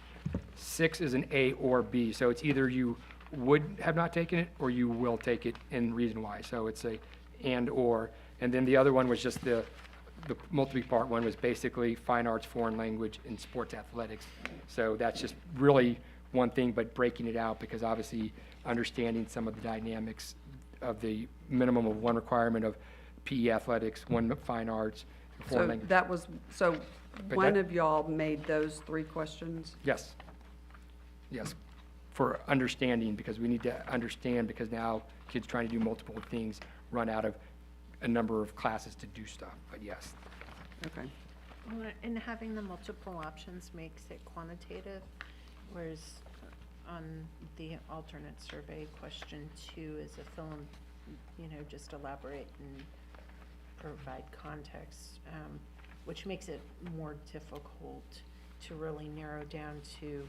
6 is an A or B. So it's either you would have not taken it or you will take it and reason why. So it's a and or. And then the other one was just the multi-part one was basically fine arts, foreign language, and sports athletics. So that's just really one thing, but breaking it out, because obviously understanding some of the dynamics of the minimum of 1 requirement of PE athletics, 1 fine arts, and foreign so language. that was, so But one that- of y'all made those 3 questions? Yes. Yes, for understanding, because we need to understand, because now kids trying to do multiple things run out of a number of classes to do stuff, but yes. Okay. Well, and having the multiple options makes it quantitative, whereas on the alternate survey, question 2 is a film, just elaborate and provide context, which makes it more difficult to really narrow down to,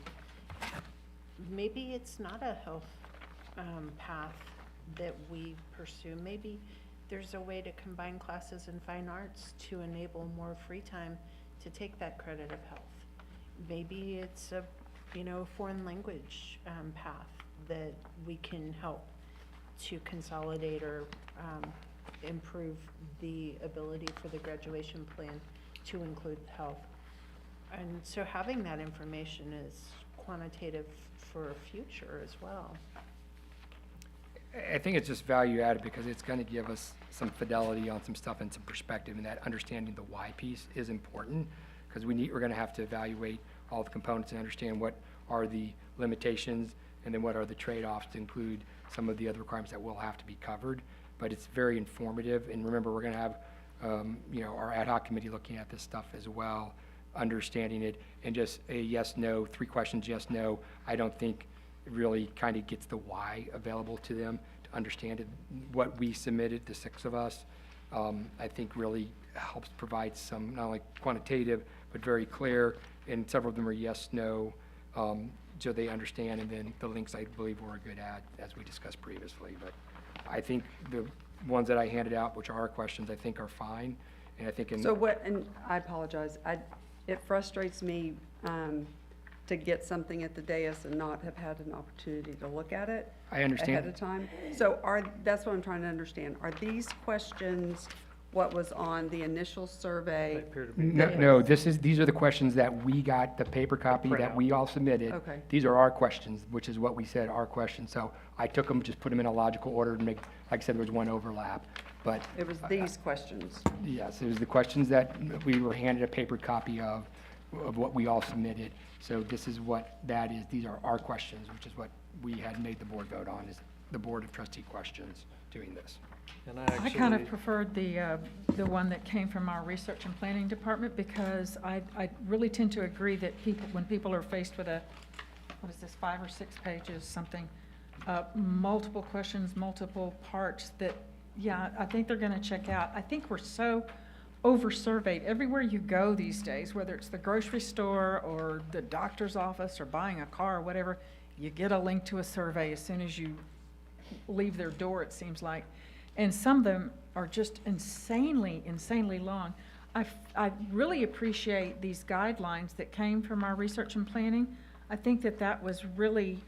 maybe it's not a health path that we pursue. Maybe there's a way to combine classes in fine arts to enable more free time to take that credit of health. Maybe it's a, foreign language path that we can help to consolidate or improve the ability for the graduation plan to include health. And so having that information is quantitative for future as well. I think it's just value added, because it's gonna give us some fidelity on some stuff and some perspective, and that understanding the why piece is important, because we're gonna have to evaluate all the components and understand what are the limitations, and then what are the trade-offs to include some of the other requirements that will have to be covered. But it's very informative, and remember, we're gonna have, our ad hoc committee looking at this stuff as well, understanding it, and just a yes, no, 3 questions, yes, no, I don't think it really kind of gets the why available to them to understand it. What we submitted, the 6 of us, I think really helps provide some, not only quantitative, but very clear, and several of them are yes, no, so they understand, and then the links I believe we're a good at, as we discussed previously. But I think the ones that I handed out, which are our questions, I think are fine, and I think in. So what, and I apologize, it frustrates me to get something at the dais and not have had an opportunity to look at it. I understand. Ahead of time. So that's what I'm trying to understand. Are these questions what was on the initial survey? No, these are the questions that we got, the paper copy that we all submitted. Okay. These are our questions, which is what we said, our questions. So I took them, just put them in a logical order to make, like I said, there was one overlap, but. It was these questions. Yes, it was the questions that we were handed a paper copy of what we all submitted. So this is what that is. These are our questions, which is what we had made the board vote on, is the Board of Trustee questions doing this. And I kind of preferred the one that came from our research and planning department, because I really tend to agree that when people are faced with what is this, 5 or 6 pages, something, multiple questions, multiple parts, that, yeah, I think they're gonna check out. I think we're so over-surveyed everywhere you go these days, whether it's the grocery store or the doctor's office or buying a car or whatever, you get a link to a survey as soon as you leave their door, it seems like. And some of them are just insanely long. I really appreciate these guidelines that came from our research and planning. I think that was really,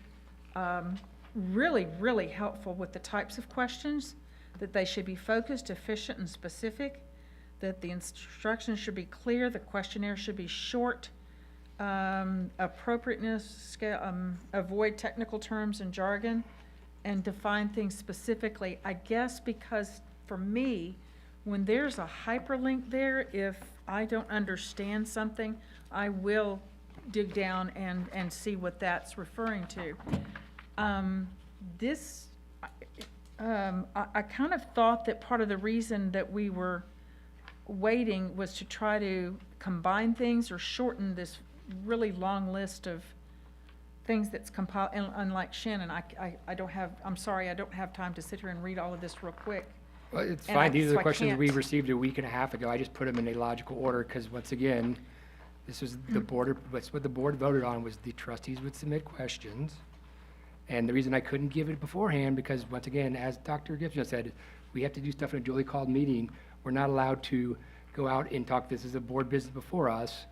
really helpful with the types of questions, that they should be focused, efficient, and specific, that the instructions should be clear, the questionnaire should be short, appropriateness, avoid technical terms and jargon, and define things specifically. I guess because for me, when there's a hyperlink there, if I don't understand something, I will dig down and see what that's referring to. I kind of thought that part of the reason that we were waiting was to try to combine things or shorten this really long list of things that's compiled, and unlike Shannon, I'm sorry, I don't have time to sit here and read all of this real quick. Well, it's And fine. These are so the I questions we can't- received a week and a half ago. I just put them in a logical order because, once again, this was the board, that's what the board voted on, was the trustees would submit questions. And the reason I couldn't give it beforehand, because, once again, as Dr. Gibson said, we have to do stuff in a duly called meeting. We're not allowed to go out and talk, this is a board business before us,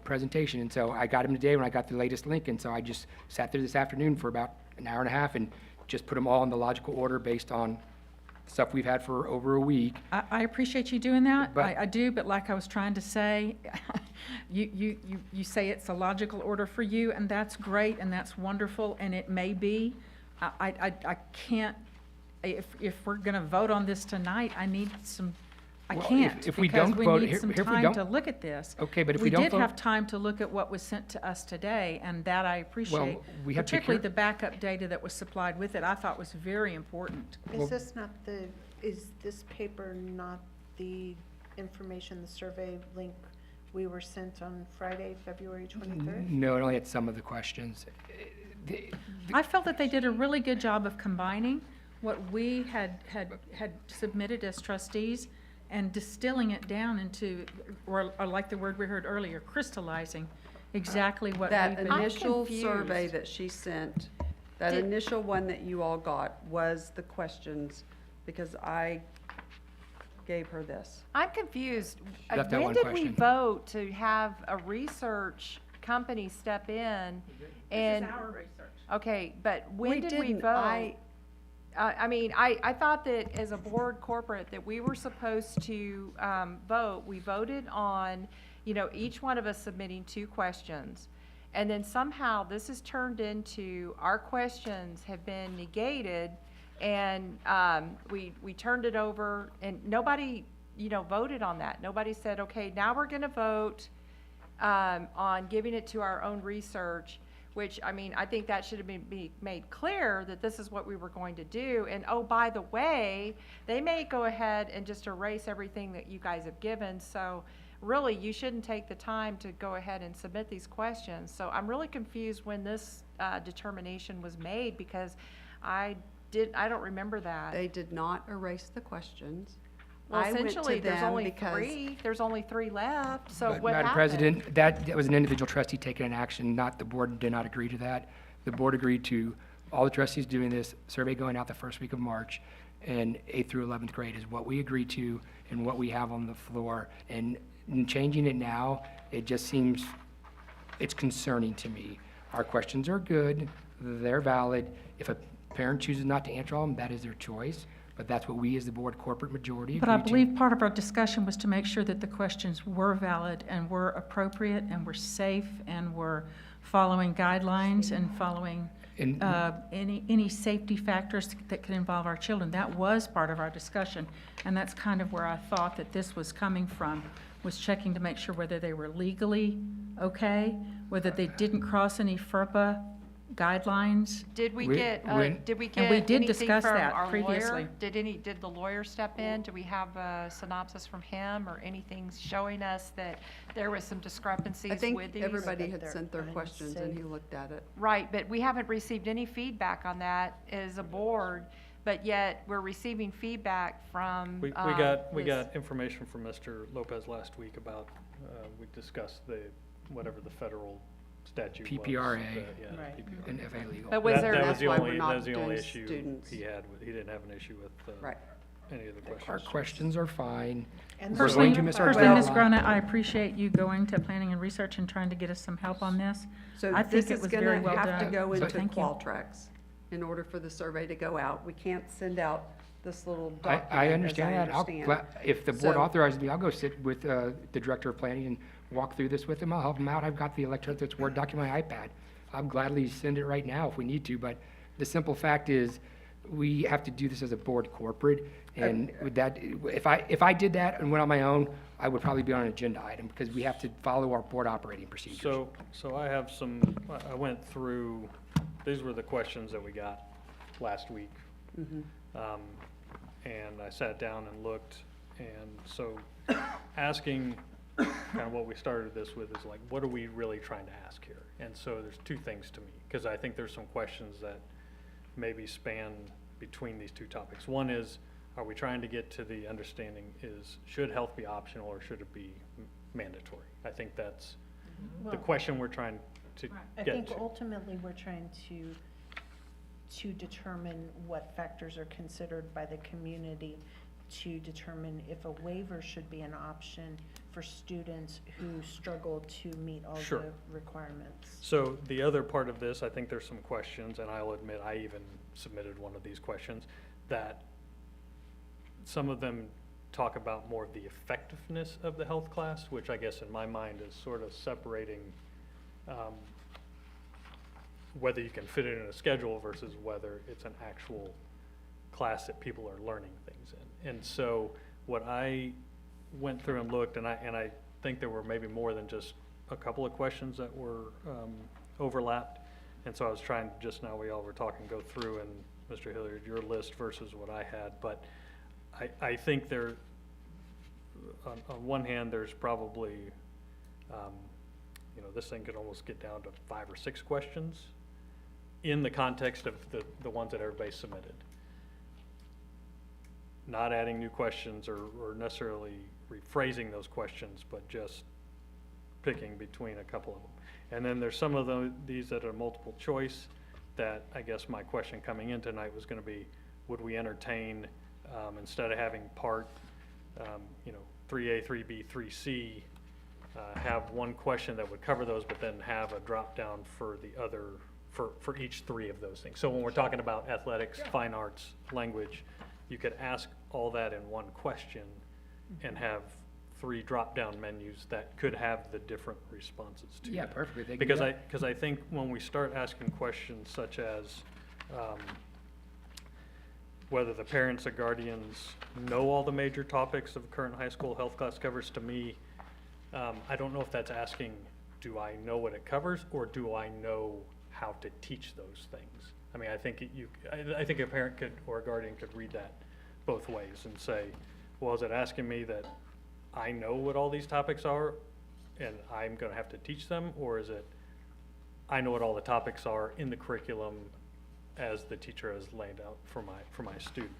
presentation. And so I got them today when I got the latest link, and so I just sat there this afternoon for about an hour and a half and just put them all in the logical order based on stuff we've had for over a week. I appreciate you doing that. But- I do, but like I was trying to say, you say it's a logical order for you, and that's great, and that's wonderful, and it may be. I can't, if we're gonna vote on this tonight, I need some, I Well, can't, if we because don't we vote- need here- some if we time don't- to look at this. Okay, but if we don't We did vote- have time to look at what was sent to us today, and that I appreciate. we have to Particularly care- the backup data that was supplied with it, I thought was very important. Is this paper not the information, the survey link we were sent on Friday, February 23rd? No, it only had some of the questions. I felt that they did a really good job of combining what we had submitted as trustees and distilling it down into, or like the word we heard earlier, crystallizing exactly what That we've been. initial confused. survey that she sent, that Did- initial one that you all got was the questions, because I gave her this. I'm confused. Left out When one did we question. vote to have a research company step in? And research. Okay, but when did we didn't. vote? I thought that as a board corporate, that we were supposed to vote. We voted on, each one of us submitting 2 questions. And then somehow this has turned into, our questions have been negated, and we turned it over, and nobody, voted on that. Nobody said, okay, now we're gonna vote on giving it to our own research, which, I think that should have been made clear that this is what we were going to do. And, oh, by the way, they may go ahead and just erase everything that you guys have given. So really, you shouldn't take the time to go ahead and submit these questions. So I'm really confused when this determination was made, because I don't remember that. They did not erase the questions. Well, I went to essentially, there's them only because- three, there's only three left, so But what Madam happened? President, that was an individual trustee taking an action, not the board did not agree to that. The board agreed to all the trustees doing this, survey going out the first week of March, and 8th through 11th grade is what we agreed to and what we have on the floor. And in changing it now, it just seems, it's concerning to me. Our questions are good, they're valid. If a parent chooses not to answer all of them, that is their choice, but that's what we as the board corporate majority agreed to. But I believe part of our discussion was to make sure that the questions were valid and were appropriate and were safe and were following guidelines and following And- any safety factors that could involve our children. That was part of our discussion, and that's kind of where I thought that this was coming from, was checking to make sure whether they were legally okay, whether they didn't cross any FERPA guidelines. Did we We- get, when- did we And get we did anything discuss from that our previously. lawyer? Did the lawyer step in? Do we have a synopsis from him or anything showing us that there was some discrepancies I think with these? everybody had they're sent their questions and he unsafe. looked at it. Right, but we haven't received any feedback on that as a board, but yet we're receiving feedback from, We got information from Mr. Lopez last week about, we discussed whatever the federal statute was. PPRA. Yeah, Right. PPRA. And FA legal. But was That- there? that was That's the why only- we're not that was the only doing issue students. he had, he didn't have an issue with Right. any of the questions. Our questions are fine. And We're Personally, going to miss our personally, Ms. deadline. Grona, I appreciate you going to planning and research and trying to get us some help on this. So I think this it is was gonna very well have to done. go So into thank you. Qualtrics in order for the survey to go out. We can't send out this little I document, as I understand that. understand. If the board So- authorizes me, I'll go sit with the director of planning and walk through this with him. I'll help him out. I've got the electronic Word document on my iPad. I'll gladly send it right now if we need to, but the simple fact is, we have to do this as a board corporate, and with that, if I did that and went on my own, I would probably be on an agenda item, because we have to follow our board operating procedures. So I have I went through, these were the questions that we got last week. And I sat down and looked, and so asking, kind of what we started this with is like, what are we really trying to ask here? And so there's two things to me, because I think there's some questions that maybe span between these two topics. One is, are we trying to get to the understanding is, should health be optional or should it be mandatory? I think that's the Well, question we're trying to I get think to. ultimately we're trying to determine what factors are considered by the community to determine if a waiver should be an option for students who struggle to meet all Sure. the requirements. So the other part of this, I think there's some questions, and I'll admit I even submitted one of these questions, that some of them talk about more of the effectiveness of the health class, which I guess in my mind is sort of separating whether you can fit it in a schedule versus whether it's an actual class that people are learning things in. And so what I went through and looked, and I think there were maybe more than just a couple of questions that were overlapped. And so I was trying, just now we all were talking, go through, and Mr. Hilliard, your list versus what I had. But I think there, on one hand, there's probably, this thing could almost get down to 5 or 6 questions in the context of the ones that everybody submitted. Not adding new questions or necessarily rephrasing those questions, but just picking between a couple of them. And then there's some of these that are multiple choice that I guess my question coming in tonight was going to be, would we entertain, instead of having part, 3A, 3B, 3C, have one question that would cover those, but then have a drop down for the other, for each 3 of those things. So when we're talking about athletics, fine arts, language, you could ask all that in one question and have 3 drop-down menus that could have the different responses to Yeah, that. perfectly. They can do Because I think when we start asking questions such as whether the parents or guardians know all the major topics of current high school health class covers, to me, I don't know if that's asking, do I know what it covers, or do I know how to teach those things? I mean, I think I think a parent could, or a guardian could read that both ways and say, well, is it asking me that I know what all these topics are and I'm gonna have to teach them, or is it, I know what all the topics are in the curriculum as the teacher has laid out for my student?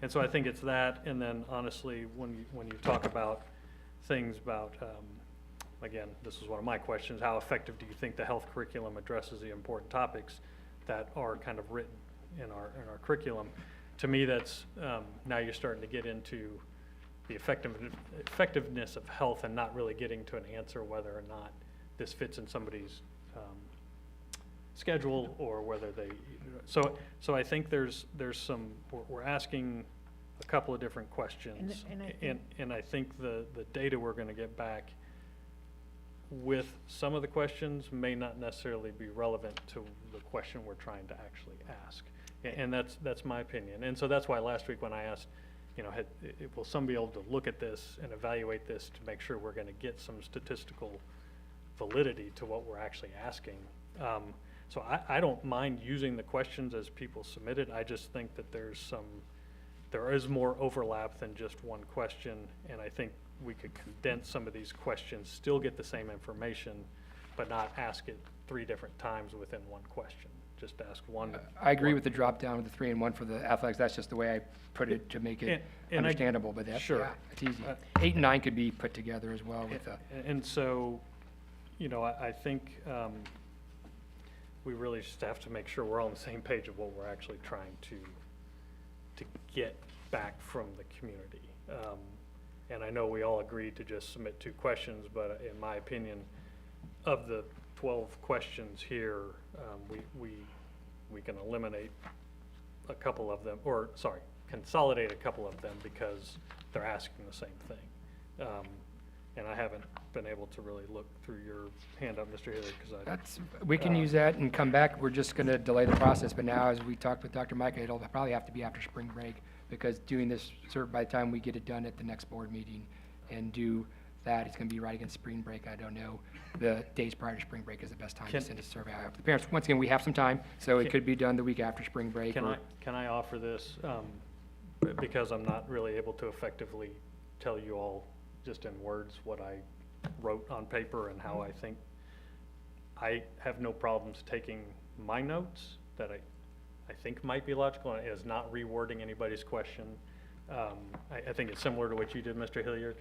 And so I think it's that, and then honestly, when you talk about things about, again, this is one of my questions, how effective do you think the health curriculum addresses the important topics that are kind of written in our curriculum? To me, that's, now you're starting to get into the effectiveness of health and not really getting to an answer whether or not this fits in somebody's schedule or whether they, so I think there's some, we're asking a couple of different questions. And I think the data we're gonna get back with some of the questions may not necessarily be relevant to the question we're trying to actually ask. And that's my opinion. And so that's why last week when I asked, you know, will somebody be able to look at this and evaluate this to make sure we're gonna get some statistical validity to what we're actually asking. So I don't mind using the questions as people submitted. I just think that there is more overlap than just one question, and I think we could condense some of these questions, still get the same information, but not ask it 3 different times within one question. Just ask one. I agree with the drop down with the 3 and 1 for the athletics. That's just the way I put it to make it understandable, but that's, sure. yeah, it's easy. 8 and 9 could be put together as well with the. And so, you know, I think we really just have to make sure we're all on the same page of what we're actually trying to get back from the community. And I know we all agreed to just submit 2 questions, but in my opinion, of the 12 questions here, we can eliminate a couple of them, or sorry, consolidate a couple of them because they're asking the same thing. And I haven't been able to really look through your handout, Mr. Hilliard, because We can use that and come back. We're just gonna delay the process, but now as we talked with Dr. Micah, it'll probably have to be after spring break, because doing this, by the time we get it done at the next board meeting and do that, it's gonna be right against spring break. I don't know. The days prior to spring break is the best time to send a survey out. The parents, once again, we have some time, so it could be done the week after spring break. Can I offer this, because I'm not really able to effectively tell you all just in words what I wrote on paper and how I think. I have no problems taking my notes that I think might be logical, and it is not rewording anybody's question. I think it's similar to what you did, Mr. Hilliard,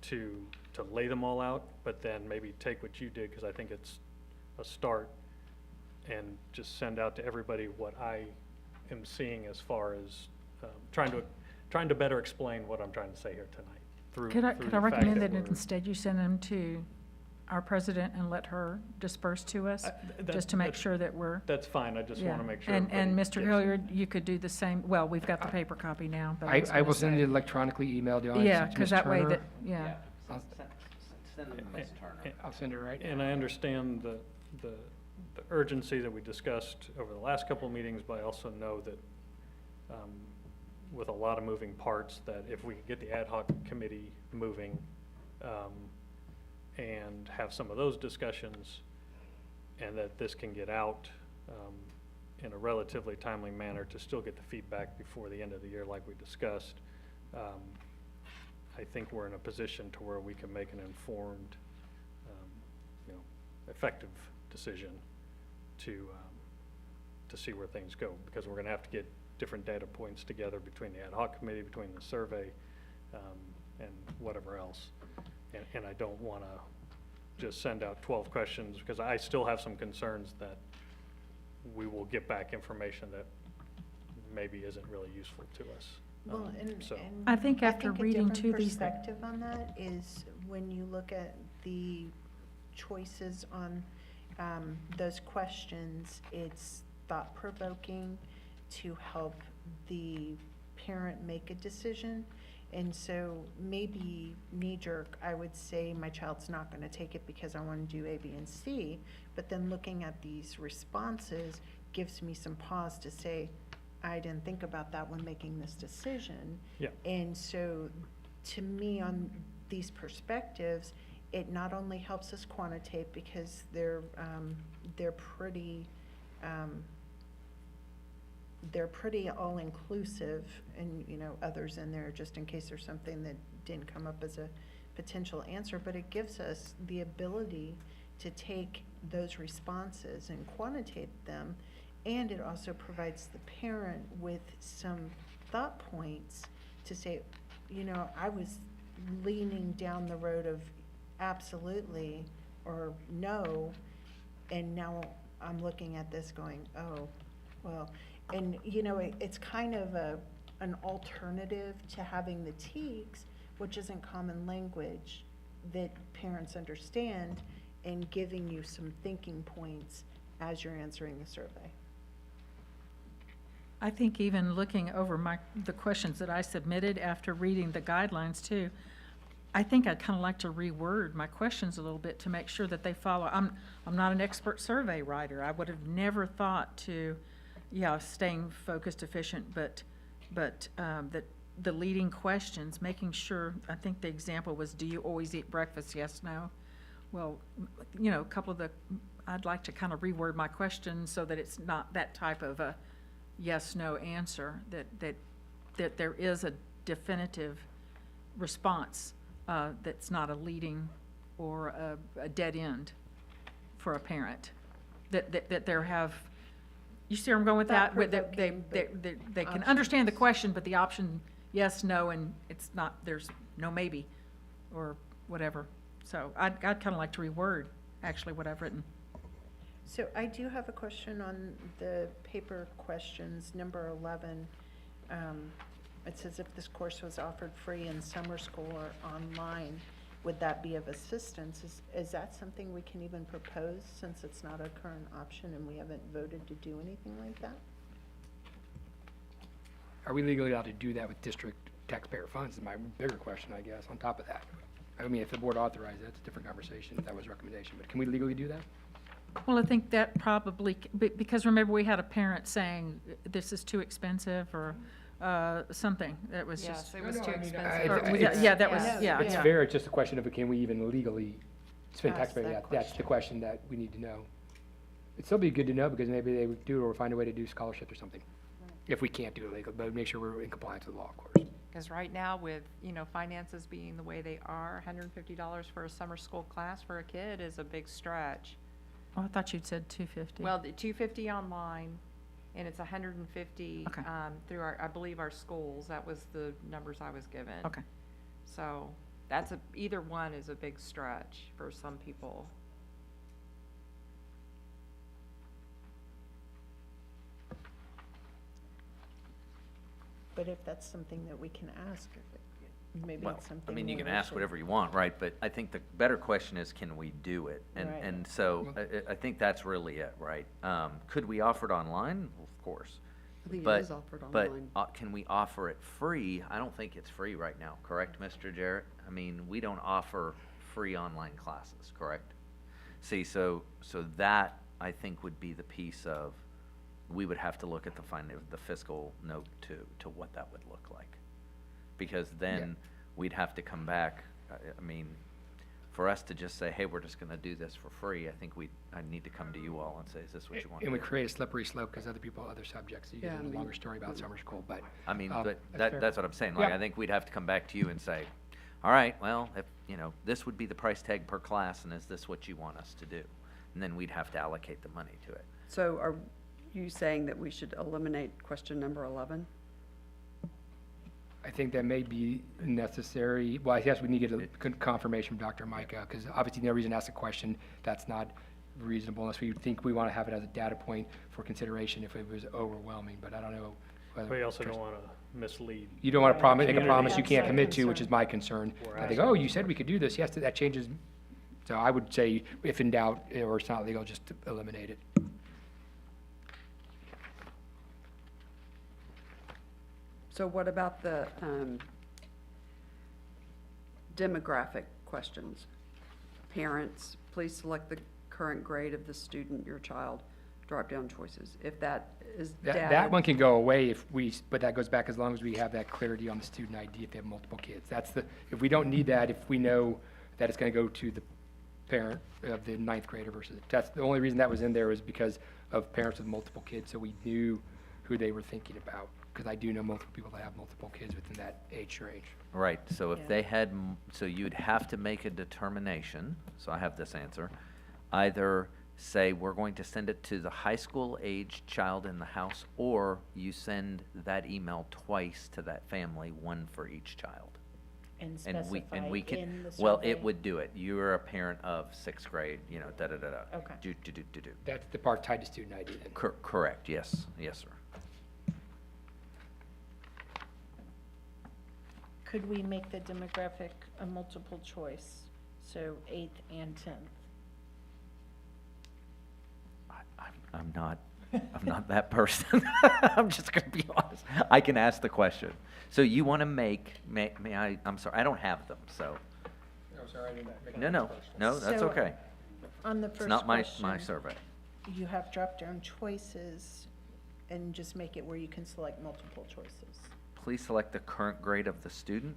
to lay them all out, but then maybe take what you did, because I think it's a start, and just send out to everybody what I am seeing as far as trying to better explain what I'm trying to say here tonight. Could I recommend that instead you send them to our president and let her disperse to us, just to make sure that we're. That's fine, I just want to make sure. And Mr. Hilliard, you could do the same, well, we've got the paper copy now, but. I will send it electronically emailed to Yeah, because that way that, yeah. Send them to Ms. Turner. I'll send it right now. And I understand the urgency that we discussed over the last couple of meetings, but I also know that with a lot of moving parts, that if we could get the ad hoc committee moving and have some of those discussions, and that this can get out in a relatively timely manner to still get the feedback before the end of the year like we discussed, I think we're in a position to where we can make an informed, effective decision to see where things go, because we're going to have to get different data points together between the ad hoc committee, between the survey, and whatever else. And I don't want to just send out 12 questions, because I still have some concerns that we will get back information that maybe isn't really useful to us. Well, and I think after reading a to different these. perspective on that is when you look at the choices on those questions, it's thought-provoking to help the parent make a decision. And so maybe knee-jerk, I would say my child's not going to take it because I want to do A, B, and C. But then looking at these responses gives me some pause to say, I didn't think about that when making this decision. Yeah. And so to me, on these perspectives, it not only helps us quantitate because they're pretty all-inclusive, and, others in there just in case there's something that didn't come up as a potential answer, but it gives us the ability to take those responses and quantitate them And it also provides the parent with some thought points to say, you know, I was leaning down the road of absolutely or no, and now I'm looking at this going, oh, well, and you know, it's kind of an alternative to having the TEKS, which isn't common language that parents understand, and giving you some thinking points as you're answering the survey. I think even looking over the questions that I submitted after reading the guidelines too, I think I'd kind of like to reword my questions a little bit to make sure that they follow. I'm not an expert survey writer. I would have never thought to, staying focused, efficient, but that the leading questions, making sure, I think the example was, do you always eat breakfast? Yes, no. Well, a couple of I'd like to kind of reword my questions so that it's not that type of a yes, no answer, that there is a definitive response that's not a leading or a dead end for a parent. That there have, you see where I'm going with that? They can understand the question, but the option yes, no, and it's not, there's no maybe or whatever. So I'd kind of like to reword actually what I've written. So I do have a question on the paper questions, number 11. It says if this course was offered free in summer school or online, would that be of assistance? Is that something we can even propose since it's not a current option and we haven't voted to do anything like that? Are we legally allowed to do that with district taxpayer funds is my bigger question, I guess, on top of that. I mean, if the board authorized it, that's a different conversation, if that was a recommendation, but can we legally do that? Well, I think that probably, because remember we had a parent saying this is too expensive or something. That was just. Yes, it was too It's expensive. fair, it's just a question of can we even legally spend Ask taxpayer, that that's the question that we need to know. It'd still be good to know because maybe they would do it or find a way to do scholarships or something. If we can't do it legally, but make sure we're in compliance with the law, of course. Because right now with, finances being the way they are, $150 for a summer school class for a kid is a big stretch. Oh, I thought you'd said 250. Well, the $250 online, and it's $150 Okay. through I believe our schools. That was the numbers I was given. Okay. So either one is a big stretch for some people. But if that's something that we can ask, maybe Well, it's something. I mean, you where can we ask should- whatever you want, right? But I think the better question is, can we do it? Right. And so I think that's really it, right? Could we offer it online? Of course. I think it But- is offered online. But can we offer it free? I don't think it's free right now, correct, Mr. Jarrett? I mean, we don't offer free online classes, correct? See, so that, I think, would be the piece of, we would have to look at the fiscal note to what that would look like. Because then we'd have to come back, I mean, for us to just say, hey, we're just gonna do this for free, I think I'd need to come to you all and say, is this what you want to And do? we create a slippery slope because other people, other subjects, you get Yeah, I into a mean- longer story about summer school, but. I mean, that's but fair. that's what I'm saying, like, Yeah. I think we'd have to come back to you and say, all right, well, if, this would be the price tag per class, and is this what you want us to do? And then we'd have to allocate the money to it. So are you saying that we should eliminate question number 11? I think that may be necessary. Well, I guess we need to get a good confirmation from Dr. Micah, because obviously no reason to ask a question that's not reasonable unless we think we want to have it as a data point for consideration if it was overwhelming, but I don't know. whether- We also don't want to mislead. You don't want to make a Community. promise you That's can't my commit to, which concern. is my concern. We're I think, asking. oh, you said we could do this. Yes, that changes. So I would say, if in doubt, or it's not legal, just to eliminate it. So what about the demographic questions? Parents, please select the current grade of the student, your child, drop-down choices. If that is data. That one can go away but that goes back as long as we have that clarity on the student ID if they have multiple kids. If we don't need that, if we know that it's going to go to the parent of the ninth grader versus, that's the only reason that was in there was because of parents with multiple kids, so we knew who they were thinking about. Because I do know multiple people that have multiple kids within that age range. Right, so if Yeah. they had, so you'd have to make a determination, so I have this answer, either say we're going to send it to the high school age child in the house, or you send that email twice to that family, one for each child. And And we specify can, in the well, survey. it would do it. You're a parent of sixth grade, you know, da-da-da-da. Okay. Do. That's the part tied to student ID then. Correct, yes, yes, sir. Could we make the demographic a multiple choice, so 8th and 10th? I'm not that person. I'm just gonna be honest. I can ask the question. So you wanna may I, I'm sorry, I don't have them, so, Oh, sorry, I didn't. no, that's So, okay. On the It's first not my question, survey. you have drop-down choices, and just make it where you can select multiple choices. Please select the current grade of the student.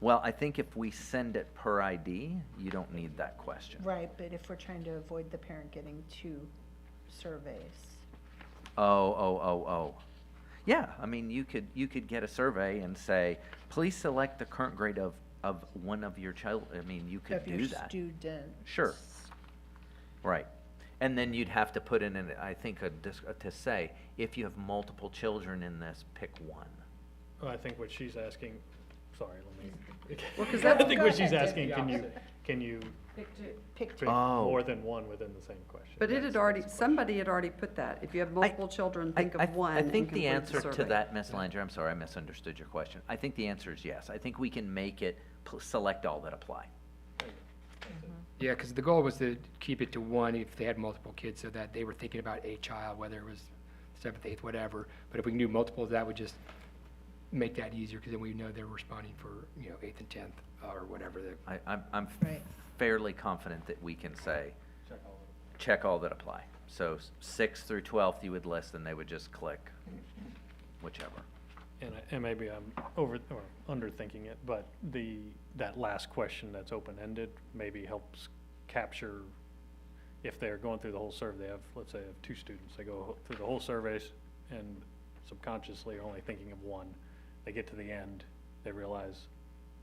Well, I think if we send it per ID, you don't need that question. Right, but if we're trying to avoid the parent getting 2 surveys. Oh. Yeah, I mean, you could get a survey and say, please select the current grade of one of your child, I mean, you could Of your do that. students. Sure. Right. And then you'd have to put in, I think, to say, if you have multiple children in this, pick one. Well, I think what she's asking, sorry, let me. Well, 'cause I that's- think Go what she's ahead, asking, David. can you Pick 2. pick Oh. more than one within the same question? But it That's- had already, that's the question. somebody had already put that. If you have multiple children, think of one I and think the complete answer to survey. that, Ms. Langer, I'm sorry, I misunderstood your question. I think the answer is yes. I think we can make it select all that apply. Yeah, because the goal was to keep it to 1 if they had multiple kids, so that they were thinking about a child, whether it was 7th, 8th, whatever. But if we can do multiples, that would just make that easier, because then we know they're responding for, 8th and 10th, or whatever. I'm Right. fairly confident that we can say, Check all of it. check all that apply. So 6th through 12th, you would list, and they would just click whichever. And maybe I'm underthinking it, but that last question that's open-ended maybe helps capture, if they're going through the whole survey, they have, let's say, they have 2 students, they go through the whole surveys and subconsciously are only thinking of one. They get to the end, they realize,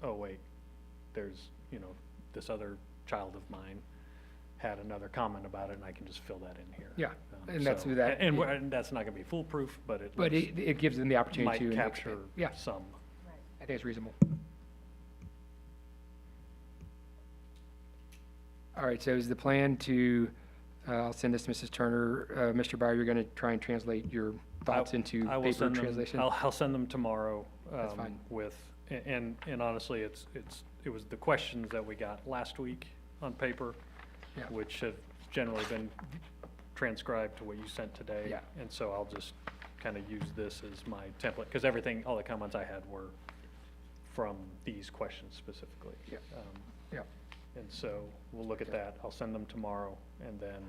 oh, wait, there's, this other child of mine had another comment about it, and I can just fill that in here. Yeah, and that's So- who that- And that's not gonna be foolproof, but it But it gives them the opportunity might to. and capture expand. Yeah, some. I think it's reasonable. All right, so is the plan to, I'll send this to Mrs. Turner. Mr. Bauer, you're going to try and translate your thoughts into I will paper send them- translation? I'll send them tomorrow. That's fine. And honestly, it was the questions that we got last week on paper, Yeah. which have generally been transcribed to what you sent today. Yeah. And so I'll just kind of use this as my template, because all the comments I had were from these questions specifically. Yeah. Yeah. And so we'll look at that. I'll send them tomorrow, and then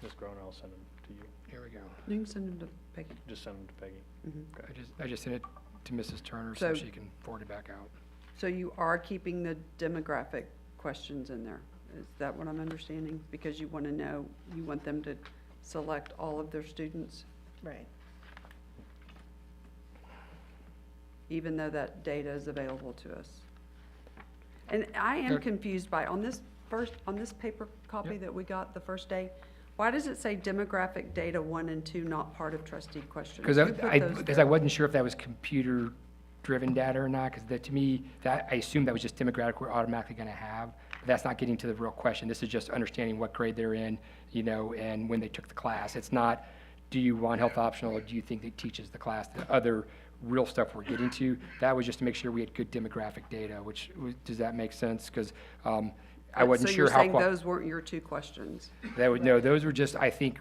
Ms. Groner, I'll send them to you. Here we go. You can send them to Peggy. Just send them to Peggy. Mhm. I just sent it to Mrs. Turner so So- she can forward it back out. So you are keeping the demographic questions in there? Is that what I'm understanding? Because you want to know, you want them to select all of their students, Right. even though that data is available to us? And I am Good. confused by, on this paper copy Yep. that we got the first day, why does it say demographic data 1 and 2 not part of trustee questions? Because Who put those because there? I wasn't sure if that was computer-driven data or not, because to me, I assumed that was just demographic we're automatically going to have. But that's not getting to the real question. This is just understanding what grade they're in, and when they took the class. It's not, do you want health optional, or do you think it teaches the class? The other real stuff we're getting to, that was just to make sure we had good demographic data, does that make sense? Because I wasn't sure how. So you're saying those weren't your 2 questions? No, those were just, I think,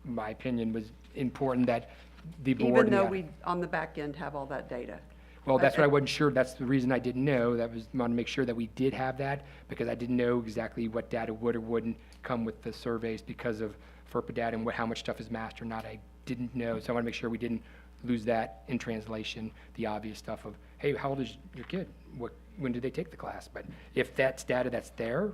my opinion was important that the board. Even and though the- we, on the back end, have all that data? Well, that's what I wasn't sure. That's the reason I didn't know. That was, want to make sure that we did have that, because I didn't know exactly what data would or wouldn't come with the surveys because of FERPA data and how much stuff is matched or not. I didn't know, so I want to make sure we didn't lose that in translation, the obvious stuff of, hey, how old is your kid? When did they take the class? But if that's data that's there,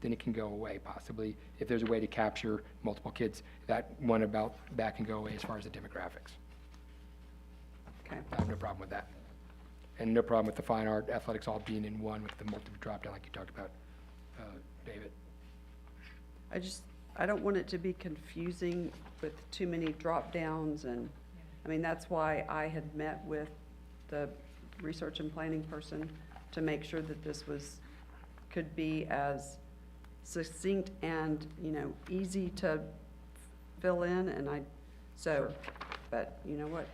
then it can go away possibly. If there's a way to capture multiple kids, that one about that can go away as far as the demographics. Okay. I have no problem with that. And no problem with the fine art, athletics all being in one with the multiple drop down like you talked about, David. I don't want it to be confusing with too many drop downs and, I mean, that's why I had met with the research and planning person to make sure that this could be as succinct and, easy to fill in, and but you know what,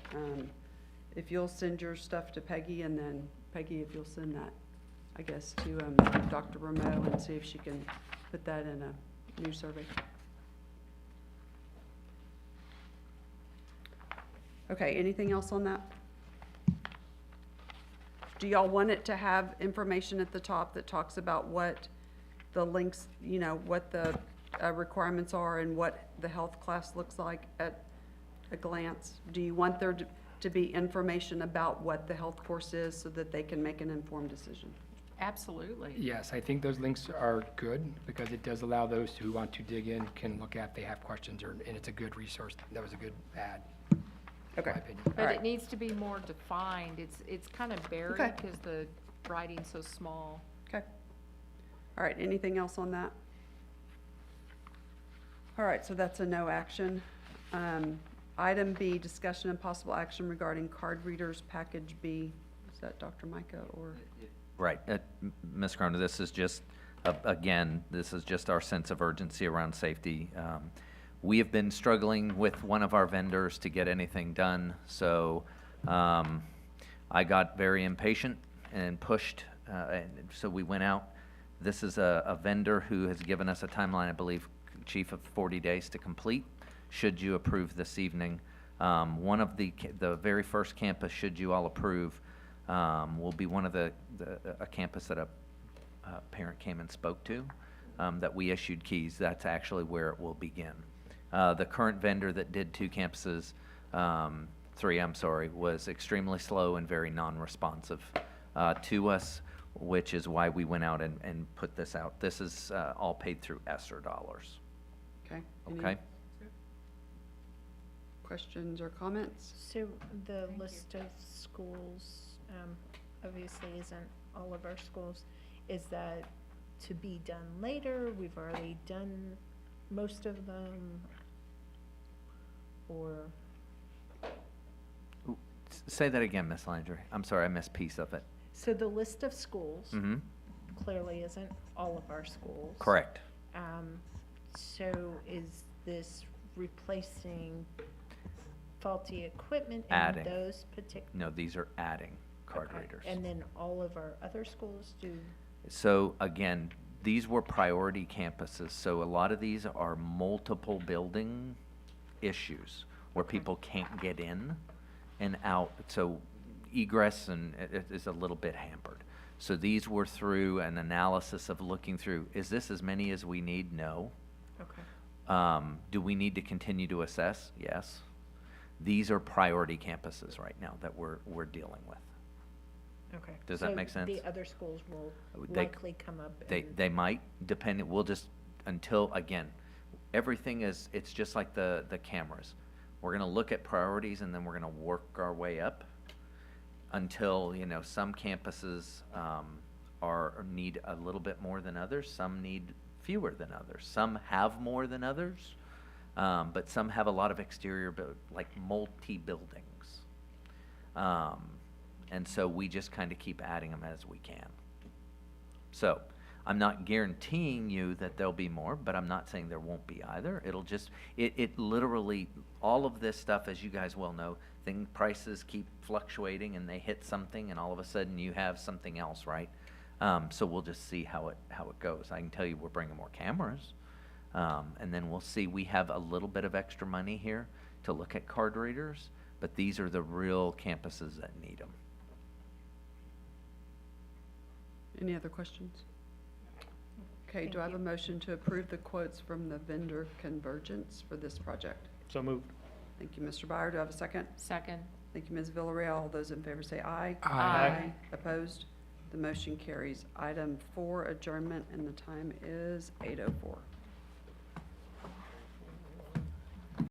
if you'll send your stuff to Peggy, and then Peggy, if you'll send that, I guess, to, Dr. Rameau, and see if she can put that in a new survey. Okay, anything else on that? Do y'all want it to have information at the top that talks about what the links, what the requirements are and what the health class looks like at a glance? Do you want there to be information about what the health course is so that they can make an informed decision? Absolutely. Yes, I think those links are good because it does allow those who want to dig in can look at, they have questions, and it's a good resource. That was a good add. Okay. In my opinion. But it needs to be more defined. It's kind of buried Okay. because the writing's so small. Okay. All right, anything else on that? All right, so that's a no action. Item B, discussion and possible action regarding card readers, package B. Is that Dr. Micah or? Right. Ms. Croner, this is just, again, this is just our sense of urgency around safety. We have been struggling with one of our vendors to get anything done, so I got very impatient and pushed, and so we went out. This is a vendor who has given us a timeline, I believe, Chief, of 40 days to complete, should you approve this evening. One of the very first campus, should you all approve, will be one of a campus that a parent came and spoke to, that we issued keys. That's actually where it will begin. The current vendor that did 2 campuses, 3, I'm sorry, was extremely slow and very non-responsive to us, which is why we went out and put this out. This is all paid through ESSER dollars. Okay. Okay? Questions or comments? So the list of schools, obviously isn't all of our schools. Is that to be done later? We've already done most of them? Or? Say that again, Ms. Landry. I'm sorry, I missed a piece of it. So the list of schools Mm-hmm. clearly isn't all of our schools. Correct. So is this replacing faulty equipment in Adding. those particular? No, these are adding card readers. And then all of our other schools do? So again, these were priority campuses, so a lot of these are multiple building issues where people can't get in and out, so egress and it is a little bit hampered. So these were through an analysis of looking through, is this as many as we need? No. Okay. Do we need to continue to assess? Yes. These are priority campuses right now that we're dealing with. Okay. Does that make sense? So the other schools will They- likely come up and. They might, depending, we'll just, until, again, everything is, it's just like the cameras. We're gonna look at priorities and then we're gonna work our way up until, some campuses, need a little bit more than others, some need fewer than others. Some have more than others, but some have a lot of exterior, like multi-buildings. And so we just kind of keep adding them as we can. So I'm not guaranteeing you that there'll be more, but I'm not saying there won't be either. It'll just, it literally, all of this stuff, as you guys well know, prices keep fluctuating and they hit something and all of a sudden you have something else, right? So we'll just see how it goes. I can tell you we're bringing more cameras. And then we'll see, we have a little bit of extra money here to look at card readers, but these are the real campuses that need them. Any other questions? Okay, Thank do I have you. a motion to approve the quotes from the vendor Convergence for this project? So moved. Thank you, Mr. Byer. Do I have a second? Second. Thank you, Ms. Villarreal. All those in favor say aye. Aye. Opposed? The motion carries. Item 4, adjournment, and the time is 8:04.